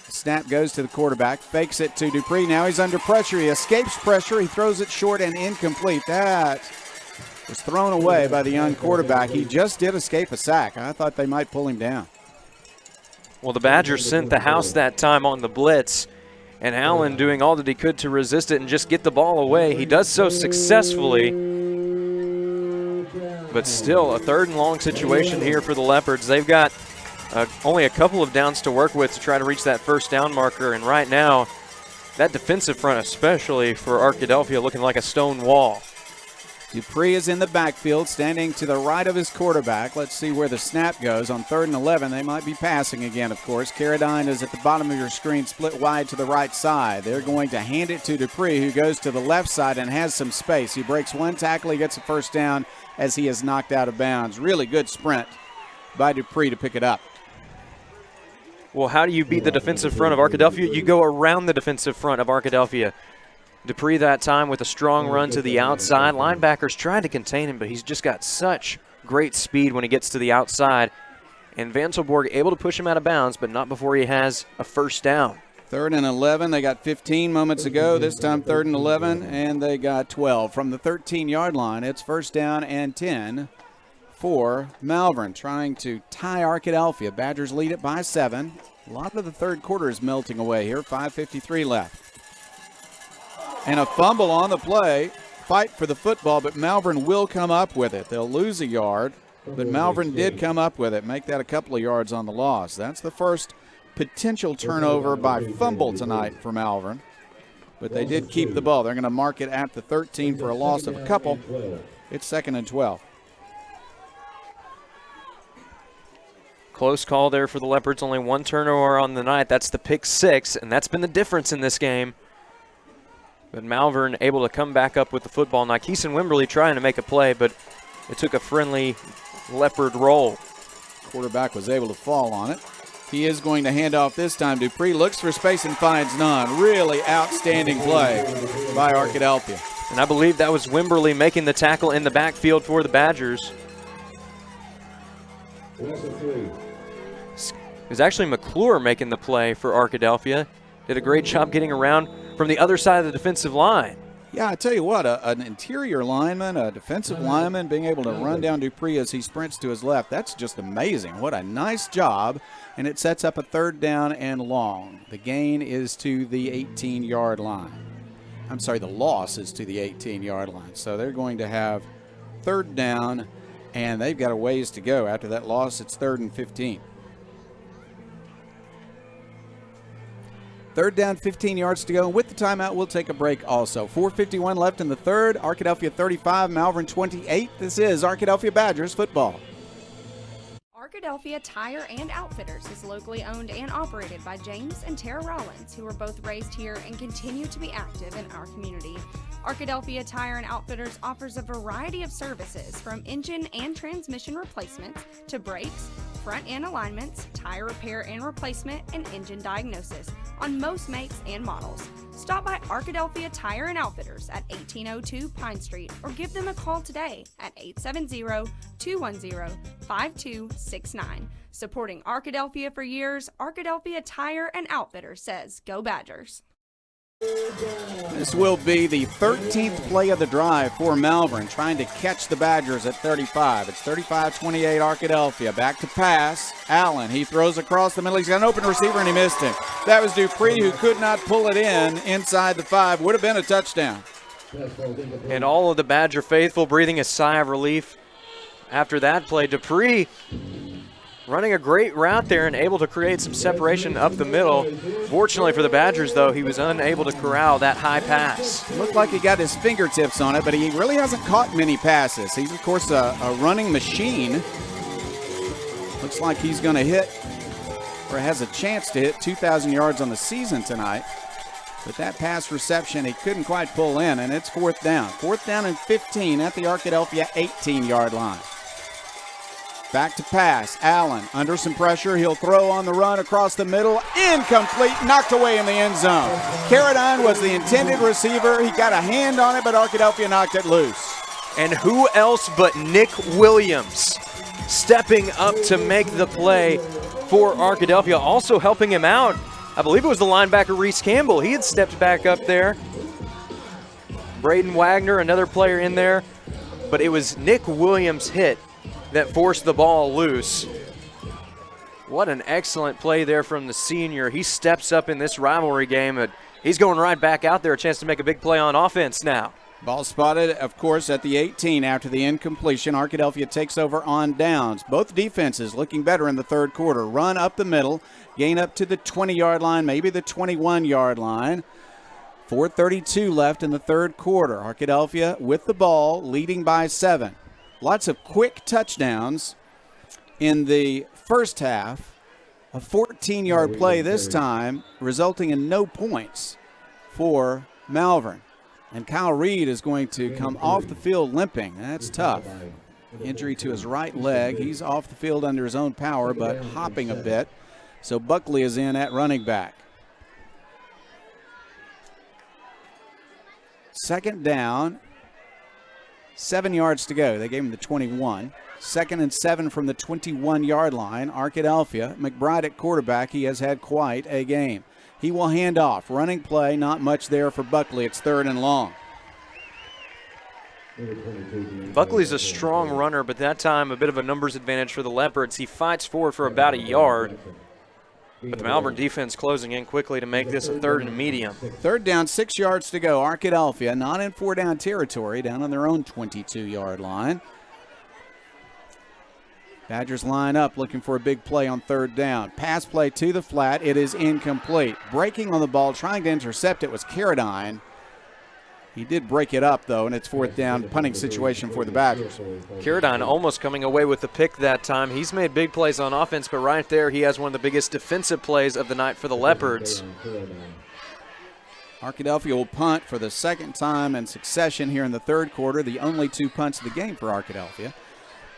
Snap goes to the quarterback, fakes it to Dupree. Now he's under pressure. He escapes pressure. He throws it short and incomplete. That was thrown away by the young quarterback. He just did escape a sack. I thought they might pull him down. Well, the Badgers sent the house that time on the blitz, and Allen doing all that he could to resist it and just get the ball away. He does so successfully, but still a 3rd and long situation here for the Leopards. They've got only a couple of downs to work with to try to reach that 1st down marker, and right now that defensive front, especially for Arkadelphia, looking like a stone wall. Dupree is in the backfield, standing to the right of his quarterback. Let's see where the snap goes. On 3rd and 11, they might be passing again, of course. Carradine is at the bottom of your screen, split wide to the right side. They're going to hand it to Dupree, who goes to the left side and has some space. He breaks 1 tackle. He gets a 1st down as he is knocked out of bounds. Really good sprint by Dupree to pick it up. Well, how do you beat the defensive front of Arkadelphia? You go around the defensive front of Arkadelphia. Dupree that time with a strong run to the outside. Linebackers tried to contain him, but he's just got such great speed when he gets to the outside. And Vanselborg able to push him out of bounds, but not before he has a 1st down. 3rd and 11. They got 15 moments ago. This time 3rd and 11, and they got 12. From the 13-yard line, it's 1st down and 10 for Malvern, trying to tie Arkadelphia. Badgers lead it by 7. A lot of the 3rd quarter is melting away here. 5:53 left. And a fumble on the play. Fight for the football, but Malvern will come up with it. They'll lose a yard, but Malvern did come up with it. Make that a couple of yards on the loss. That's the first potential turnover by fumble tonight for Malvern. But they did keep the ball. They're going to mark it at the 13 for a loss of a couple. It's 2nd and 12. Close call there for the Leopards. Only 1 turnover on the night. That's the pick 6, and that's been the difference in this game. But Malvern able to come back up with the football. Now, Keeson Wimberly trying to make a play, but it took a friendly Leopard roll. Quarterback was able to fall on it. He is going to hand off this time. Dupree looks for space and finds none. Really outstanding play by Arkadelphia. And I believe that was Wimberly making the tackle in the backfield for the Badgers. It was actually McClure making the play for Arkadelphia. Did a great job getting around from the other side of the defensive line. Yeah, I tell you what, an interior lineman, a defensive lineman, being able to run down Dupree as he sprints to his left, that's just amazing. What a nice job, and it sets up a 3rd down and long. The gain is to the 18-yard line. I'm sorry, the loss is to the 18-yard line. So they're going to have 3rd down, and they've got a ways to go. After that loss, it's 3rd and 15. 3rd down, 15 yards to go. And with the timeout, we'll take a break also. 4:51 left in the 3rd. Arkadelphia 35, Malvern 28. This is Arkadelphia Badgers football. Arkadelphia Tire and Outfitters is locally owned and operated by James and Tara Rollins, who were both raised here and continue to be active in our community. Arkadelphia Tire and Outfitters offers a variety of services from engine and transmission replacements to brakes, front end alignments, tire repair and replacement, and engine diagnosis on most makes and models. Stop by Arkadelphia Tire and Outfitters at 1802 Pine Street or give them a call today at 870-210-5269. Supporting Arkadelphia for years, Arkadelphia Tire and Outfitters says, Go Badgers. This will be the 13th play of the drive for Malvern, trying to catch the Badgers at 35. It's 35-28 Arkadelphia. Back to pass. Allen, he throws across the middle. He's got an open receiver, and he missed him. That was Dupree, who could not pull it in inside the 5. Would have been a touchdown. And all of the Badger faithful breathing a sigh of relief after that play. Dupree running a great route there and able to create some separation up the middle. Fortunately for the Badgers, though, he was unable to corral that high pass. Looked like he got his fingertips on it, but he really hasn't caught many passes. He's, of course, a running machine. Looks like he's going to hit, or has a chance to hit 2,000 yards on the season tonight. But that pass reception, he couldn't quite pull in, and it's 4th down. 4th down and 15 at the Arkadelphia 18-yard line. Back to pass. Allen under some pressure. He'll throw on the run across the middle. Incomplete. Knocked away in the end zone. Carradine was the intended receiver. He got a hand on it, but Arkadelphia knocked it loose. And who else but Nick Williams stepping up to make the play for Arkadelphia, also helping him out. I believe it was the linebacker Reese Campbell. He had stepped back up there. Braden Wagner, another player in there. But it was Nick Williams' hit that forced the ball loose. What an excellent play there from the senior. He steps up in this rivalry game, and he's going right back out there, a chance to make a big play on offense now. Ball spotted, of course, at the 18 after the incompletion. Arkadelphia takes over on downs. Both defenses looking better in the third quarter. Run up the middle, gain up to the 20-yard line, maybe the 21-yard line. 4:32 left in the third quarter. Arkadelphia with the ball, leading by 7. Lots of quick touchdowns in the first half. A 14-yard play this time, resulting in no points for Malvern. And Kyle Reed is going to come off the field limping. That's tough. Injury to his right leg. He's off the field under his own power, but hopping a bit. So Buckley is in at running back. Second down. 7 yards to go. They gave him the 21. 2nd and 7 from the 21-yard line. Arkadelphia. McBride at quarterback. He has had quite a game. He will hand off. Running play, not much there for Buckley. It's 3rd and long. Buckley's a strong runner, but that time a bit of a numbers advantage for the Leopards. He fights forward for about a yard. But the Malvern defense closing in quickly to make this a 3rd and medium. 3rd down, 6 yards to go. Arkadelphia not in 4-down territory, down on their own 22-yard line. Badgers line up looking for a big play on 3rd down. Pass play to the flat. It is incomplete. Breaking on the ball, trying to intercept it was Carradine. He did break it up, though, and it's 4th down, punting situation for the Badgers. Carradine almost coming away with the pick that time. He's made big plays on offense, but right there he has one of the biggest defensive plays of the night for the Leopards. Arkadelphia will punt for the 2nd time in succession here in the 3rd quarter, the only 2 punts of the game for Arkadelphia.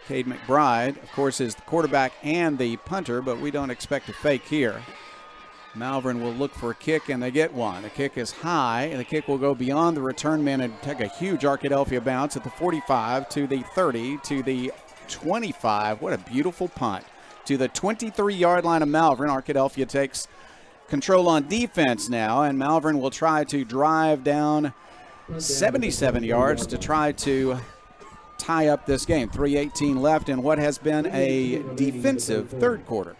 Cade McBride, of course, is the quarterback and the punter, but we don't expect a fake here. Malvern will look for a kick, and they get one. The kick is high, and the kick will go beyond the return man and take a huge Arkadelphia bounce at the 45 to the 30 to the 25. What a beautiful punt. To the 23-yard line of Malvern. Arkadelphia takes control on defense now, and Malvern will try to drive down 77 yards to try to tie up this game. 3:18 left in what has been a defensive 3rd quarter.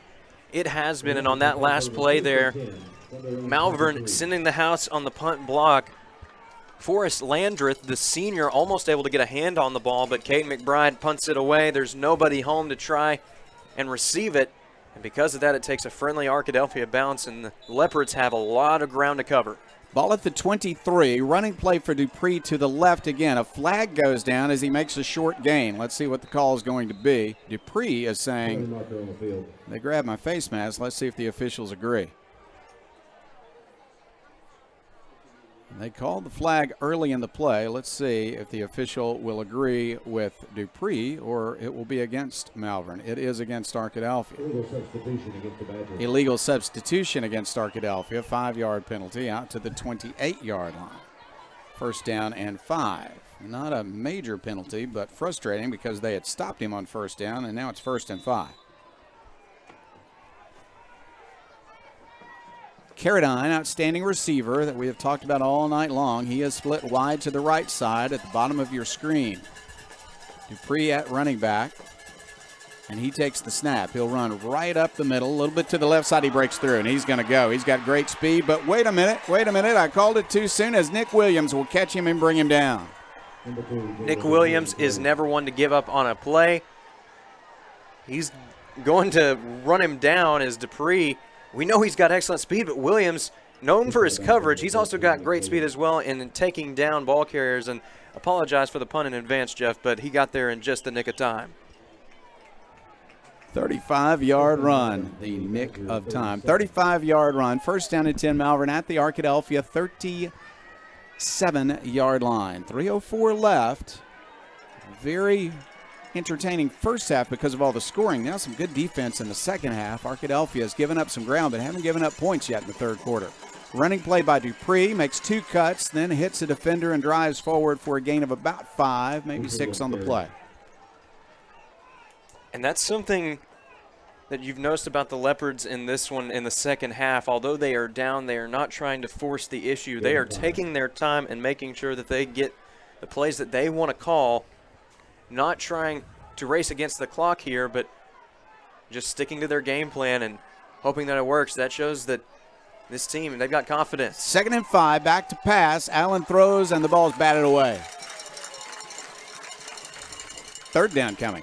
It has been, and on that last play there, Malvern sending the house on the punt block. Forrest Landreth, the senior, almost able to get a hand on the ball, but Cade McBride punts it away. There's nobody home to try and receive it, and because of that, it takes a friendly Arkadelphia bounce, and the Leopards have a lot of ground to cover. Ball at the 23, running play for Dupree to the left again. A flag goes down as he makes a short gain. Let's see what the call is going to be. Dupree is saying, they grabbed my face mask. Let's see if the officials agree. They called the flag early in the play. Let's see if the official will agree with Dupree or it will be against Malvern. It is against Arkadelphia. Illegal substitution against Arkadelphia. 5-yard penalty out to the 28-yard line. First down and 5. Not a major penalty, but frustrating because they had stopped him on first down, and now it's 1st and 5. Carradine, outstanding receiver that we have talked about all night long. He is split wide to the right side at the bottom of your screen. Dupree at running back, and he takes the snap. He'll run right up the middle, a little bit to the left side. He breaks through, and he's going to go. He's got great speed, but wait a minute. I called it too soon as Nick Williams will catch him and bring him down. Nick Williams is never one to give up on a play. He's going to run him down as Dupree. We know he's got excellent speed, but Williams, known for his coverage, he's also got great speed as well in taking down ball carriers. And apologize for the pun in advance, Jeff, but he got there in just the nick of time. 35-yard run, the nick of time. 35-yard run, first down and 10, Malvern at the Arkadelphia 37-yard line. 3:04 left. Very entertaining first half because of all the scoring. Now some good defense in the second half. Arkadelphia has given up some ground but haven't given up points yet in the third quarter. Running play by Dupree, makes 2 cuts, then hits a defender and drives forward for a gain of about 5, maybe 6 on the play. And that's something that you've noticed about the Leopards in this one in the second half. Although they are down, they are not trying to force the issue. They are taking their time and making sure that they get the plays that they want to call. Not trying to race against the clock here, but just sticking to their game plan and hoping that it works. That shows that this team, they've got confidence. 2nd and 5, back to pass. Allen throws, and the ball is batted away. 3rd down coming.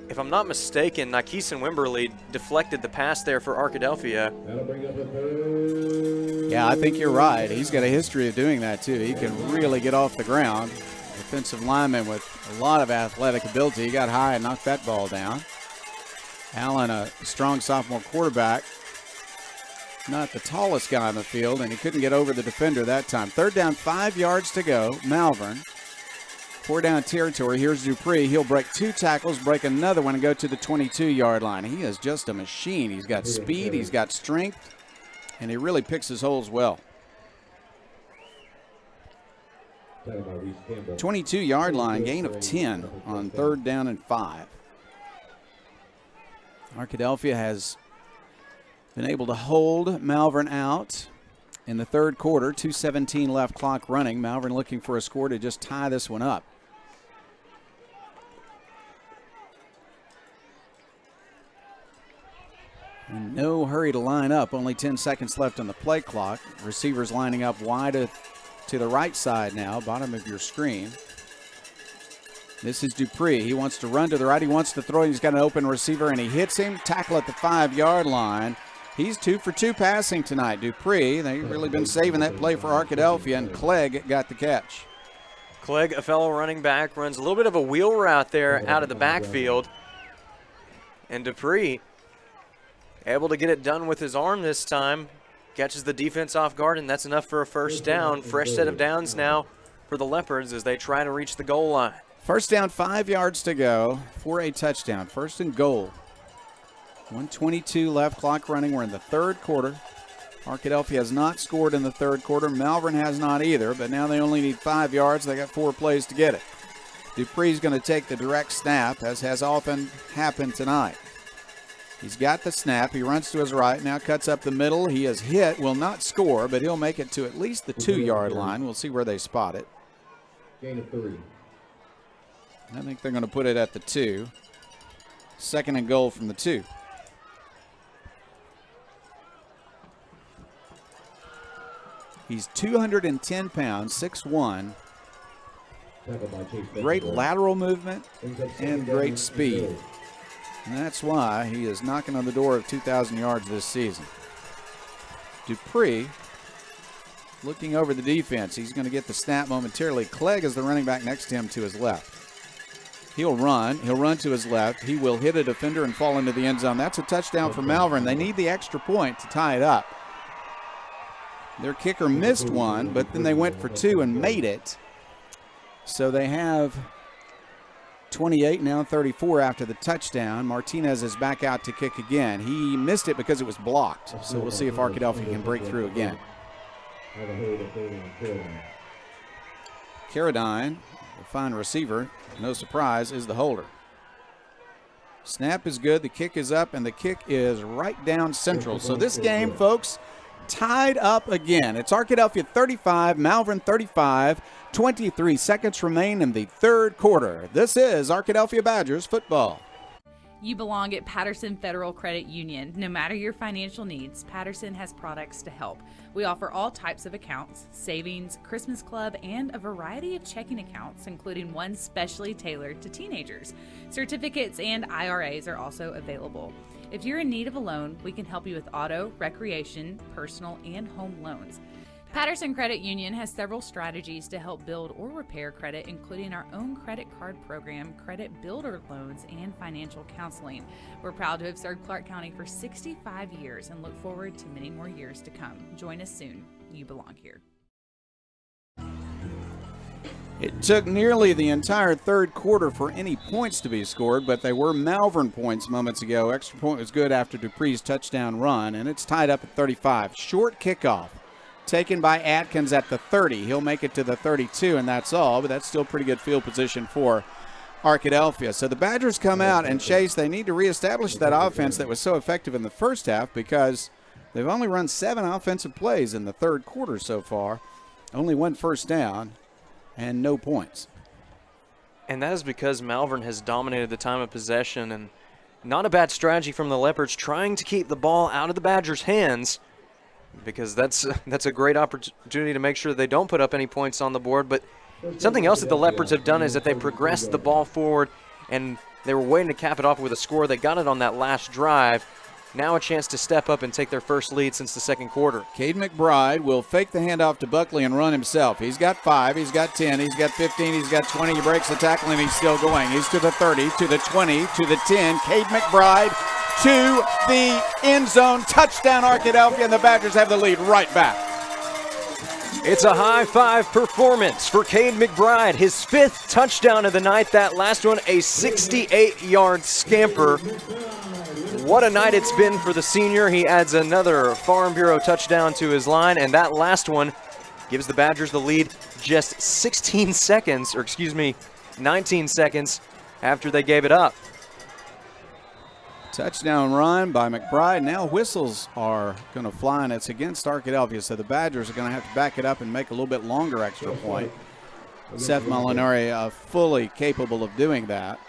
If I'm not mistaken, Nykeeson Wimberly deflected the pass there for Arkadelphia. Yeah, I think you're right. He's got a history of doing that, too. He can really get off the ground. Defensive lineman with a lot of athletic ability. He got high and knocked that ball down. Allen, a strong sophomore quarterback. Not the tallest guy on the field, and he couldn't get over the defender that time. 3rd down, 5 yards to go. Malvern. 4-down territory. Here's Dupree. He'll break 2 tackles, break another one, and go to the 22-yard line. He is just a machine. He's got speed, he's got strength, and he really picks his holes well. 22-yard line, gain of 10 on 3rd down and 5. Arkadelphia has been able to hold Malvern out in the 3rd quarter. 2:17 left, clock running. Malvern looking for a score to just tie this one up. And no hurry to line up. Only 10 seconds left on the play clock. Receivers lining up wide to the right side now, bottom of your screen. This is Dupree. He wants to run to the right. He wants to throw. He's got an open receiver, and he hits him. Tackle at the 5-yard line. He's 2 for 2 passing tonight. Dupree, they've really been saving that play for Arkadelphia, and Clegg got the catch. Clegg, a fellow running back, runs a little bit of a wheel route there out of the backfield. And Dupree able to get it done with his arm this time. Catches the defense off guard, and that's enough for a first down. Fresh set of downs now for the Leopards as they try to reach the goal line. First down, 5 yards to go for a touchdown. 1st and goal. 1:22 left, clock running. We're in the 3rd quarter. Arkadelphia has not scored in the 3rd quarter. Malvern has not either, but now they only need 5 yards. They got 4 plays to get it. Dupree's going to take the direct snap, as has often happened tonight. He's got the snap. He runs to his right, now cuts up the middle. He is hit, will not score, but he'll make it to at least the 2-yard line. We'll see where they spot it. Gain of 3. I think they're going to put it at the 2. 2nd and goal from the 2. He's 210 pounds, 6'1". Great lateral movement and great speed. And that's why he is knocking on the door of 2,000 yards this season. Dupree looking over the defense. He's going to get the snap momentarily. Clegg is the running back next to him to his left. He'll run. He'll run to his left. He will hit a defender and fall into the end zone. That's a touchdown for Malvern. They need the extra point to tie it up. Their kicker missed one, but then they went for two and made it. So they have 28, now 34 after the touchdown. Martinez is back out to kick again. He missed it because it was blocked. So we'll see if Arkadelphia can break through again. Carradine, the fine receiver, no surprise, is the holder. Snap is good, the kick is up, and the kick is right down central. So this game, folks, tied up again. It's Arkadelphia 35, Malvern 35. 23 seconds remain in the third quarter. This is Arkadelphia Badgers football. You belong at Patterson Federal Credit Union. No matter your financial needs, Patterson has products to help. We offer all types of accounts, savings, Christmas club, and a variety of checking accounts, including one specially tailored to teenagers. Certificates and IRAs are also available. If you're in need of a loan, we can help you with auto, recreation, personal, and home loans. Patterson Credit Union has several strategies to help build or repair credit, including our own credit card program, credit builder loans, and financial counseling. We're proud to have served Clark County for 65 years and look forward to many more years to come. Join us soon. You belong here. It took nearly the entire third quarter for any points to be scored, but they were Malvern points moments ago. Extra point was good after Dupree's touchdown run, and it's tied up at 35. Short kickoff taken by Atkins at the 30. He'll make it to the 32, and that's all, but that's still pretty good field position for Arkadelphia. So the Badgers come out, and Chase, they need to reestablish that offense that was so effective in the first half because they've only run 7 offensive plays in the third quarter so far. Only 1 first down and no points. And that is because Malvern has dominated the time of possession, and not a bad strategy from the Leopards trying to keep the ball out of the Badgers' hands, because that's a great opportunity to make sure they don't put up any points on the board. But something else that the Leopards have done is that they progressed the ball forward, and they were waiting to cap it off with a score. They got it on that last drive. Now a chance to step up and take their first lead since the second quarter. Cade McBride will fake the handoff to Buckley and run himself. He's got 5, he's got 10, he's got 15, he's got 20. He breaks the tackle and he's still going. He's to the 30, to the 20, to the 10. Cade McBride to the end zone. Touchdown Arkadelphia, and the Badgers have the lead right back. It's a high-five performance for Cade McBride. His 5th touchdown of the night. That last one, a 68-yard scamper. What a night it's been for the senior. He adds another Farm Bureau touchdown to his line, and that last one gives the Badgers the lead just 19 seconds after they gave it up. Touchdown run by McBride. Now whistles are going to fly, and it's against Arkadelphia, so the Badgers are going to have to back it up and make a little bit longer extra point. Seth Molinari fully capable of doing that.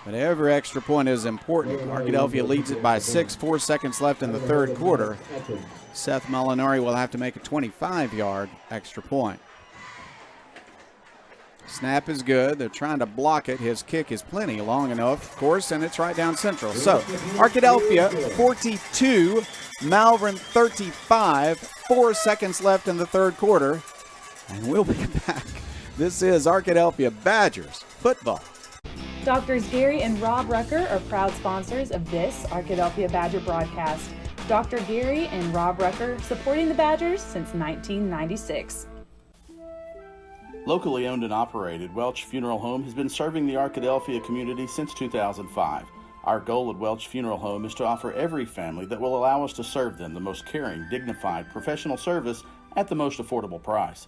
But every extra point is important. Arkadelphia leads it by 6, 4 seconds left in the third quarter. Seth Molinari will have to make a 25-yard extra point. Snap is good. They're trying to block it. His kick is plenty long enough, of course, and it's right down central. So Arkadelphia 42, Malvern 35, 4 seconds left in the third quarter. And we'll be back. This is Arkadelphia Badgers football. Doctors Gary and Rob Rucker are proud sponsors of this Arkadelphia Badger broadcast. Dr. Gary and Rob Rucker supporting the Badgers since 1996. Locally owned and operated, Welch Funeral Home has been serving the Arkadelphia community since 2005. Our goal at Welch Funeral Home is to offer every family that will allow us to serve them the most caring, dignified, professional service at the most affordable price.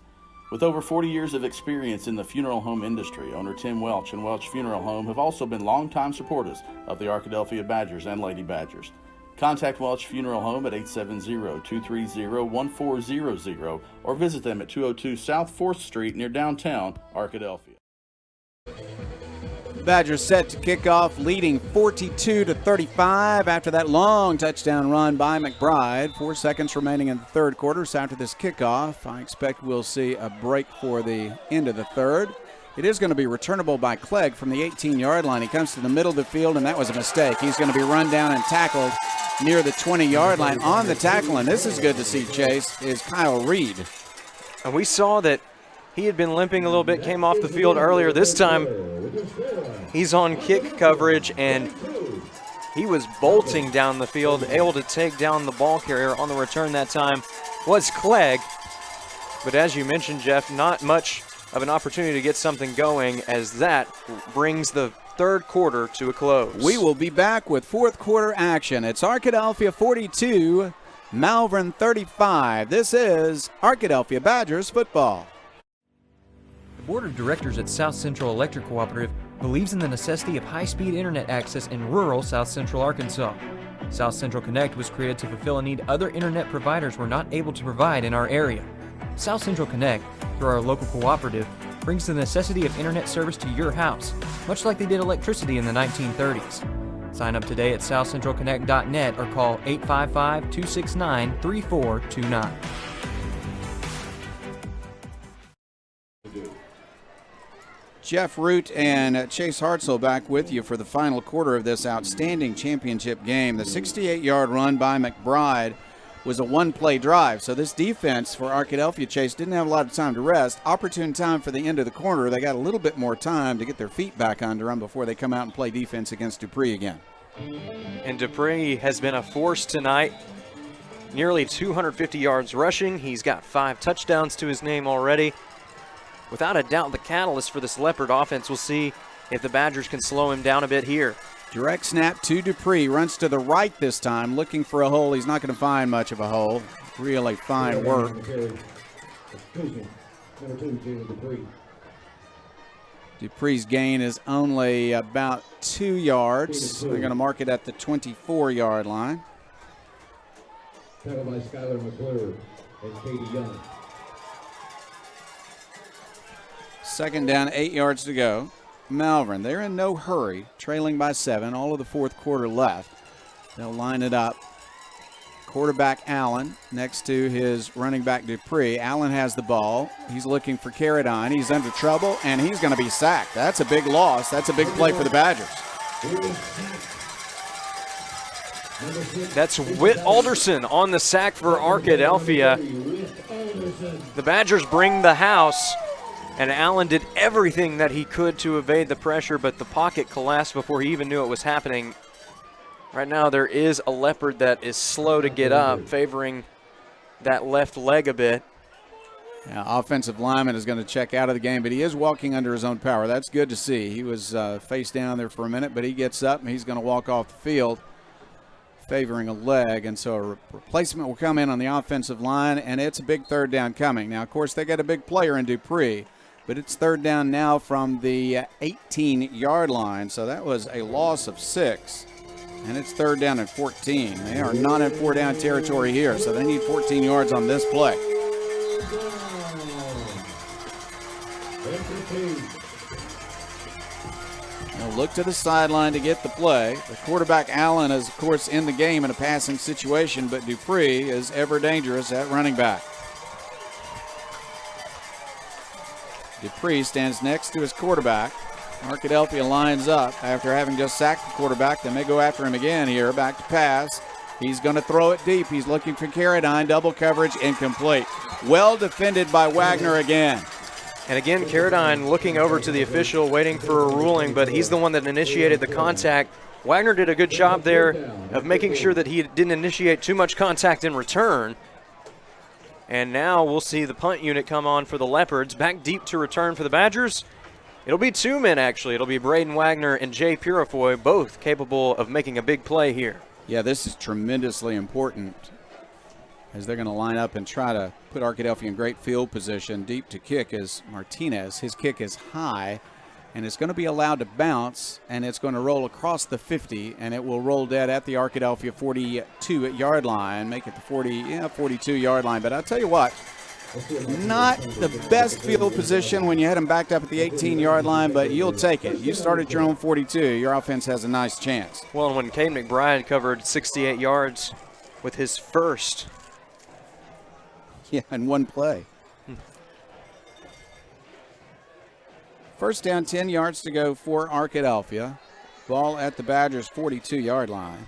With over 40 years of experience in the funeral home industry, owner Tim Welch and Welch Funeral Home have also been longtime supporters of the Arkadelphia Badgers and Lady Badgers. Contact Welch Funeral Home at 870-230-1400 or visit them at 202 South 4th Street near downtown Arkadelphia. Badgers set to kick off, leading 42-35 after that long touchdown run by McBride. 4 seconds remaining in the third quarter. So after this kickoff, I expect we'll see a break for the end of the third. It is going to be returnable by Clegg from the 18-yard line. He comes to the middle of the field, and that was a mistake. He's going to be run down and tackled near the 20-yard line. On the tackle, and this is good to see, Chase, is Kyle Reed. And we saw that He had been limping a little bit, came off the field earlier. This time, he's on kick coverage, and he was bolting down the field, able to take down the ball carrier. On the return that time was Clegg. But as you mentioned, Jeff, not much of an opportunity to get something going, as that brings the third quarter to a close. We will be back with fourth quarter action. It's Arkadelphia 42, Malvern 35. This is Arkadelphia Badgers football. The Board of Directors at South Central Electric Cooperative believes in the necessity of high-speed internet access in rural South Central Arkansas. South Central Connect was created to fulfill a need other internet providers were not able to provide in our area. South Central Connect, through our local cooperative, brings the necessity of internet service to your house, much like they did electricity in the 1930s. Sign up today at southcentralconnect.net or call 855-269-3429. Jeff Root and Chase Hartzell back with you for the final quarter of this outstanding championship game. The 68-yard run by McBride was a one-play drive. So this defense for Arkadelphia, Chase, didn't have a lot of time to rest. Opportune time for the end of the quarter. They got a little bit more time to get their feet back under them before they come out and play defense against Dupree again. And Dupree has been a force tonight. Nearly 250 yards rushing. He's got 5 touchdowns to his name already. Without a doubt, the catalyst for this Leopard offense. We'll see if the Badgers can slow him down a bit here. Direct snap to Dupree. Runs to the right this time, looking for a hole. He's not going to find much of a hole. Really fine work. Dupree's gain is only about 2 yards. They're going to mark it at the 24-yard line. Tackled by Skylar McClure and Katie Young. Second down, 8 yards to go. Malvern, they're in no hurry, trailing by 7, all of the fourth quarter left. They'll line it up. Quarterback Allen next to his running back Dupree. Allen has the ball. He's looking for Carradine. He's under trouble, and he's going to be sacked. That's a big loss. That's a big play for the Badgers. That's Whit Alderson on the sack for Arkadelphia. The Badgers bring the house. And Allen did everything that he could to evade the pressure, but the pocket collapsed before he even knew it was happening. Right now there is a Leopard that is slow to get up, favoring that left leg a bit. Yeah, offensive lineman is going to check out of the game, but he is walking under his own power. That's good to see. He was face down there for a minute, but he gets up and he's going to walk off the field, favoring a leg. And so a replacement will come in on the offensive line, and it's a big third down coming. Now, of course, they got a big player in Dupree. But it's third down now from the 18-yard line. So that was a loss of 6. And it's third down and 14. They are not in 4-down territory here, so they need 14 yards on this play. They'll look to the sideline to get the play. The quarterback, Allen, is, of course, in the game in a passing situation, but Dupree is ever dangerous at running back. Dupree stands next to his quarterback. Arkadelphia lines up after having just sacked the quarterback. They may go after him again here. Back to pass. He's going to throw it deep. He's looking for Carradine. Double coverage, incomplete. Well defended by Wagner again. And again, Carradine looking over to the official, waiting for a ruling, but he's the one that initiated the contact. Wagner did a good job there of making sure that he didn't initiate too much contact in return. And now we'll see the punt unit come on for the Leopards. Back deep to return for the Badgers. It'll be 2 men, actually. It'll be Braden Wagner and Jay Purifoy, both capable of making a big play here. Yeah, this is tremendously important as they're going to line up and try to put Arkadelphia in great field position. Deep to kick is Martinez. His kick is high, and it's going to be allowed to bounce, and it's going to roll across the 50, and it will roll dead at the Arkadelphia 42-yard line, make it the 42-yard line. But I'll tell you what, not the best field position when you had them backed up at the 18-yard line, but you'll take it. You start at your own 42. Your offense has a nice chance. Well, and when Cade McBride covered 68 yards with his first. Yeah, in one play. First down, 10 yards to go for Arkadelphia. Ball at the Badgers' 42-yard line.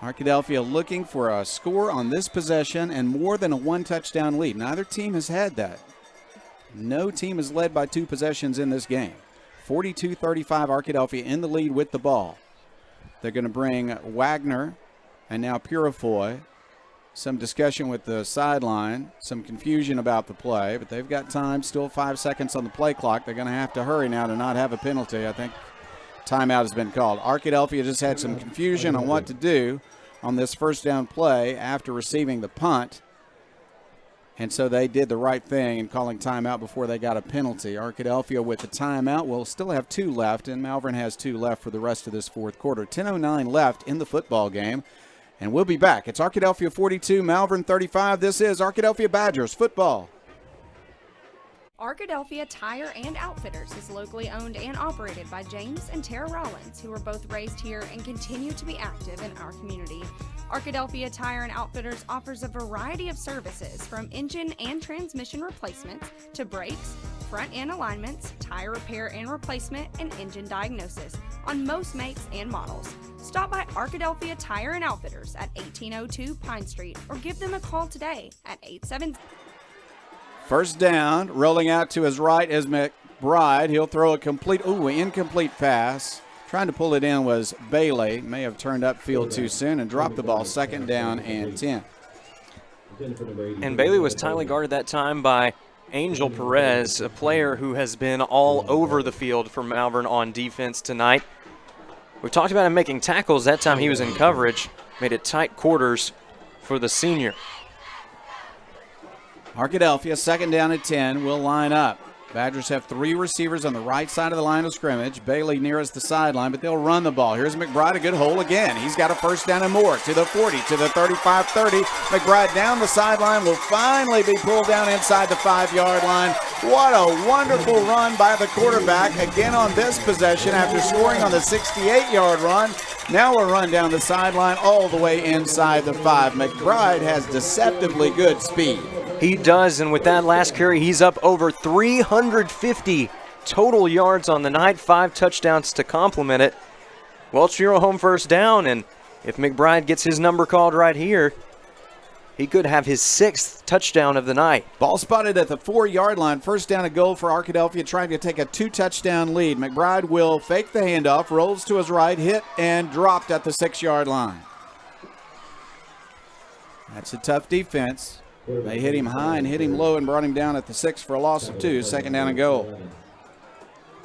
Arkadelphia looking for a score on this possession and more than a one-touchdown lead. Neither team has had that. No team is led by 2 possessions in this game. 42-35, Arkadelphia in the lead with the ball. They're going to bring Wagner and now Purifoy. Some discussion with the sideline, some confusion about the play, but they've got time, still 5 seconds on the play clock. They're going to have to hurry now to not have a penalty. I think timeout has been called. Arkadelphia just had some confusion on what to do on this first down play after receiving the punt. And so they did the right thing in calling timeout before they got a penalty. Arkadelphia with the timeout will still have 2 left, and Malvern has 2 left for the rest of this fourth quarter. 10:09 left in the football game, and we'll be back. It's Arkadelphia 42, Malvern 35. This is Arkadelphia Badgers football. Arkadelphia Tire and Outfitters is locally owned and operated by James and Tara Rollins, who were both raised here and continue to be active in our community. Arkadelphia Tire and Outfitters offers a variety of services from engine and transmission replacements to brakes, front end alignments, tire repair and replacement, and engine diagnosis on most makes and models. Stop by Arkadelphia Tire and Outfitters at 1802 Pine Street or give them a call today at 877. First down, rolling out to his right is McBride. He'll throw a incomplete pass. Trying to pull it in was Bailey. May have turned upfield too soon and dropped the ball. Second down and 10. And Bailey was tightly guarded that time by Angel Perez, a player who has been all over the field for Malvern on defense tonight. We talked about him making tackles. That time he was in coverage. Made it tight quarters for the senior. Arkadelphia, second down at 10, will line up. Badgers have 3 receivers on the right side of the line of scrimmage. Bailey nearest the sideline, but they'll run the ball. Here's McBride, a good hole again. He's got a first down and more to the 40, to the 35-30. McBride down the sideline, will finally be pulled down inside the 5-yard line. What a wonderful run by the quarterback again on this possession after scoring on the 68-yard run. Now a run down the sideline all the way inside the 5. McBride has deceptively good speed. He does, and with that last carry, he's up over 350 total yards on the night, 5 touchdowns to complement it. Welch Funeral Home first down, and if McBride gets his number called right here, he could have his 6th touchdown of the night. Ball spotted at the 4-yard line. First down and goal for Arkadelphia, trying to take a 2-touchdown lead. McBride will fake the handoff, rolls to his right, hit and dropped at the 6-yard line. That's a tough defense. They hit him high and hit him low and brought him down at the 6 for a loss of 2. Second down and goal.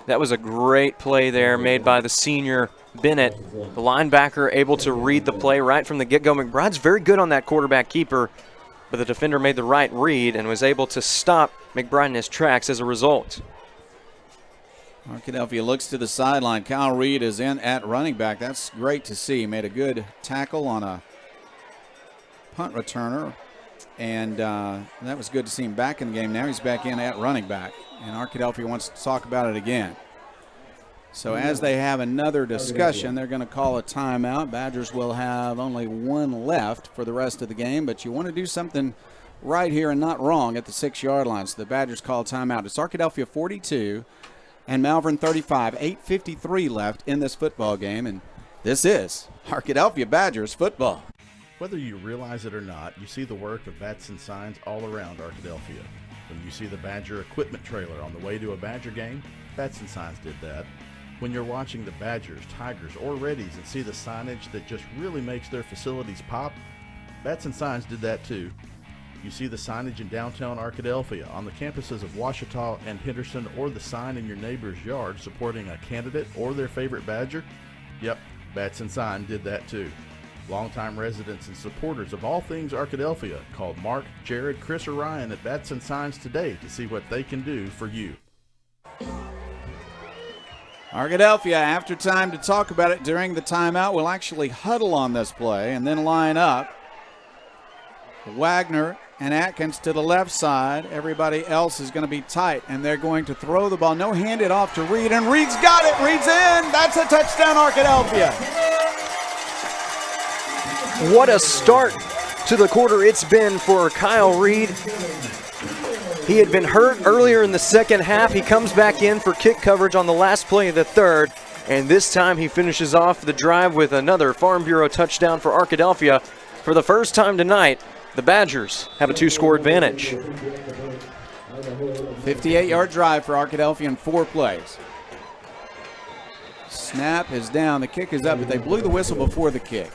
That was a great play there made by the senior Bennett. The linebacker able to read the play right from the get-go. McBride's very good on that quarterback keeper, but the defender made the right read and was able to stop McBride in his tracks as a result. Arkadelphia looks to the sideline. Kyle Reed is in at running back. That's great to see. He made a good tackle on a punt returner. And that was good to see him back in the game. Now he's back in at running back. And Arkadelphia wants to talk about it again. So as they have another discussion, they're going to call a timeout. Badgers will have only 1 left for the rest of the game. But you want to do something right here and not wrong at the 6-yard line. So the Badgers call a timeout. It's Arkadelphia 42 and Malvern 35. 8:53 left in this football game. And this is Arkadelphia Badgers football. Whether you realize it or not, you see the work of bats and signs all around Arkadelphia. When you see the Badger equipment trailer on the way to a Badger game, Bats and Signs did that. When you're watching the Badgers, Tigers, or Reddies and see the signage that just really makes their facilities pop, Bats and Signs did that too. You see the signage in downtown Arkadelphia, on the campuses of Ouachita and Henderson, or the sign in your neighbor's yard supporting a candidate or their favorite Badger? Yep, Bats and Sign did that too. Longtime residents and supporters of all things Arkadelphia called Mark, Jared, Chris, or Ryan at Bats and Signs today to see what they can do for you. Arkadelphia, after time to talk about it during the timeout, will actually huddle on this play and then line up. Wagner and Atkins to the left side. Everybody else is going to be tight, and they're going to throw the ball. No, hand it off to Reed, and Reed's got it. Reed's in. That's a touchdown, Arkadelphia. What a start to the quarter it's been for Kyle Reed. He had been hurt earlier in the second half. He comes back in for kick coverage on the last play of the third, and this time he finishes off the drive with another Farm Bureau touchdown for Arkadelphia. For the first time tonight, the Badgers have a 2-score advantage. 58-yard drive for Arkadelphia in 4 plays. Snap is down. The kick is up, but they blew the whistle before the kick.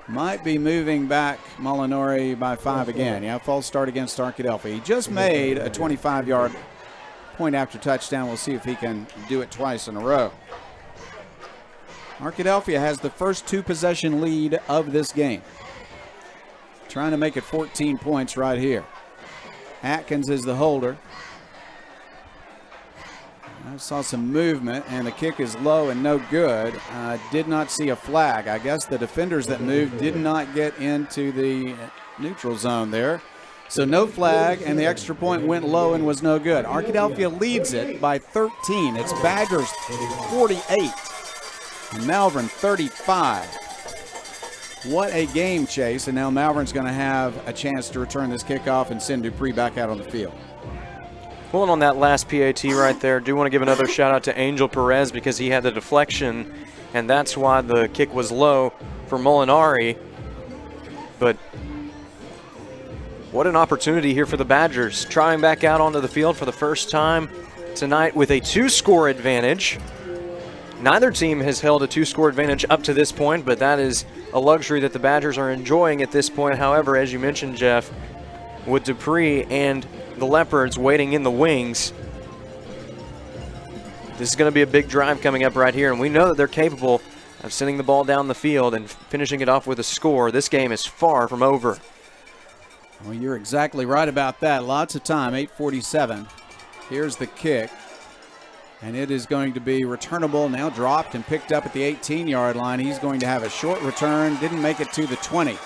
Might be moving back Molinari by 5 again. Yeah, false start against Arkadelphia. He just made a 25-yard point after touchdown. We'll see if he can do it twice in a row. Arkadelphia has the first 2-possession lead of this game. Trying to make it 14 points right here. Atkins is the holder. I saw some movement, and the kick is low and no good. Did not see a flag. I guess the defenders that moved did not get into the neutral zone there. So no flag, and the extra point went low and was no good. Arkadelphia leads it by 13. It's Badgers 48 and Malvern 35. What a game, Chase. And now Malvern's going to have a chance to return this kickoff and send Dupree back out on the field. Pulling on that last PAT right there, do want to give another shout out to Angel Perez because he had the deflection, and that's why the kick was low for Molinari. But what an opportunity here for the Badgers, trying back out onto the field for the first time tonight with a 2-score advantage. Neither team has held a 2-score advantage up to this point, but that is a luxury that the Badgers are enjoying at this point. However, as you mentioned, Jeff, with Dupree and the Leopards waiting in the wings, this is going to be a big drive coming up right here, and we know that they're capable of sending the ball down the field and finishing it off with a score. This game is far from over. Well, you're exactly right about that. Lots of time, 8:47. Here's the kick, and it is going to be returnable, now dropped and picked up at the 18-yard line. He's going to have a short return, didn't make it to the 20.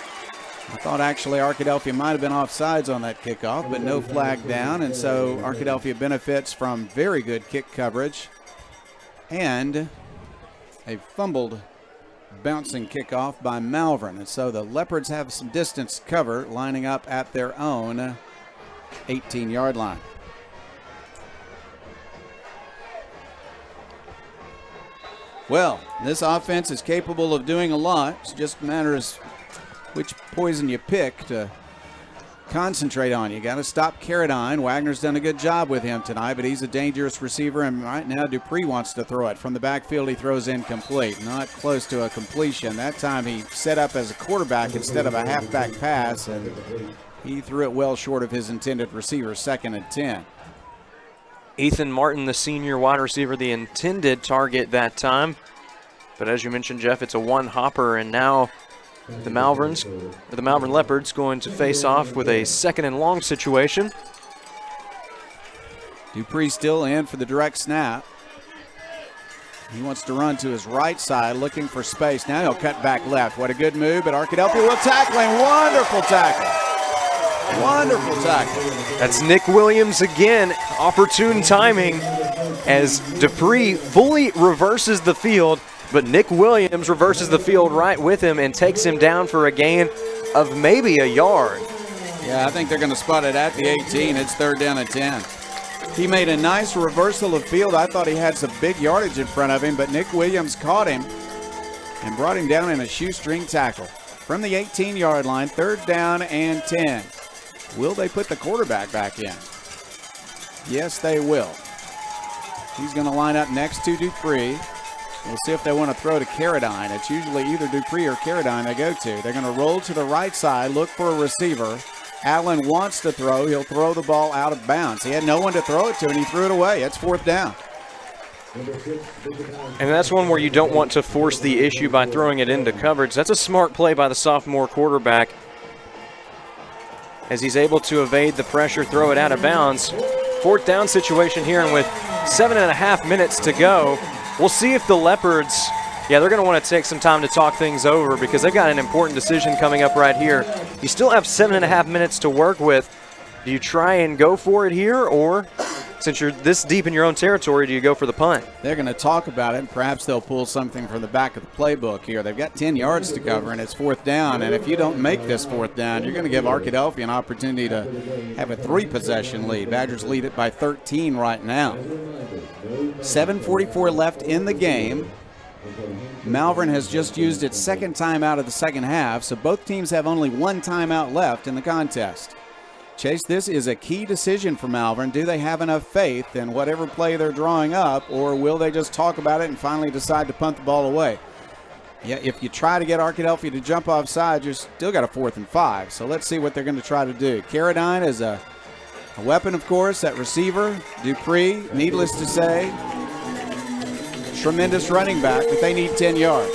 I thought actually Arkadelphia might have been offsides on that kickoff, but no flag down, and so Arkadelphia benefits from very good kick coverage and a fumbled bouncing kickoff by Malvern. And so the Leopards have some distance cover, lining up at their own 18-yard line. Well, this offense is capable of doing a lot. It's just a matter of which poison you pick to concentrate on. You got to stop Carradine. Wagner's done a good job with him tonight, but he's a dangerous receiver, and right now Dupree wants to throw it. From the backfield, he throws incomplete. Not close to a completion. That time he set up as a quarterback instead of a halfback pass, and he threw it well short of his intended receiver, 2nd and 10. Ethan Martin, the senior wide receiver, the intended target that time. But as you mentioned, Jeff, it's a one-hopper, and now the Malvern Leopards going to face off with a 2nd and long situation. Dupree still in for the direct snap. He wants to run to his right side, looking for space. Now he'll cut back left. What a good move, but Arkadelphia will tackle him. Wonderful tackle. Wonderful tackle. That's Nick Williams again. Opportune timing as Dupree fully reverses the field, but Nick Williams reverses the field right with him and takes him down for a gain of maybe a yard. Yeah, I think they're going to spot it at the 18. It's 3rd down and 10. He made a nice reversal of field. I thought he had some big yardage in front of him, but Nick Williams caught him and brought him down in a shoestring tackle. From the 18-yard line, 3rd down and 10. Will they put the quarterback back in? Yes, they will. He's going to line up next to Dupree. We'll see if they want to throw to Carradine. It's usually either Dupree or Carradine they go to. They're going to roll to the right side, look for a receiver. Allen wants to throw. He'll throw the ball out of bounds. He had no one to throw it to, and he threw it away. It's 4th down. And that's one where you don't want to force the issue by throwing it into coverage. That's a smart play by the sophomore quarterback, as he's able to evade the pressure, throw it out of bounds. 4th down situation here, and with 7.5 minutes to go, we'll see if the Leopards, they're going to want to take some time to talk things over because they've got an important decision coming up right here. You still have 7.5 minutes to work with. Do you try and go for it here, or since you're this deep in your own territory, do you go for the punt? They're going to talk about it, and perhaps they'll pull something from the back of the playbook here. They've got 10 yards to cover, and it's 4th down. And if you don't make this 4th down, you're going to give Arkadelphia an opportunity to have a 3-possession lead. Badgers lead it by 13 right now. 7:44 left in the game. Malvern has just used its 2nd timeout of the second half, so both teams have only 1 timeout left in the contest. Chase, this is a key decision for Malvern. Do they have enough faith in whatever play they're drawing up, or will they just talk about it and finally decide to punt the ball away? Yeah, if you try to get Arkadelphia to jump offside, you've still got a 4th and 5. So let's see what they're going to try to do. Carradine is a weapon, of course, at receiver. Dupree, needless to say, tremendous running back, but they need 10 yards.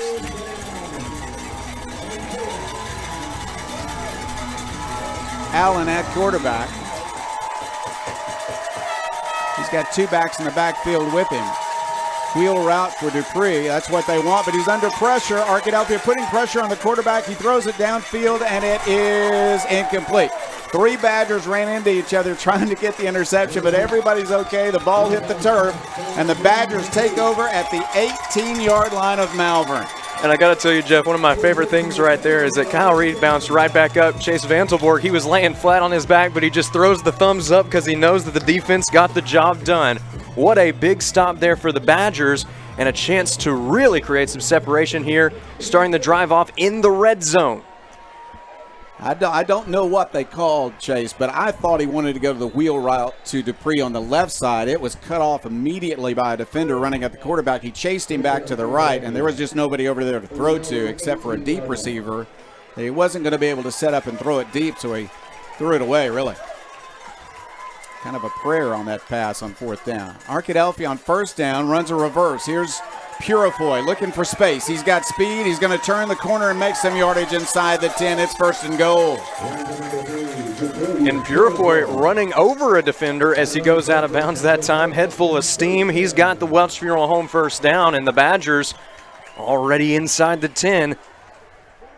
Allen at quarterback. He's got 2 backs in the backfield with him. Wheel route for Dupree. That's what they want, but he's under pressure. Arkadelphia putting pressure on the quarterback. He throws it downfield, and it is incomplete. 3 Badgers ran into each other trying to get the interception, but everybody's okay. The ball hit the turf, and the Badgers take over at the 18-yard line of Malvern. And I got to tell you, Jeff, one of my favorite things right there is that Kyle Reed bounced right back up. Chase Vantelborg, he was laying flat on his back, but he just throws the thumbs up because he knows that the defense got the job done. What a big stop there for the Badgers, and a chance to really create some separation here, starting the drive off in the red zone. I don't know what they called, Chase, but I thought he wanted to go to the wheel route to Dupree on the left side. It was cut off immediately by a defender running at the quarterback. He chased him back to the right, and there was just nobody over there to throw to except for a deep receiver. He wasn't going to be able to set up and throw it deep, so he threw it away, really. Kind of a prayer on that pass on 4th down. Arkadelphia on 1st down runs a reverse. Here's Purifoy looking for space. He's got speed. He's going to turn the corner and make some yardage inside the 10. It's 1st and goal. And Purifoy running over a defender as he goes out of bounds that time. Head full of steam. He's got the Welch Funeral Home 1st down, and the Badgers already inside the 10.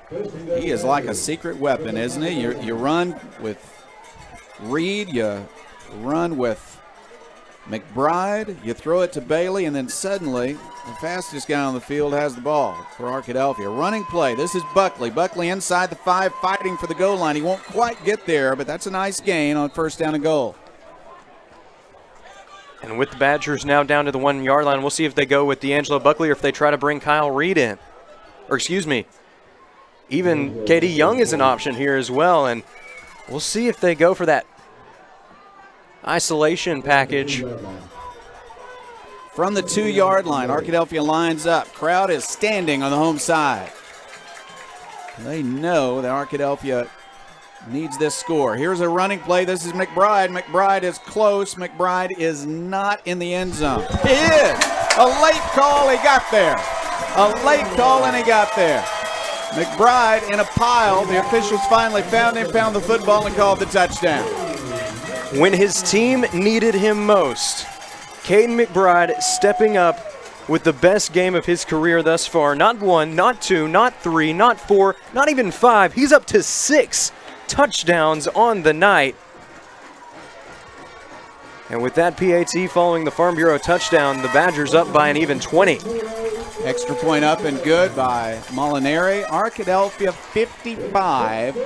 He is like a secret weapon, isn't he? You run with Reed, you run with McBride, you throw it to Bailey, and then suddenly the fastest guy on the field has the ball for Arkadelphia. Running play. This is Buckley. Buckley inside the 5, fighting for the goal line. He won't quite get there, but that's a nice gain on 1st down and goal. And with the Badgers now down to the 1-yard line, we'll see if they go with D'Angelo Buckley or if they try to bring Kyle Reed in. Or excuse me, even K.D. Young is an option here as well, and we'll see if they go for that isolation package. From the 2-yard line, Arkadelphia lines up. Crowd is standing on the home side. They know that Arkadelphia needs this score. Here's a running play. This is McBride. McBride is close. McBride is not in the end zone. He is. A late call. He got there. A late call, and he got there. McBride in a pile. The officials finally found him, found the football, and called the touchdown. When his team needed him most, Caden McBride stepping up with the best game of his career thus far. Not 1, not 2, not 3, not 4, not even 5. He's up to 6 touchdowns on the night. And with that PAT following the Farm Bureau touchdown, the Badgers up by an even 20. Extra point up and good by Molinari. Arkadelphia 55,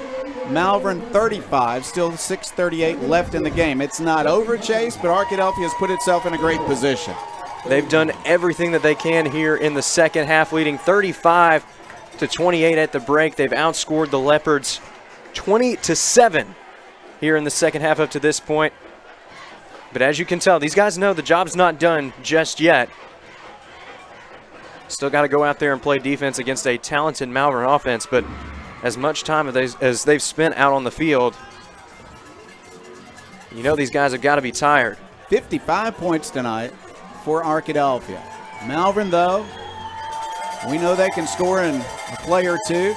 Malvern 35, still 6:38 left in the game. It's not over, Chase, but Arkadelphia has put itself in a great position. They've done everything that they can here in the second half, leading 35-28 at the break. They've outscored the Leopards 20-7 here in the second half up to this point. But as you can tell, these guys know the job's not done just yet. Still got to go out there and play defense against a talented Malvern offense, but as much time as they've spent out on the field, you know these guys have got to be tired. 55 points tonight for Arkadelphia. Malvern, though, we know they can score in a play or two,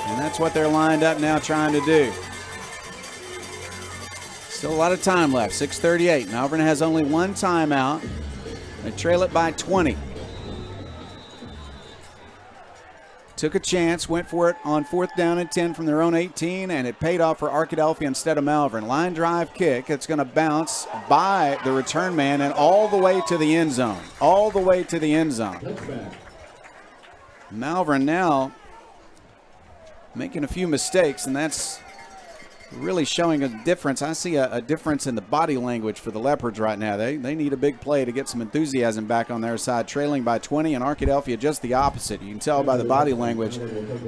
and that's what they're lined up now trying to do. Still a lot of time left, 6:38. Malvern has only 1 timeout. They trail it by 20. Took a chance, went for it on 4th down and 10 from their own 18, and it paid off for Arkadelphia instead of Malvern. Line drive kick. It's going to bounce by the return man and all the way to the end zone. All the way to the end zone. Malvern now making a few mistakes, and that's really showing a difference. I see a difference in the body language for the Leopards right now. They need a big play to get some enthusiasm back on their side, trailing by 20, and Arkadelphia just the opposite. You can tell by the body language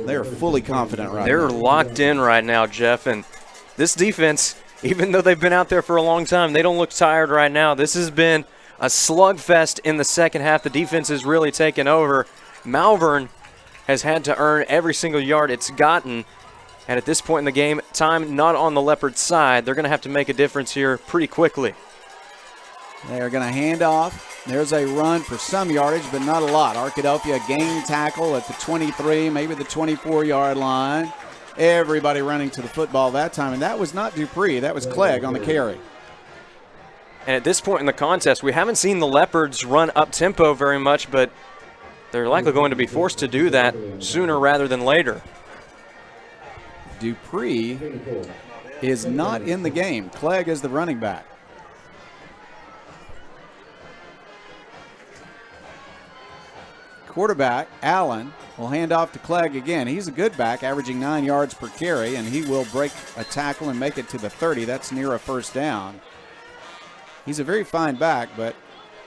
they are fully confident right now. They're locked in right now, Jeff, and this defense, even though they've been out there for a long time, they don't look tired right now. This has been a slugfest in the second half. The defense has really taken over. Malvern has had to earn every single yard it's gotten. And at this point in the game, time not on the Leopards' side. They're going to have to make a difference here pretty quickly. They are going to hand off. There's a run for some yardage, but not a lot. Arkadelphia gain tackle at the 23, maybe the 24-yard line. Everybody running to the football that time, and that was not Dupree. That was Clegg on the carry. And at this point in the contest, we haven't seen the Leopards run up-tempo very much, but they're likely going to be forced to do that sooner rather than later. Dupree is not in the game. Clegg is the running back. Quarterback, Allen, will hand off to Clegg again. He's a good back, averaging 9 yards per carry, and he will break a tackle and make it to the 30. That's near a first down. He's a very fine back, but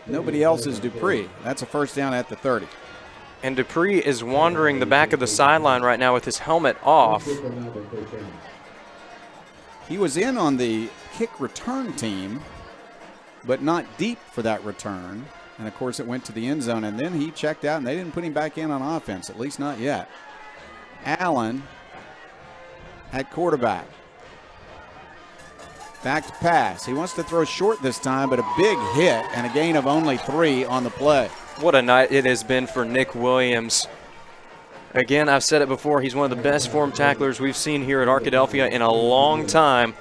nobody else is Dupree. That's a first down at the 30. And Dupree is wandering the back of the sideline right now with his helmet off. He was in on the kick return team, but not deep for that return. And, of course, it went to the end zone, and then he checked out, and they didn't put him back in on offense, at least not yet. Allen at quarterback. Back to pass. He wants to throw short this time, but a big hit and a gain of only 3 on the play. What a night it has been for Nick Williams. Again, I've said it before, he's one of the best formed tacklers we've seen here at Arkadelphia in a long time.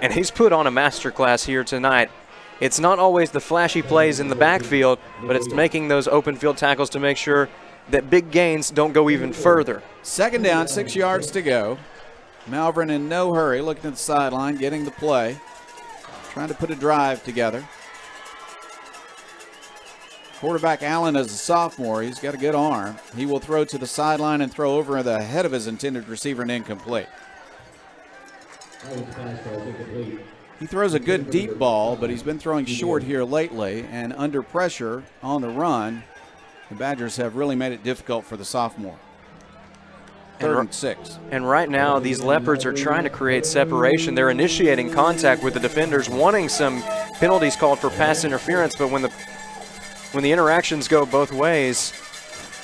And he's put on a masterclass here tonight. It's not always the flashy plays in the backfield, but it's making those open field tackles to make sure that big gains don't go even further. Second down, 6 yards to go. Malvern in no hurry, looking at the sideline, getting the play, trying to put a drive together. Quarterback Allen is a sophomore. He's got a good arm. He will throw to the sideline and throw over the head of his intended receiver and incomplete. He throws a good deep ball, but he's been throwing short here lately, and under pressure on the run, the Badgers have really made it difficult for the sophomore. 3rd and 6. And right now, these Leopards are trying to create separation. They're initiating contact with the defenders, wanting some penalties called for pass interference, but when the interactions go both ways,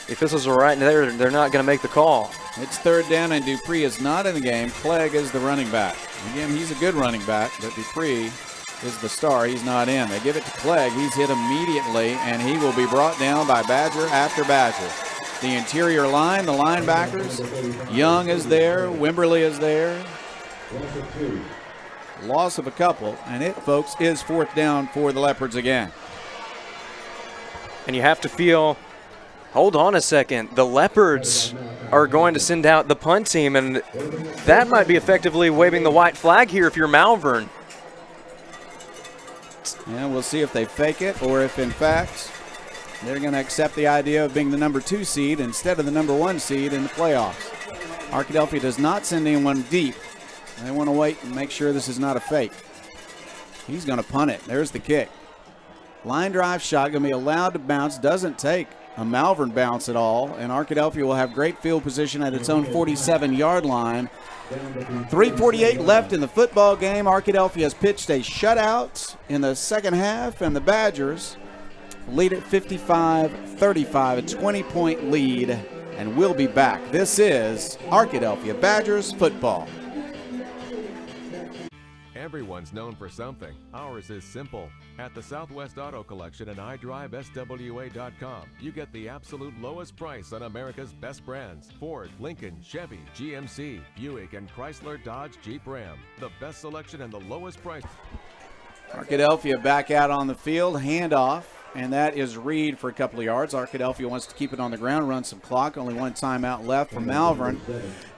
the officials are right there. They're not going to make the call. It's 3rd down, and Dupree is not in the game. Clegg is the running back. Again, he's a good running back, but Dupree is the star. He's not in. They give it to Clegg. He's hit immediately, and he will be brought down by Badger after Badger. The interior line, the linebackers, Young is there, Wimberly is there. Loss of a couple, and it, folks, is 4th down for the Leopards again. And you have to feel, hold on a second, the Leopards are going to send out the punt team, and that might be effectively waving the white flag here if you're Malvern. And we'll see if they fake it or if, in fact, they're going to accept the idea of being the number 2 seed instead of the number 1 seed in the playoffs. Arkadelphia does not send anyone deep. They want to wait and make sure this is not a fake. He's going to punt it. There's the kick. Line drive shot, going to be allowed to bounce. Doesn't take a Malvern bounce at all. And Arkadelphia will have great field position at its own 47-yard line. 3:48 left in the football game. Arkadelphia has pitched a shutout in the second half, and the Badgers lead at 55-35, a 20-point lead, and we'll be back. This is Arkadelphia Badgers football. Everyone's known for something. Ours is simple. At the Southwest Auto Collection and iDriveSWA.com, you get the absolute lowest price on America's best brands. Ford, Lincoln, Chevy, GMC, Buick, and Chrysler, Dodge, Jeep, Ram. The best selection and the lowest price. Arkadelphia back out on the field, handoff, and that is Reed for a couple of yards. Arkadelphia wants to keep it on the ground, run some clock. Only one timeout left for Malvern.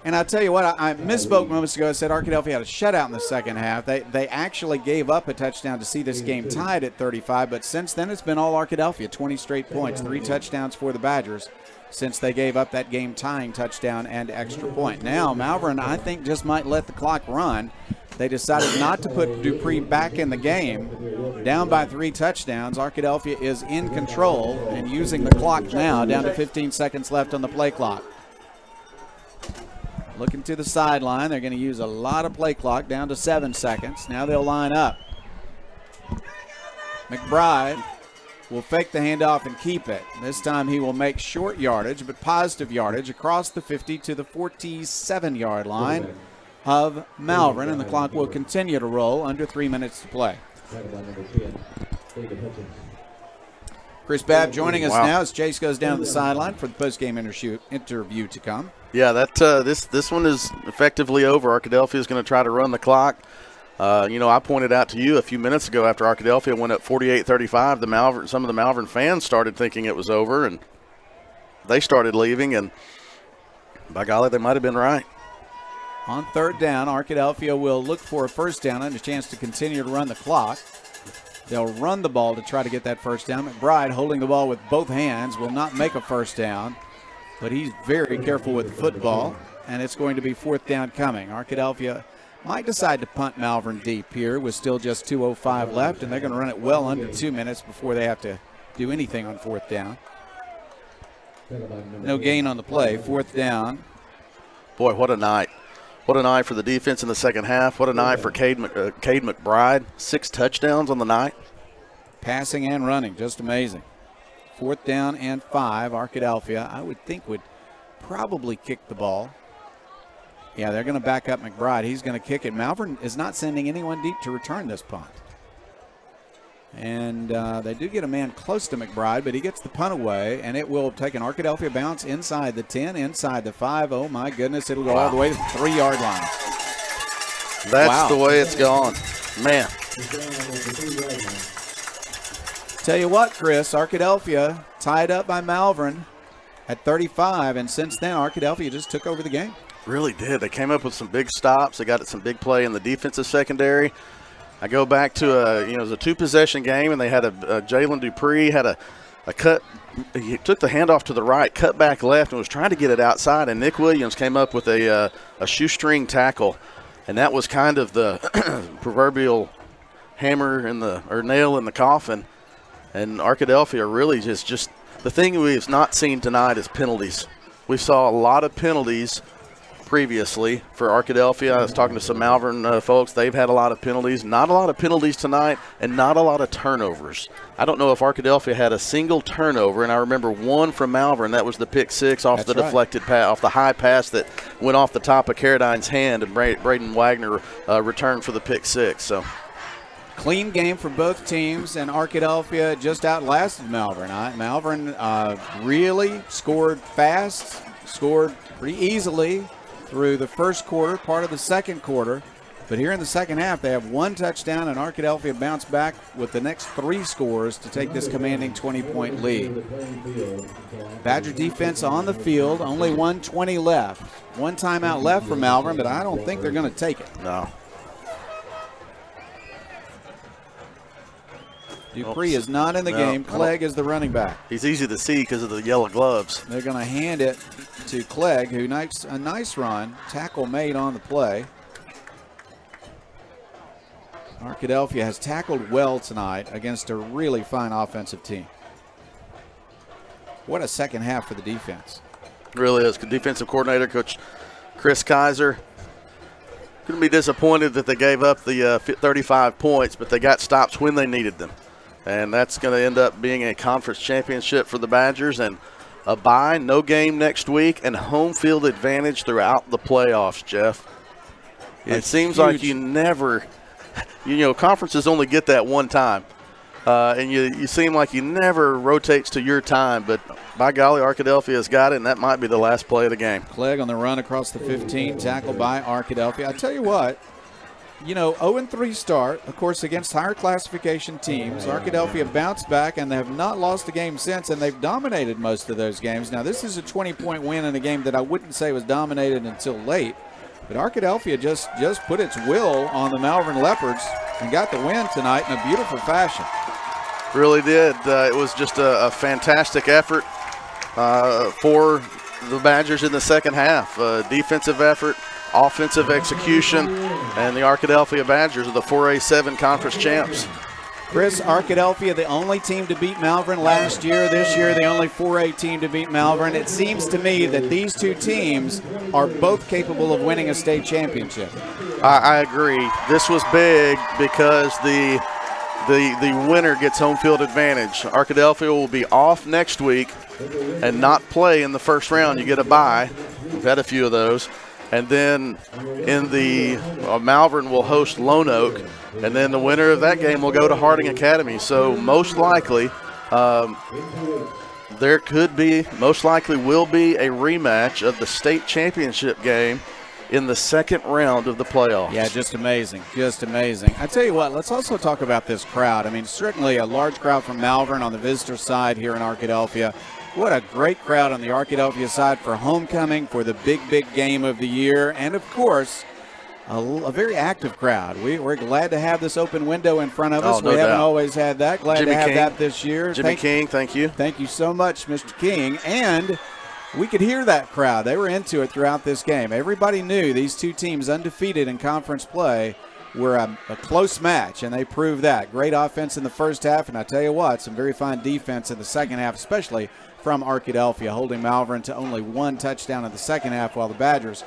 And I tell you what, I misspoke moments ago. I said Arkadelphia had a shutout in the second half. They actually gave up a touchdown to see this game tied at 35, but since then it's been all Arkadelphia, 20 straight points, 3 touchdowns for the Badgers since they gave up that game-tying touchdown and extra point. Now Malvern, I think, just might let the clock run. They decided not to put Dupree back in the game. Down by 3 touchdowns, Arkadelphia is in control and using the clock now, down to 15 seconds left on the play clock. looking to the sideline. They're going to use a lot of play clock, down to 7 seconds. Now they'll line up. McBride will fake the handoff and keep it. This time he will make short yardage, but positive yardage across the 50 to the 47-yard line of Malvern, and the clock will continue to roll. Under 3 minutes to play. Chris Babb joining us now as Chase goes down to the sideline for the post-game interview to come. Yeah, this one is effectively over. Arkadelphia is going to try to run the clock. I pointed out to you a few minutes ago after Arkadelphia went up 48-35, some of the Malvern fans started thinking it was over, and they started leaving, and by golly, they might have been right. On third down, Arkadelphia will look for a first down and a chance to continue to run the clock. They'll run the ball to try to get that first down. McBride, holding the ball with both hands, will not make a first down, but he's very careful with the football, and it's going to be fourth down coming. Arkadelphia might decide to punt Malvern deep here with still just 2:05 left, and they're going to run it well under 2 minutes before they have to do anything on fourth down. No gain on the play, fourth down. Boy, what a night. What a night for the defense in the second half. What a night for Cade McBride. 6 touchdowns on the night. Passing and running, just amazing. Fourth down and 5. Arkadelphia, I would think, would probably kick the ball. Yeah, they're going to back up McBride. He's going to kick it. Malvern is not sending anyone deep to return this punt. And they do get a man close to McBride, but he gets the punt away, and it will take an Arkadelphia bounce inside the 10, inside the 5. Oh, my goodness, it'll go all the way to the 3-yard line. That's the way it's gone. Man. Tell you what, Chris, Arkadelphia tied up by Malvern at 35, and since then, Arkadelphia just took over the game. Really did. They came up with some big stops. They got some big play in the defensive secondary. I go back to it was a 2-possession game, and they had a Jalen Dupree had a cut. He took the handoff to the right, cut back left, and was trying to get it outside. And Nick Williams came up with a shoestring tackle, and that was kind of the proverbial hammer or nail in the coffin. And Arkadelphia really just the thing we've not seen tonight is penalties. We saw a lot of penalties previously for Arkadelphia. I was talking to some Malvern folks. They've had a lot of penalties. Not a lot of penalties tonight, and not a lot of turnovers. I don't know if Arkadelphia had a single turnover, and I remember one from Malvern. That was the pick 6 off the deflected pass, off the high pass that went off the top of Carradine's hand, and Braden Wagner returned for the pick 6. So clean game for both teams, and Arkadelphia just outlasted Malvern. Malvern really scored fast, scored pretty easily through the first quarter, part of the second quarter. But here in the second half, they have 1 touchdown, and Arkadelphia bounced back with the next 3 scores to take this commanding 20-point lead. Badger defense on the field, only 1:20 left. 1 timeout left for Malvern, but I don't think they're going to take it. No. Dupree is not in the game. Clegg is the running back. He's easy to see because of the yellow gloves. They're going to hand it to Clegg, who makes a nice run. Tackle made on the play. Arkadelphia has tackled well tonight against a really fine offensive team. What a second half for the defense. It really is. Defensive coordinator, Coach Chris Kaiser. Couldn't be disappointed that they gave up the 35 points, but they got stops when they needed them. And that's going to end up being a conference championship for the Badgers, and a bye, no game next week, and home field advantage throughout the playoffs, Jeff. It seems like you never – conferences only get that one time. And you seem like you never rotates to your time, but by golly, Arkadelphia has got it, and that might be the last play of the game. Clegg on the run across the 15, tackled by Arkadelphia. I tell you what, 0-3 start, of course, against higher classification teams. Arkadelphia bounced back, and they have not lost a game since, and they've dominated most of those games. Now, this is a 20-point win in a game that I wouldn't say was dominated until late, but Arkadelphia just put its will on the Malvern Leopards and got the win tonight in a beautiful fashion. Really did. It was just a fantastic effort for the Badgers in the second half. Defensive effort, offensive execution, and the Arkadelphia Badgers are the 4A7 conference champs. Chris, Arkadelphia, the only team to beat Malvern last year. This year, the only 4A team to beat Malvern. It seems to me that these two teams are both capable of winning a state championship. I agree. This was big because the winner gets home field advantage. Arkadelphia will be off next week and not play in the first round. You get a bye. We've had a few of those. And then in the Malvern will host Lone Oak, and then the winner of that game will go to Harding Academy. So most likely most likely will be a rematch of the state championship game in the second round of the playoffs. Yeah, just amazing, just amazing. I tell you what, let's also talk about this crowd. I mean, certainly a large crowd from Malvern on the visitor side here in Arkadelphia. What a great crowd on the Arkadelphia side for homecoming, for the big game of the year, and of course, a very active crowd. We're glad to have this open window in front of us. No we haven't doubt. always had that. Glad Jimmy to have King. that this year. Jimmy King, thank you. Thank you so much, Mr. King. And we could hear that crowd. They were into it throughout this game. Everybody knew these two teams, undefeated in conference play, were a close match, and they proved that. Great offense in the first half, and I tell you what, some very fine defense in the second half, especially from Arkadelphia, holding Malvern to only one touchdown in the second half, while the Badgers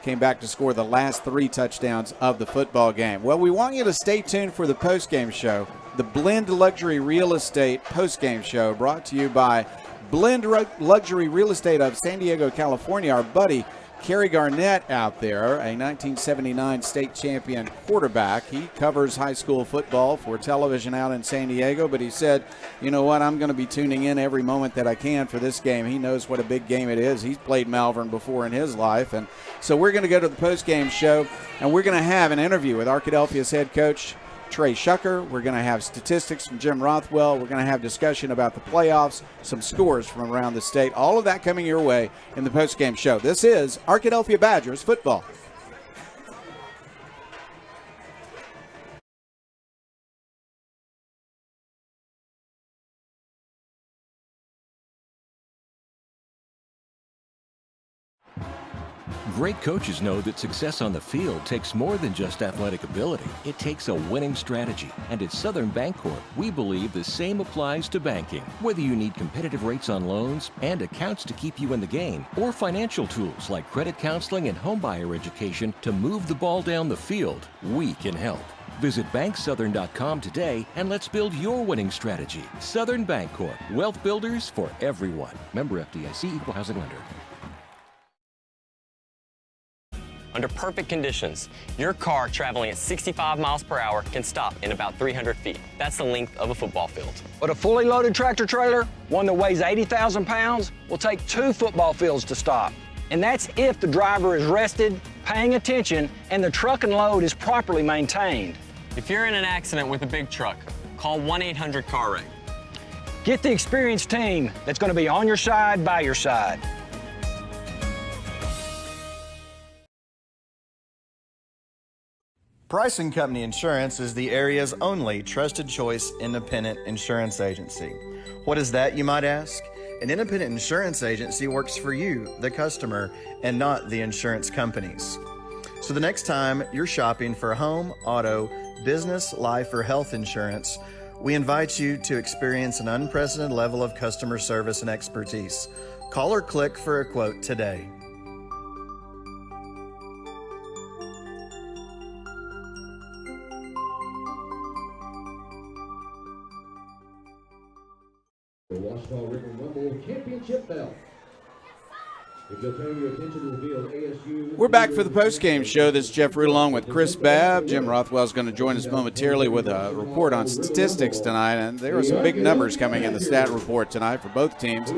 came back to score the last 3 touchdowns of the football game. Well, we want you to stay tuned for the postgame show, the Blend Luxury Real Estate postgame show, brought to you by Blend Luxury Real Estate of San Diego, California. Our buddy Kerry Garnett out there, a 1979 state champion quarterback. He covers high school football for television out in San Diego, but he said, you know what, I'm going to be tuning in every moment that I can for this game. He knows what a big game it is. He's played Malvern before in his life. And so we're going to go to the post-game show, and we're going to have an interview with Arkadelphia's head coach, Trey Shucker. We're going to have statistics from Jim Rothwell. We're going to have discussion about the playoffs, some scores from around the state. All of that coming your way in the postgame show. This is Arkadelphia Badgers football. Great coaches know that success on the field takes more than just athletic ability. It takes a winning strategy. And at Southern Bancorp, we believe the same applies to banking. Whether you need competitive rates on loans and accounts to keep you in the game, or financial tools like credit counseling and homebuyer education to move the ball down the field, we can help. Visit banksouthern.com today and let's build your winning strategy. Southern Bancorp, wealth builders for everyone. Member FDIC, Equal Housing Lender. Under perfect conditions, your car traveling at 65 miles per hour can stop in about 300 feet. That's the length of a football field. But a fully loaded tractor trailer, one that weighs 80,000 pounds, will take 2 football fields to stop. And that's if the driver is rested, paying attention, and the truck and load is properly maintained. If you're in an accident with a big truck, call 1-800-CAR-WRECK. Get the experienced team that's going to be on your side, by your side. Price & Company Insurance is the area's only trusted choice independent insurance agency. What is that, you might ask? An independent insurance agency works for you, the customer, and not the insurance companies. So the next time you're shopping for home, auto, business, life, or health insurance, we invite you to experience an unprecedented level of customer service and expertise. Call or click for a quote today. The Washita River Rumble Championship belt. If you'll turn your attention to the field, ASU. We're back for the postgame show. This is Jeff Root along with Chris Babb. Jim Rothwell is going to join us momentarily with a report on statistics tonight, and there are some big numbers coming in the stat report tonight for both teams.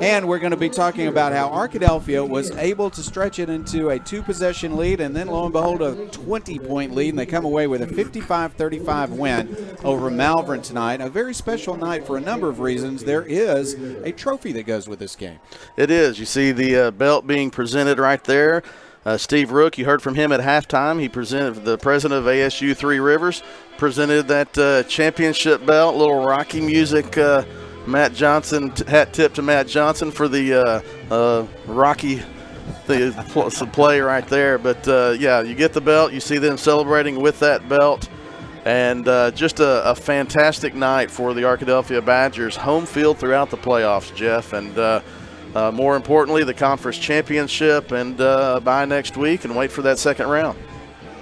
And we're going to be talking about how Arkadelphia was able to stretch it into a 2-possession lead, and then lo and behold, a 20-point lead, and they come away with a 55-35 win over Malvern tonight. A very special night for a number of reasons. There is a trophy that goes with this game. It is. You see the belt being presented right there. Steve Rook, you heard from him at halftime. He presented, the president of ASU Three Rivers, presented that championship belt. Little Rocky music. Matt Johnson, hat tip to Matt Johnson for the Rocky play right there. But yeah, you get the belt. You see them celebrating with that belt. And just a fantastic night for the Arkadelphia Badgers. Home field throughout the playoffs, Jeff. And more importantly, the conference championship. And by next week and wait for that second round.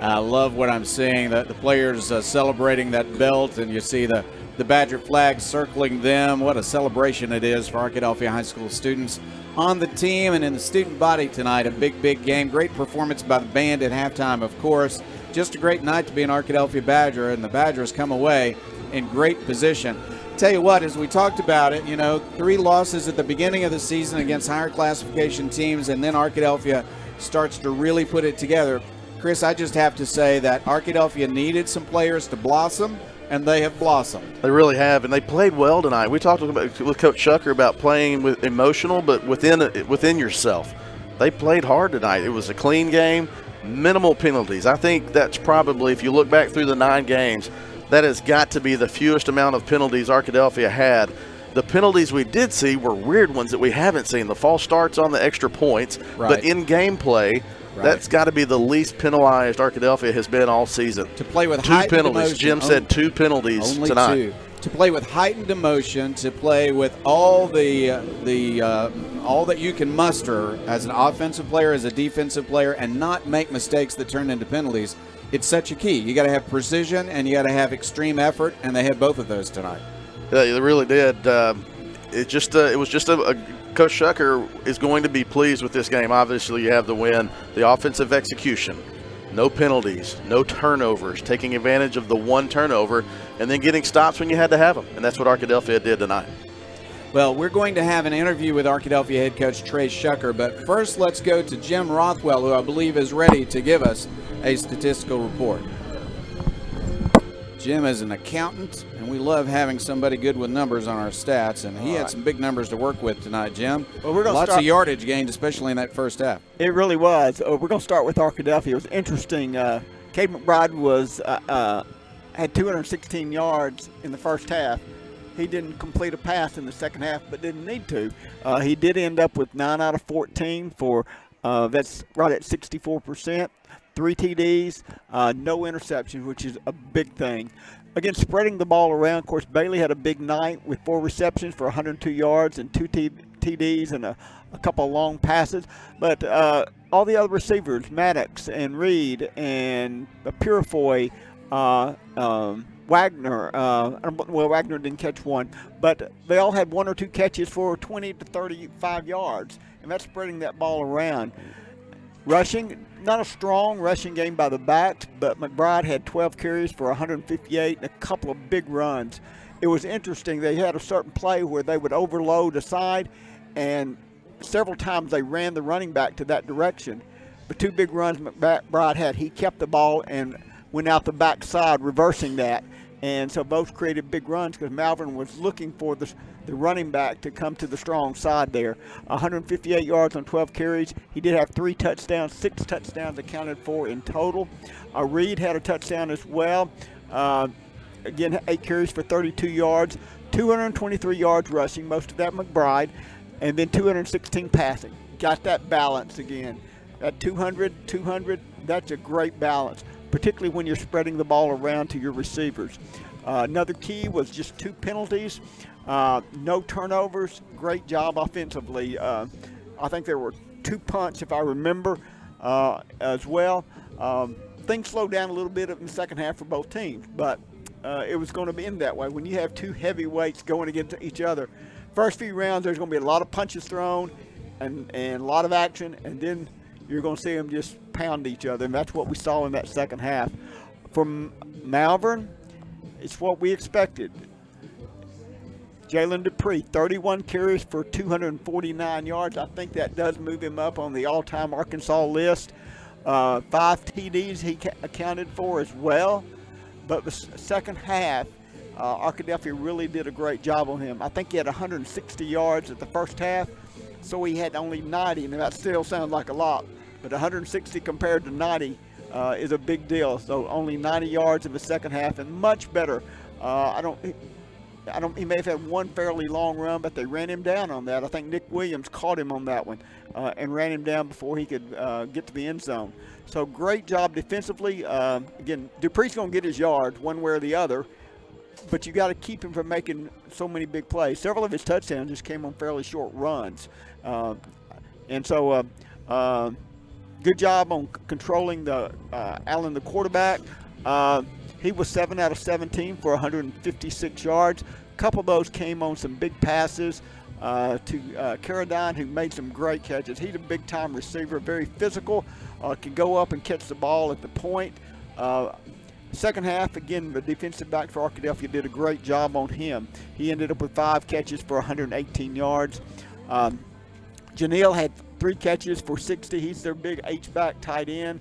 I love what I'm seeing, the players celebrating that belt, and you see the Badger flag circling them. What a celebration it is for Arkadelphia High School students on the team and in the student body tonight. A big, big game. Great performance by the band at halftime, of course. Just a great night to be an Arkadelphia Badger, and the Badgers come away in great position. Tell you what, as we talked about it, 3 losses at the beginning of the season against higher classification teams, and then Arkadelphia starts to really put it together. Chris, I just have to say that Arkadelphia needed some players to blossom, and they have blossomed. They really have, and they played well tonight. We talked with Coach Shucker about playing with emotional, but within yourself. They played hard tonight. It was a clean game, minimal penalties. I think that's probably, if you look back through the 9 games, that has got to be the fewest amount of penalties Arkadelphia had. The penalties we did see were weird ones that we haven't seen. The false starts on the extra points, but in game play, that's got to be the least penalized Arkadelphia has been all season. To play with 2 penalties. Emotion. Jim said 2 penalties only tonight. 2. To play with heightened emotion, to play with all all that you can muster as an offensive player, as a defensive player, and not make mistakes that turn into penalties. It's such a key. You got to have precision and you got to have extreme effort, and they had both of those tonight. Yeah, they really did. It was just a Coach Shucker is going to be pleased with this game. Obviously, you have the win, the offensive execution, no penalties, no turnovers, taking advantage of the 1 turnover, and then getting stops when you had to have them. And that's what Arkadelphia did tonight. Well, we're going to have an interview with Arkadelphia head coach Trey Shucker, but first let's go to Jim Rothwell, who I believe is ready to give us a statistical report. Jim is an accountant, and we love having somebody good with numbers on our stats, and he had some big numbers to work with tonight, Jim. Well, we're gonna Lots of yardage gained, especially in that first half. It really was. We're going to start with Arkadelphia. It was interesting. Cade McBride had 216 yards in the first half. He didn't complete a pass in the second half, but didn't need to. He did end up with 9 out of 14 for that's right at 64%. 3 TDs, no interceptions, which is a big thing. Again, spreading the ball around. Of course, Bailey had a big night with 4 receptions for 102 yards and 2 TDs and a couple of long passes. But all the other receivers, Maddox and Reed and Purifoy, Wagner, Wagner didn't catch one, but they all had 1 or 2 catches for 20 to 35 yards, and that's spreading that ball around. Rushing, not a strong rushing game by the backs, but McBride had 12 carries for 158 and a couple of big runs. It was interesting. They had a certain play where they would overload a side, and several times they ran the running back to that direction. The 2 big runs McBride had, he kept the ball and went out the back side, reversing that. And so both created big runs because Malvern was looking for the running back to come to the strong side there. 158 yards on 12 carries. He did have 3 touchdowns, 6 touchdowns accounted for in total. Reed had a touchdown as well. Again, 8 carries for 32 yards, 223 yards rushing, most of that McBride, and then 216 passing. Got that balance again. At 200, that's a great balance, particularly when you're spreading the ball around to your receivers. Another key was just 2 penalties, no turnovers. Great job offensively. I think there were 2 punts, if I remember, as well. Things slowed down a little bit in the second half for both teams, but it was going to be in that way. When you have 2 heavyweights going against each other, first few rounds there's going to be a lot of punches thrown and a lot of action, and then you're going to see them just pound each other, and that's what we saw in that second half. From Malvern, it's what we expected. Jalen Dupree, 31 carries for 249 yards. I think that does move him up on the all-time Arkansas list. 5 TDs he accounted for as well. But the second half, Arkadelphia really did a great job on him. I think he had 160 yards at the first half, so he had only 90, and that still sounds like a lot. But 160 compared to 90 is a big deal. So only 90 yards in the second half, and much better. He may have had one fairly long run, but they ran him down on that. I think Nick Williams caught him on that one and ran him down before he could get to the end zone. So great job defensively. Again, Dupree's going to get his yards one way or the other, but you got to keep him from making so many big plays. Several of his touchdowns just came on fairly short runs. And so good job on controlling the Allen, the quarterback. He was 7 out of 17 for 156 yards. A couple of those came on some big passes to Carradine, who made some great catches. He's a big-time receiver, very physical, can go up and catch the ball at the point. Second half, again, the defensive back for Arkadelphia did a great job on him. He ended up with 5 catches for 118 yards. Janelle had 3 catches for 60. He's their big H-back tight end.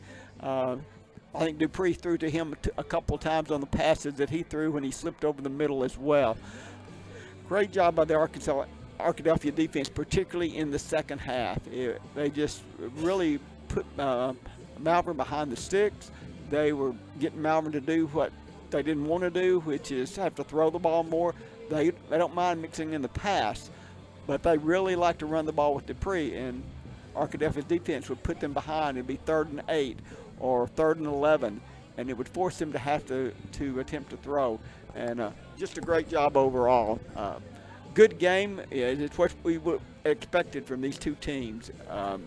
I think Dupree threw to him a couple of times on the passes that he threw when he slipped over the middle as well. Great job by the Arkadelphia defense, particularly in the second half. They just really put Malvern behind the sticks. They were getting Malvern to do what they didn't want to do, which is have to throw the ball more. They don't mind mixing in the pass, but they really like to run the ball with Dupree, and Arkadelphia's defense would put them behind. It'd be 3rd and 8 or 3rd and 11, and it would force them to have to attempt to throw. And just a great job overall. Good game. It's what we would expected from these two teams. I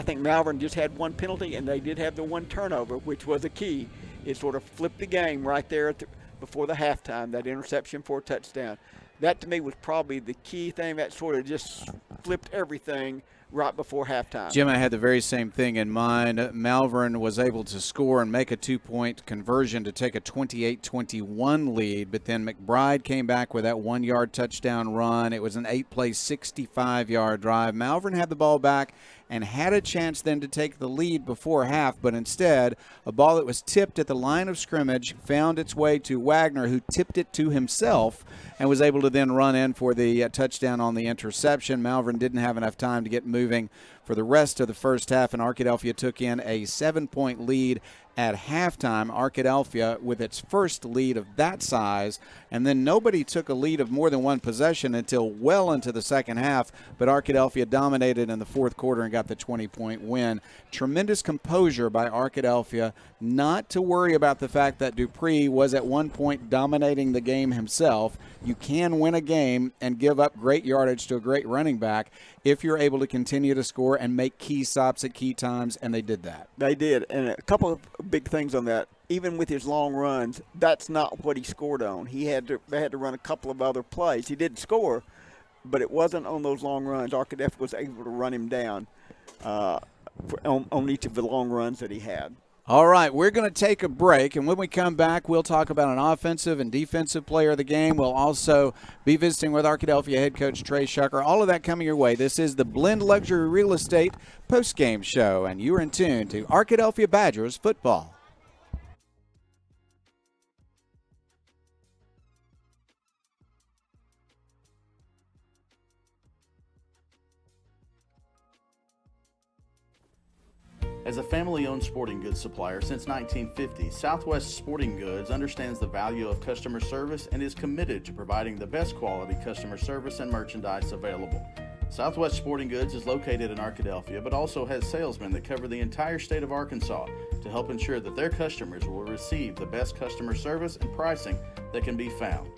think Malvern just had 1 penalty, and they did have the 1 turnover, which was a key. It sort of flipped the game right there before the halftime, that interception for a touchdown. That, to me, was probably the key thing that sort of just flipped everything right before halftime. Jim, I had the very same thing in mind. Malvern was able to score and make a 2-point conversion to take a 28-21 lead, but then McBride came back with that 1-yard touchdown run. It was an 8-play, 65-yard drive. Malvern had the ball back and had a chance then to take the lead before half, but instead a ball that was tipped at the line of scrimmage found its way to Wagner, who tipped it to himself and was able to then run in for the touchdown on the interception. Malvern didn't have enough time to get moving for the rest of the first half, and Arkadelphia took in a 7-point lead at halftime. Arkadelphia with its first lead of that size, and then nobody took a lead of more than 1 possession until well into the second half, but Arkadelphia dominated in the fourth quarter and got the 20-point win. Tremendous composure by Arkadelphia, not to worry about the fact that Dupree was at one point dominating the game himself. You can win a game and give up great yardage to a great running back if you're able to continue to score and make key stops at key times, and they did that. They did, and a couple of big things on that. Even with his long runs, that's not what he scored on. They had to run a couple of other plays. He did score, but it wasn't on those long runs. Arkadelphia was able to run him down on each of the long runs that he had. All right, we're going to take a break, and when we come back, we'll talk about an offensive and defensive player of the game. We'll also be visiting with Arkadelphia head coach Trey Shucker. All of that coming your way. This is the Blend Luxury Real Estate postgame show, and you're in tune to Arkadelphia Badgers football. As a family-owned sporting goods supplier since 1950, Southwest Sporting Goods understands the value of customer service and is committed to providing the best quality customer service and merchandise available. Southwest Sporting Goods is located in Arkadelphia, but also has salesmen that cover the entire state of Arkansas to help ensure that their customers will receive the best customer service and pricing that can be found.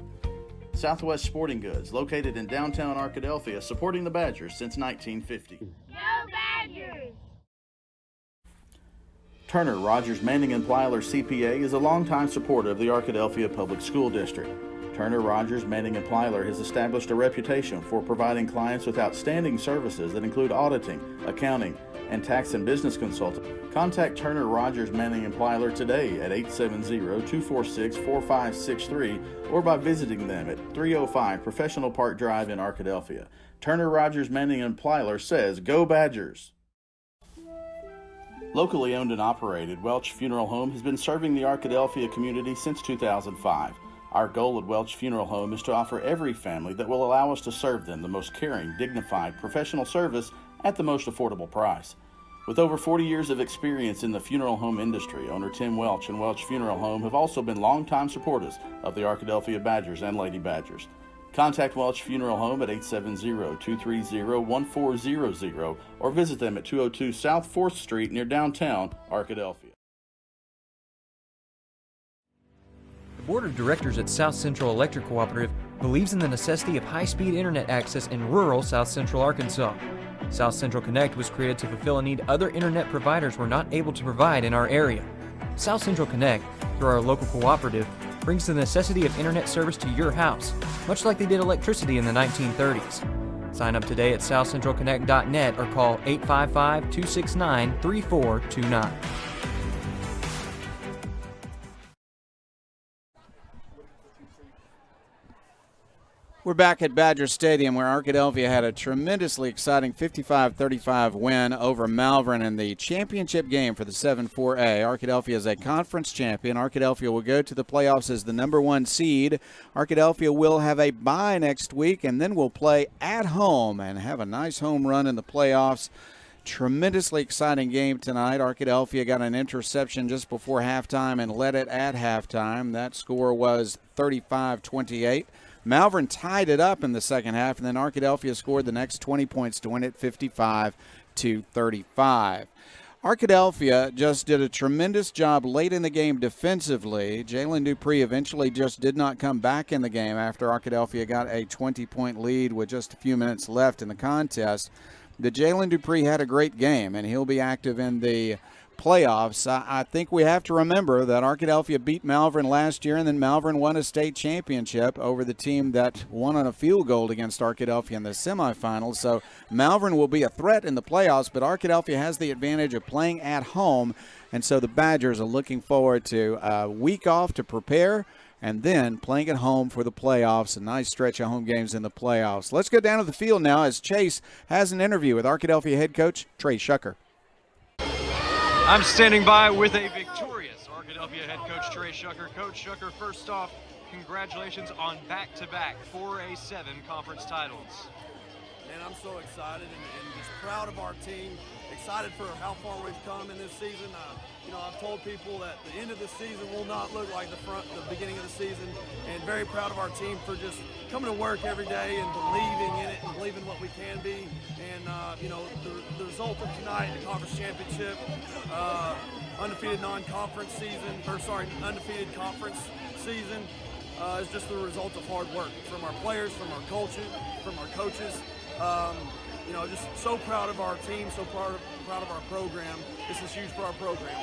Southwest Sporting Goods, located in downtown Arkadelphia, supporting the Badgers since 1950. Go Badgers! Turner Rogers Manning & Plyler CPA is a longtime supporter of the Arkadelphia Public School District. Turner Rogers Manning & Plyler has established a reputation for providing clients with outstanding services that include auditing, accounting, and tax and business consulting. Contact Turner Rogers Manning & Plyler today at 870-246-4563 or by visiting them at 305 Professional Park Drive in Arkadelphia. Turner Rogers Manning & Plyler says, Go Badgers! Locally owned and operated, Welch Funeral Home has been serving the Arkadelphia community since 2005. Our goal at Welch Funeral Home is to offer every family that will allow us to serve them the most caring, dignified, professional service at the most affordable price. With over 40 years of experience in the funeral home industry, owner Tim Welch and Welch Funeral Home have also been longtime supporters of the Arkadelphia Badgers and Lady Badgers. Contact Welch Funeral Home at 870-230-1400 or visit them at 202 South 4th Street near downtown Arkadelphia. The Board of Directors at South Central Electric Cooperative believes in the necessity of high-speed internet access in rural South Central Arkansas. South Central Connect was created to fulfill a need other internet providers were not able to provide in our area. South Central Connect, through our local cooperative, brings the necessity of internet service to your house, much like they did electricity in the 1930s. Sign up today at southcentralconnect.net or call 855-269-3429. We're back at Badger Stadium, where Arkadelphia had a tremendously exciting 55-35 win over Malvern in the championship game for the 7-4A. Arkadelphia is a conference champion. Arkadelphia will go to the playoffs as the #1 seed. Arkadelphia will have a bye next week, and then will play at home and have a nice home run in the playoffs. Tremendously exciting game tonight. Arkadelphia got an interception just before halftime and led it at halftime. That score was 35-28. Malvern tied it up in the second half, and then Arkadelphia scored the next 20 points to win it 55-35. Arkadelphia just did a tremendous job late in the game defensively. Jalen Dupree eventually just did not come back in the game after Arkadelphia got a 20-point lead with just a few minutes left in the contest. But Jalen Dupree had a great game, and he'll be active in the playoffs. I think we have to remember that Arkadelphia beat Malvern last year, and then Malvern won a state championship over the team that won on a field goal against Arkadelphia in the semifinals. So Malvern will be a threat in the playoffs, but Arkadelphia has the advantage of playing at home, and so the Badgers are looking forward to a week off to prepare and then playing at home for the playoffs. A nice stretch of home games in the playoffs. Let's go down to the field now as Chase has an interview with Arkadelphia head coach Trey Shucker. I'm standing by with a victorious Arkadelphia head coach Trey Shucker. Coach Shucker, first off, congratulations on back-to-back 4A7 conference titles. And I'm so excited and just proud of our team, excited for how far we've come in this season. I've told people that the end of the season will not look like the beginning of the season, and very proud of our team for just coming to work every day and believing in it and believing what we can be. And the result of tonight, the conference championship, undefeated conference season is just the result of hard work from our players, from our coaches. Just so proud of our team, so proud of our program. This is huge for our program.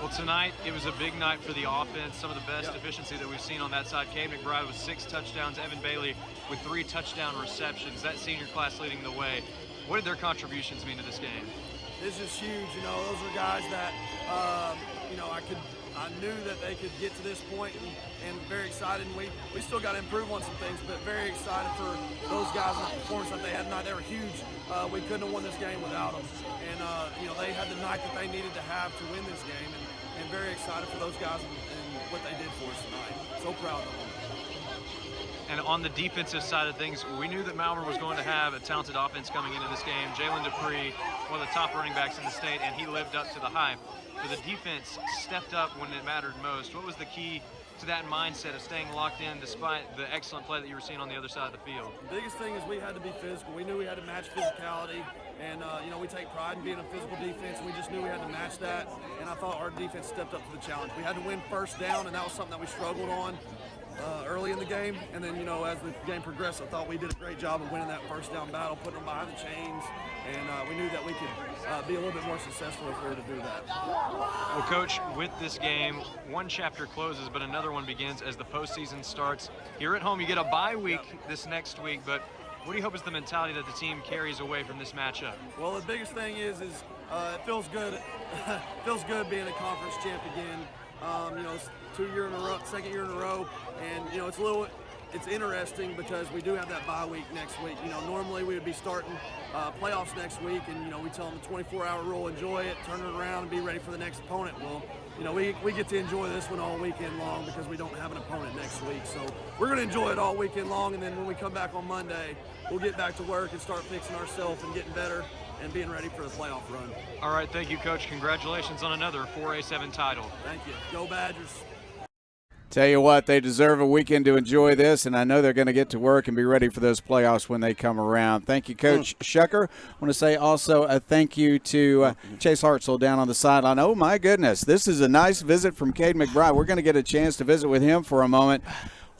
Well, tonight it was a big night for the offense. Some of the best efficiency that we've seen on that side. Cade McBride with 6 touchdowns, Evan Bailey with 3 touchdown receptions. That senior class leading the way. What did their contributions mean to this game? This is huge. Those are guys that I knew that they could get to this point, and very excited. And we still got to improve on some things, but very excited for those guys and the performance that they had tonight. They were huge. We couldn't have won this game without them. And they had the night that they needed to have to win this game, and very excited for those guys and what they did for us tonight. So proud of them. And on the defensive side of things, we knew that Malvern was going to have a talented offense coming into this game. Jalen Dupree, one of the top running backs in the state, and he lived up to the hype. But the defense stepped up when it mattered most. What was the key to that mindset of staying locked in despite the excellent play that you were seeing on the other side of the field? The biggest thing is we had to be physical. We knew we had to match physicality, and we take pride in being a physical defense. We just knew we had to match that, and I thought our defense stepped up to the challenge. We had to win first down, and that was something that we struggled on early in the game, and then as the game progressed, I thought we did a great job of winning that first down battle, putting them behind the chains, and we knew that we could be a little bit more successful if we were to do that. Well, Coach, with this game, one chapter closes, but another one begins as the postseason starts. Here at home, you get a bye week this next week, but what do you hope is the mentality that the team carries away from this matchup? Well, the biggest thing is it feels good. It feels good being a conference champ again. It's 2 years in a row, second year in a row, and it's interesting because we do have that bye week next week. Normally we would be starting playoffs next week, and we tell them the 24-hour rule, enjoy it, turn it around, and be ready for the next opponent. Well, we get to enjoy this one all weekend long because we don't have an opponent next week. So we're going to enjoy it all weekend long, and then when we come back on Monday, we'll get back to work and start fixing ourselves and getting better. and being ready for the playoff run. All right, thank you, Coach. Congratulations on another 4A7 title. Thank you. Go Badgers. Tell you what, they deserve a weekend to enjoy this, and I know they're going to get to work and be ready for those playoffs when they come around. Thank you, Coach Shucker. I want to say also a thank you to Chase Hartzell down on the sideline. Oh, my goodness, this is a nice visit from Cade McBride. We're going to get a chance to visit with him for a moment.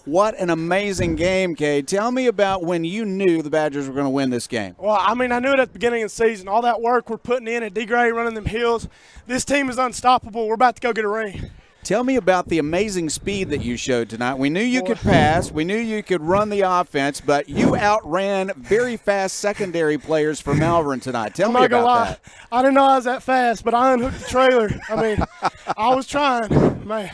What an amazing game, Cade. Tell me about when you knew the Badgers were going to win this game. Well, I mean, I knew it at the beginning of the season. All that work we're putting in at D-Gray, running them hills. This team is unstoppable. We're about to go get a ring. Tell me about the amazing speed that you showed tonight. We knew you could pass. We knew you could run the offense, but you outran very fast secondary players for Malvern tonight. Tell me about that. I didn't know I was that fast, but I unhooked the trailer. I mean, I was trying, man.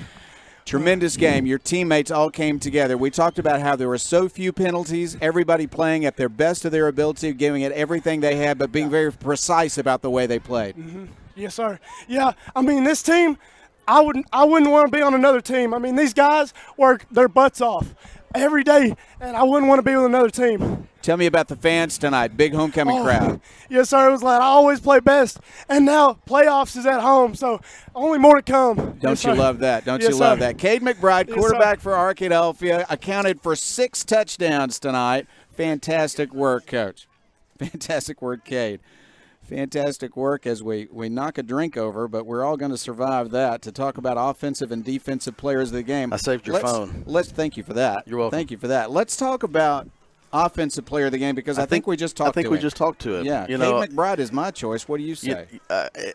Tremendous game. Your teammates all came together. We talked about how there were so few penalties, everybody playing at their best of their ability, giving it everything they had, but being very precise about the way they played. Mm-hmm. Yes, sir. Yeah, I mean, this team – I wouldn't want to be on another team. I mean, these guys work their butts off every day, and I wouldn't want to be with another team. Tell me about the fans tonight. Big homecoming crowd. Yes, sir. It was like I always play best, and now playoffs is at home, so only more to come. Don't you love that? Don't you love that? Cade McBride, quarterback for Arkadelphia, accounted for 6 touchdowns tonight. Fantastic work, Coach. Fantastic work, Cade. Fantastic work as we knock a drink over, but we're all going to survive that to talk about offensive and defensive players of the game. I saved your phone. Thank you for that. You're welcome. Thank you for that. Let's talk about offensive player of the game because I think we just talked to him. I think we just talked to him. Yeah, Cade McBride is my choice. What do you say?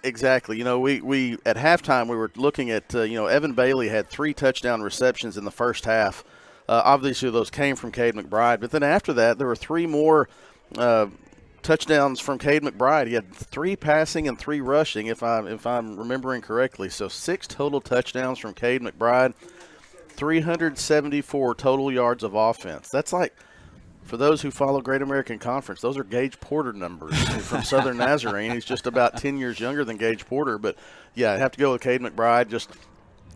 Exactly. You know, we at halftime we were looking at, Evan Bailey had 3 touchdown receptions in the first half. Obviously those came from Cade McBride, but then after that there were 3 more touchdowns from Cade McBride. He had 3 passing and 3 rushing, if I'm remembering correctly. So 6 total touchdowns from Cade McBride, 374 total yards of offense. That's like, for those who follow Great American Conference, those are Gage Porter numbers from Southern Nazarene. He's just about 10 years younger than Gage Porter. But, yeah, I have to go with Cade McBride.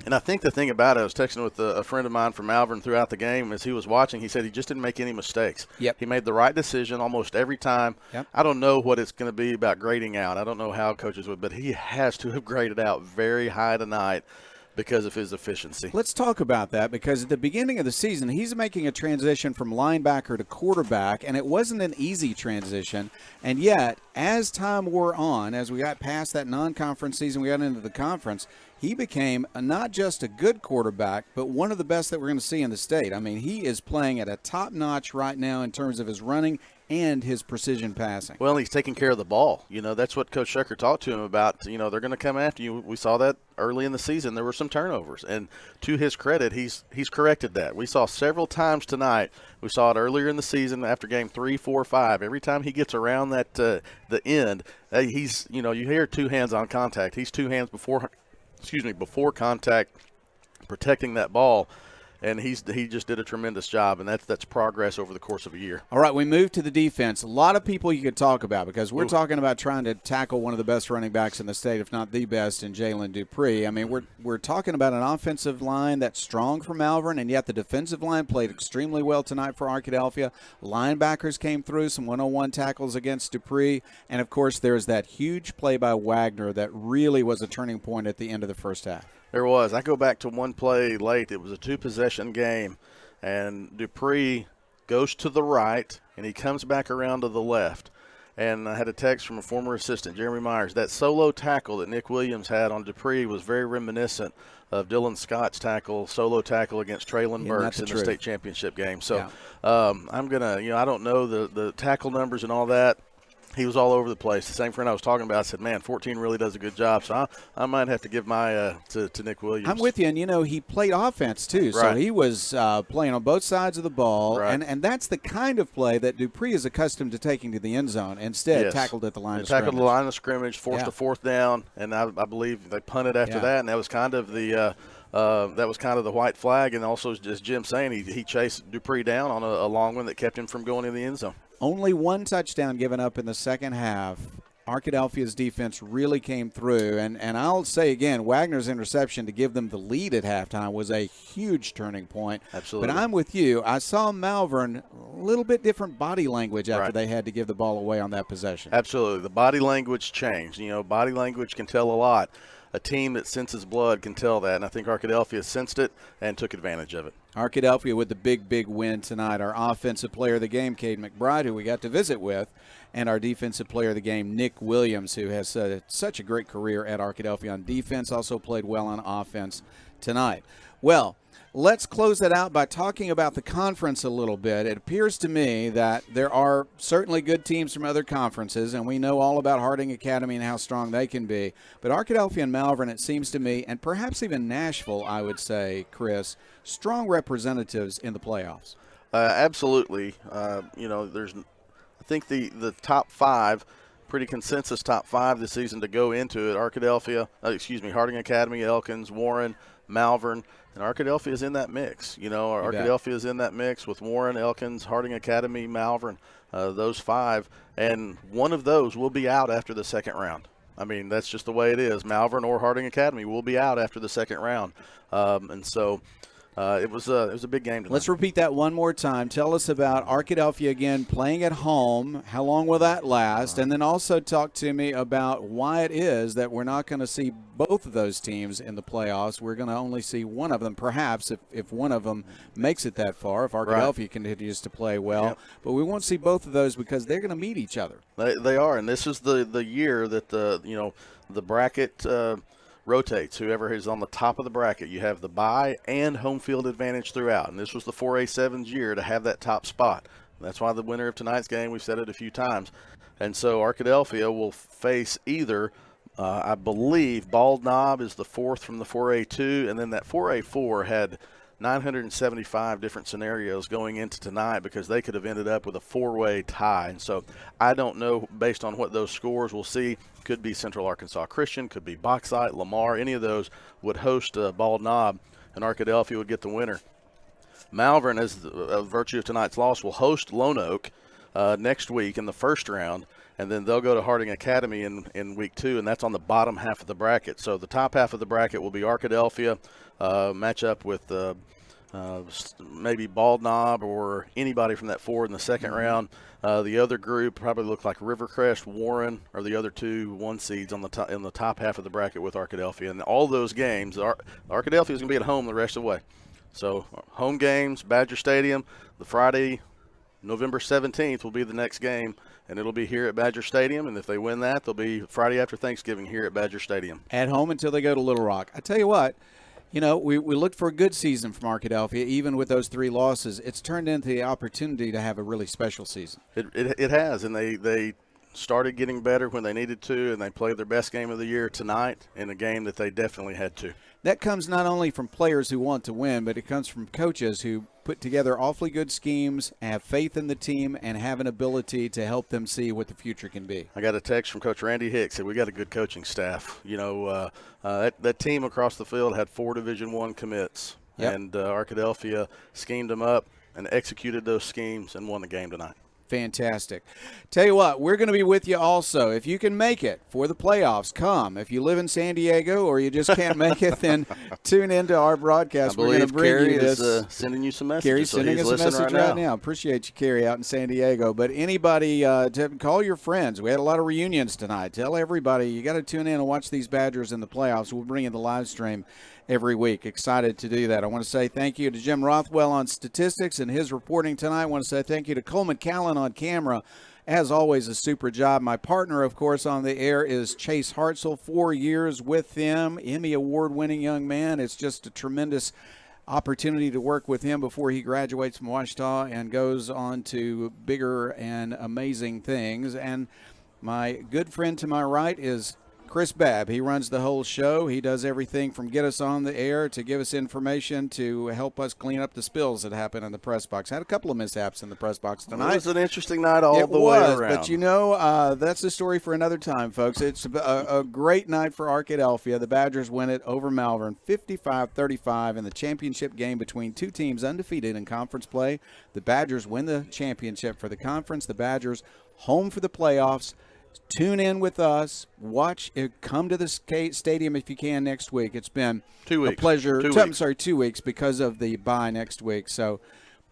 And I think the thing about it, I was texting with a friend of mine from Malvern throughout the game as he was watching. He said he just didn't make any mistakes. Yep. He made the right decision almost every time. Yep. I don't know what it's going to be about grading out. I don't know how coaches would, but he has to have graded out very high tonight because of his efficiency. Let's talk about that because at the beginning of the season, he's making a transition from linebacker to quarterback, and it wasn't an easy transition. And yet, as time wore on, as we got past that non-conference season, we got into the conference, he became not just a good quarterback, but one of the best that we're going to see in the state. I mean, he is playing at a top notch right now in terms of his running and his precision passing. Well, he's taking care of the ball. That's what Coach Shucker talked to him about. They're going to come after you. We saw that early in the season. There were some turnovers, and to his credit, he's corrected that. We saw several times tonight. We saw it earlier in the season after game 3, 4, 5. Every time he gets around that the end, he's you hear 2 hands on contact. He's 2 hands before contact, protecting that ball, and he just did a tremendous job, and that's progress over the course of a year. All right, we move to the defense. A lot of people you could talk about because we're talking about trying to tackle one of the best running backs in the state, if not the best, in Jalen Dupree. I mean, we're talking about an offensive line that's strong for Malvern, and yet the defensive line played extremely well tonight for Arkadelphia. Linebackers came through, some 101 tackles against Dupree, and, of course, there's that huge play by Wagner that really was a turning point at the end of the first half. There was. I go back to one play late. It was a 2-possession game, and Dupree goes to the right, and he comes back around to the left. And I had a text from a former assistant, Jeremy Myers. That solo tackle that Nick Williams had on Dupree was very reminiscent of Dylan Scott's solo tackle against Traylon Burks in the state championship game. So I'm going to, I don't know the tackle numbers and all that. He was all over the place. The same friend I was talking about said, man, 14 really does a good job. So I might have to give my to Nick Williams. I'm with you. And, he played offense too. So he was playing on both sides of the ball. Right. And that's the kind of play that Dupree is accounted to taking to the end zone. Instead, tackled at the line of scrimmage. Tackled the line of scrimmage, forced a 4th down, and I believe they punted after that. And that was kind of the white flag. And also, as Jim saying, he chased Dupree down on a long one that kept him from going in the end zone. Only 1 touchdown given up in the second half Arkadelphia's defense really came through. And I'll say again, Wagner's interception to give them the lead at halftime was a huge turning point. Absolutely. But I'm with you. I saw Malvern a little bit different body language after they had to give the ball away on that possession. Absolutely. The body language changed. Body language can tell a lot. A team that senses blood can tell that, and I think Arkadelphia sensed it and took advantage of it. Arkadelphia with the big win tonight. Our offensive player of the game, Cade McBride, who we got to visit with, and our defensive player of the game, Nick Williams, who has such a great career at Arkadelphia on defense, also played well on offense tonight. Well, let's close that out by talking about the conference a little bit. It appears to me that there are certainly good teams from other conferences, and we know all about Harding Academy and how strong they can be. But Arkadelphia and Malvern, it seems to me, and perhaps even Nashville, I would say, Chris, strong representatives in the playoffs. Absolutely. I think the top five, pretty consensus top five this season to go into it, Harding Academy, Elkins, Warren, Malvern, and Arkadelphia is in that mix. Arkadelphia is in that mix with Warren, Elkins, Harding Academy, Malvern, those five, and one of those will be out after the second round. I mean, that's just the way it is. Malvern or Harding Academy will be out after the second round, and so it was a big game tonight. Let's repeat that one more time. Tell us about Arkadelphia again playing at home. How long will that last? And then also talk to me about why it is that we're not going to see both of those teams in the playoffs. We're going to only see one of them, perhaps, if one of them makes it that far, if Arkadelphia continues to play well. Yep. But we won't see both of those because they're going to meet each other. They are, and this is the year that the bracket rotates. Whoever is on the top of the bracket, you have the bye and home field advantage throughout. And this was the 4A7's year to have that top spot. And that's why the winner of tonight's game, we've said it a few times. And so Arkadelphia will face either, I believe, Bald Knob is the fourth from the 4A2, and then that 4A4 had 975 different scenarios going into tonight because they could have ended up with a four-way tie. And so I don't know, based on what those scores we'll see, could be Central Arkansas Christian, could be Bauxite, Lamar, any of those would host Bald Knob, and Arkadelphia would get the winner. Malvern, as a virtue of tonight's loss, will host Lone Oak next week in the first round, and then they'll go to Harding Academy in week 2, and that's on the bottom half of the bracket. So the top half of the bracket will be Arkadelphia, match up with maybe Bald Knob or anybody from that 4 in the second round. The other group probably look like Rivercrest, Warren, or the other 2 1 seeds on in the top half of the bracket with Arkadelphia. And all those games, Arkadelphia is going to be at home the rest of the way. So home games, Badger Stadium, the Friday, November 17th will be the next game, and it'll be here at Badger Stadium. And if they win that, they'll be Friday after Thanksgiving here at Badger Stadium. At home until they go to Little Rock. I tell you what, we looked for a good season from Arkadelphia, even with those 3 losses. It's turned into the opportunity to have a really special season. It has, and they started getting better when they needed to, and they played their best game of the year tonight in a game that they definitely had to. That comes not only from players who want to win, but it comes from coaches who put together awfully good schemes, have faith in the team, and have an ability to help them see what the future can be. I got a text from Coach Randy Hicks that we got a good coaching staff. That team across the field had 4 Division I commits, and Arkadelphia schemed them up and executed those schemes and won the game tonight. Fantastic. Tell you what, we're going to be with you also. If you can make it for the playoffs, come. If you live in San Diego or you just can't make it, then tune into our broadcast. We're going to bring Carrie you this. Sending you some messages. Carrie's sending us a message right now. Appreciate you, Carrie, out in San Diego. But anybody, call your friends. We had a lot of reunions tonight. Tell everybody you got to tune in and watch these Badgers in the playoffs. We'll bring you the live stream every week. Excited to do that. I want to say thank you to Jim Rothwell on statistics and his reporting tonight. I want to say thank you to Coleman Callan on camera. As always, a super job. My partner, of course, on the air is Chase Hartzell. 4 years with him, Emmy Award-winning young man. It's just a tremendous opportunity to work with him before he graduates from Ouachita and goes on to bigger and amazing things. And my good friend to my right is Chris Babb. He runs the whole show. He does everything from get us on the air to give us information to help us clean up the spills that happen in the press box. Had a couple of mishaps in the press box tonight. It was an interesting night all the way around. But that's a story for another time, folks. It's a great night for Arkadelphia. The Badgers win it over Malvern 55-35 in the championship game between 2 teams undefeated in conference play. The Badgers win the championship for the conference. The Badgers home for the playoffs. Tune in with us. Watch it. Come to the stadium if you can next week. It's been 2 weeks. a pleasure. 2 I'm weeks. sorry, 2 weeks because of the bye next week. So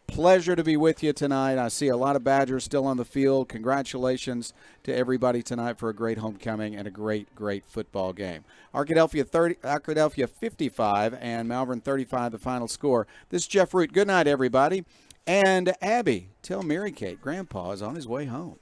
pleasure to be with you tonight. I see a lot of Badgers still on the field. Congratulations to everybody tonight for a great homecoming and a great, great football game. Arkadelphia 55 and Malvern 35, the final score. This is Jeff Root. Good night, everybody. And Abby, tell Mary Kate Grandpa is on his way home.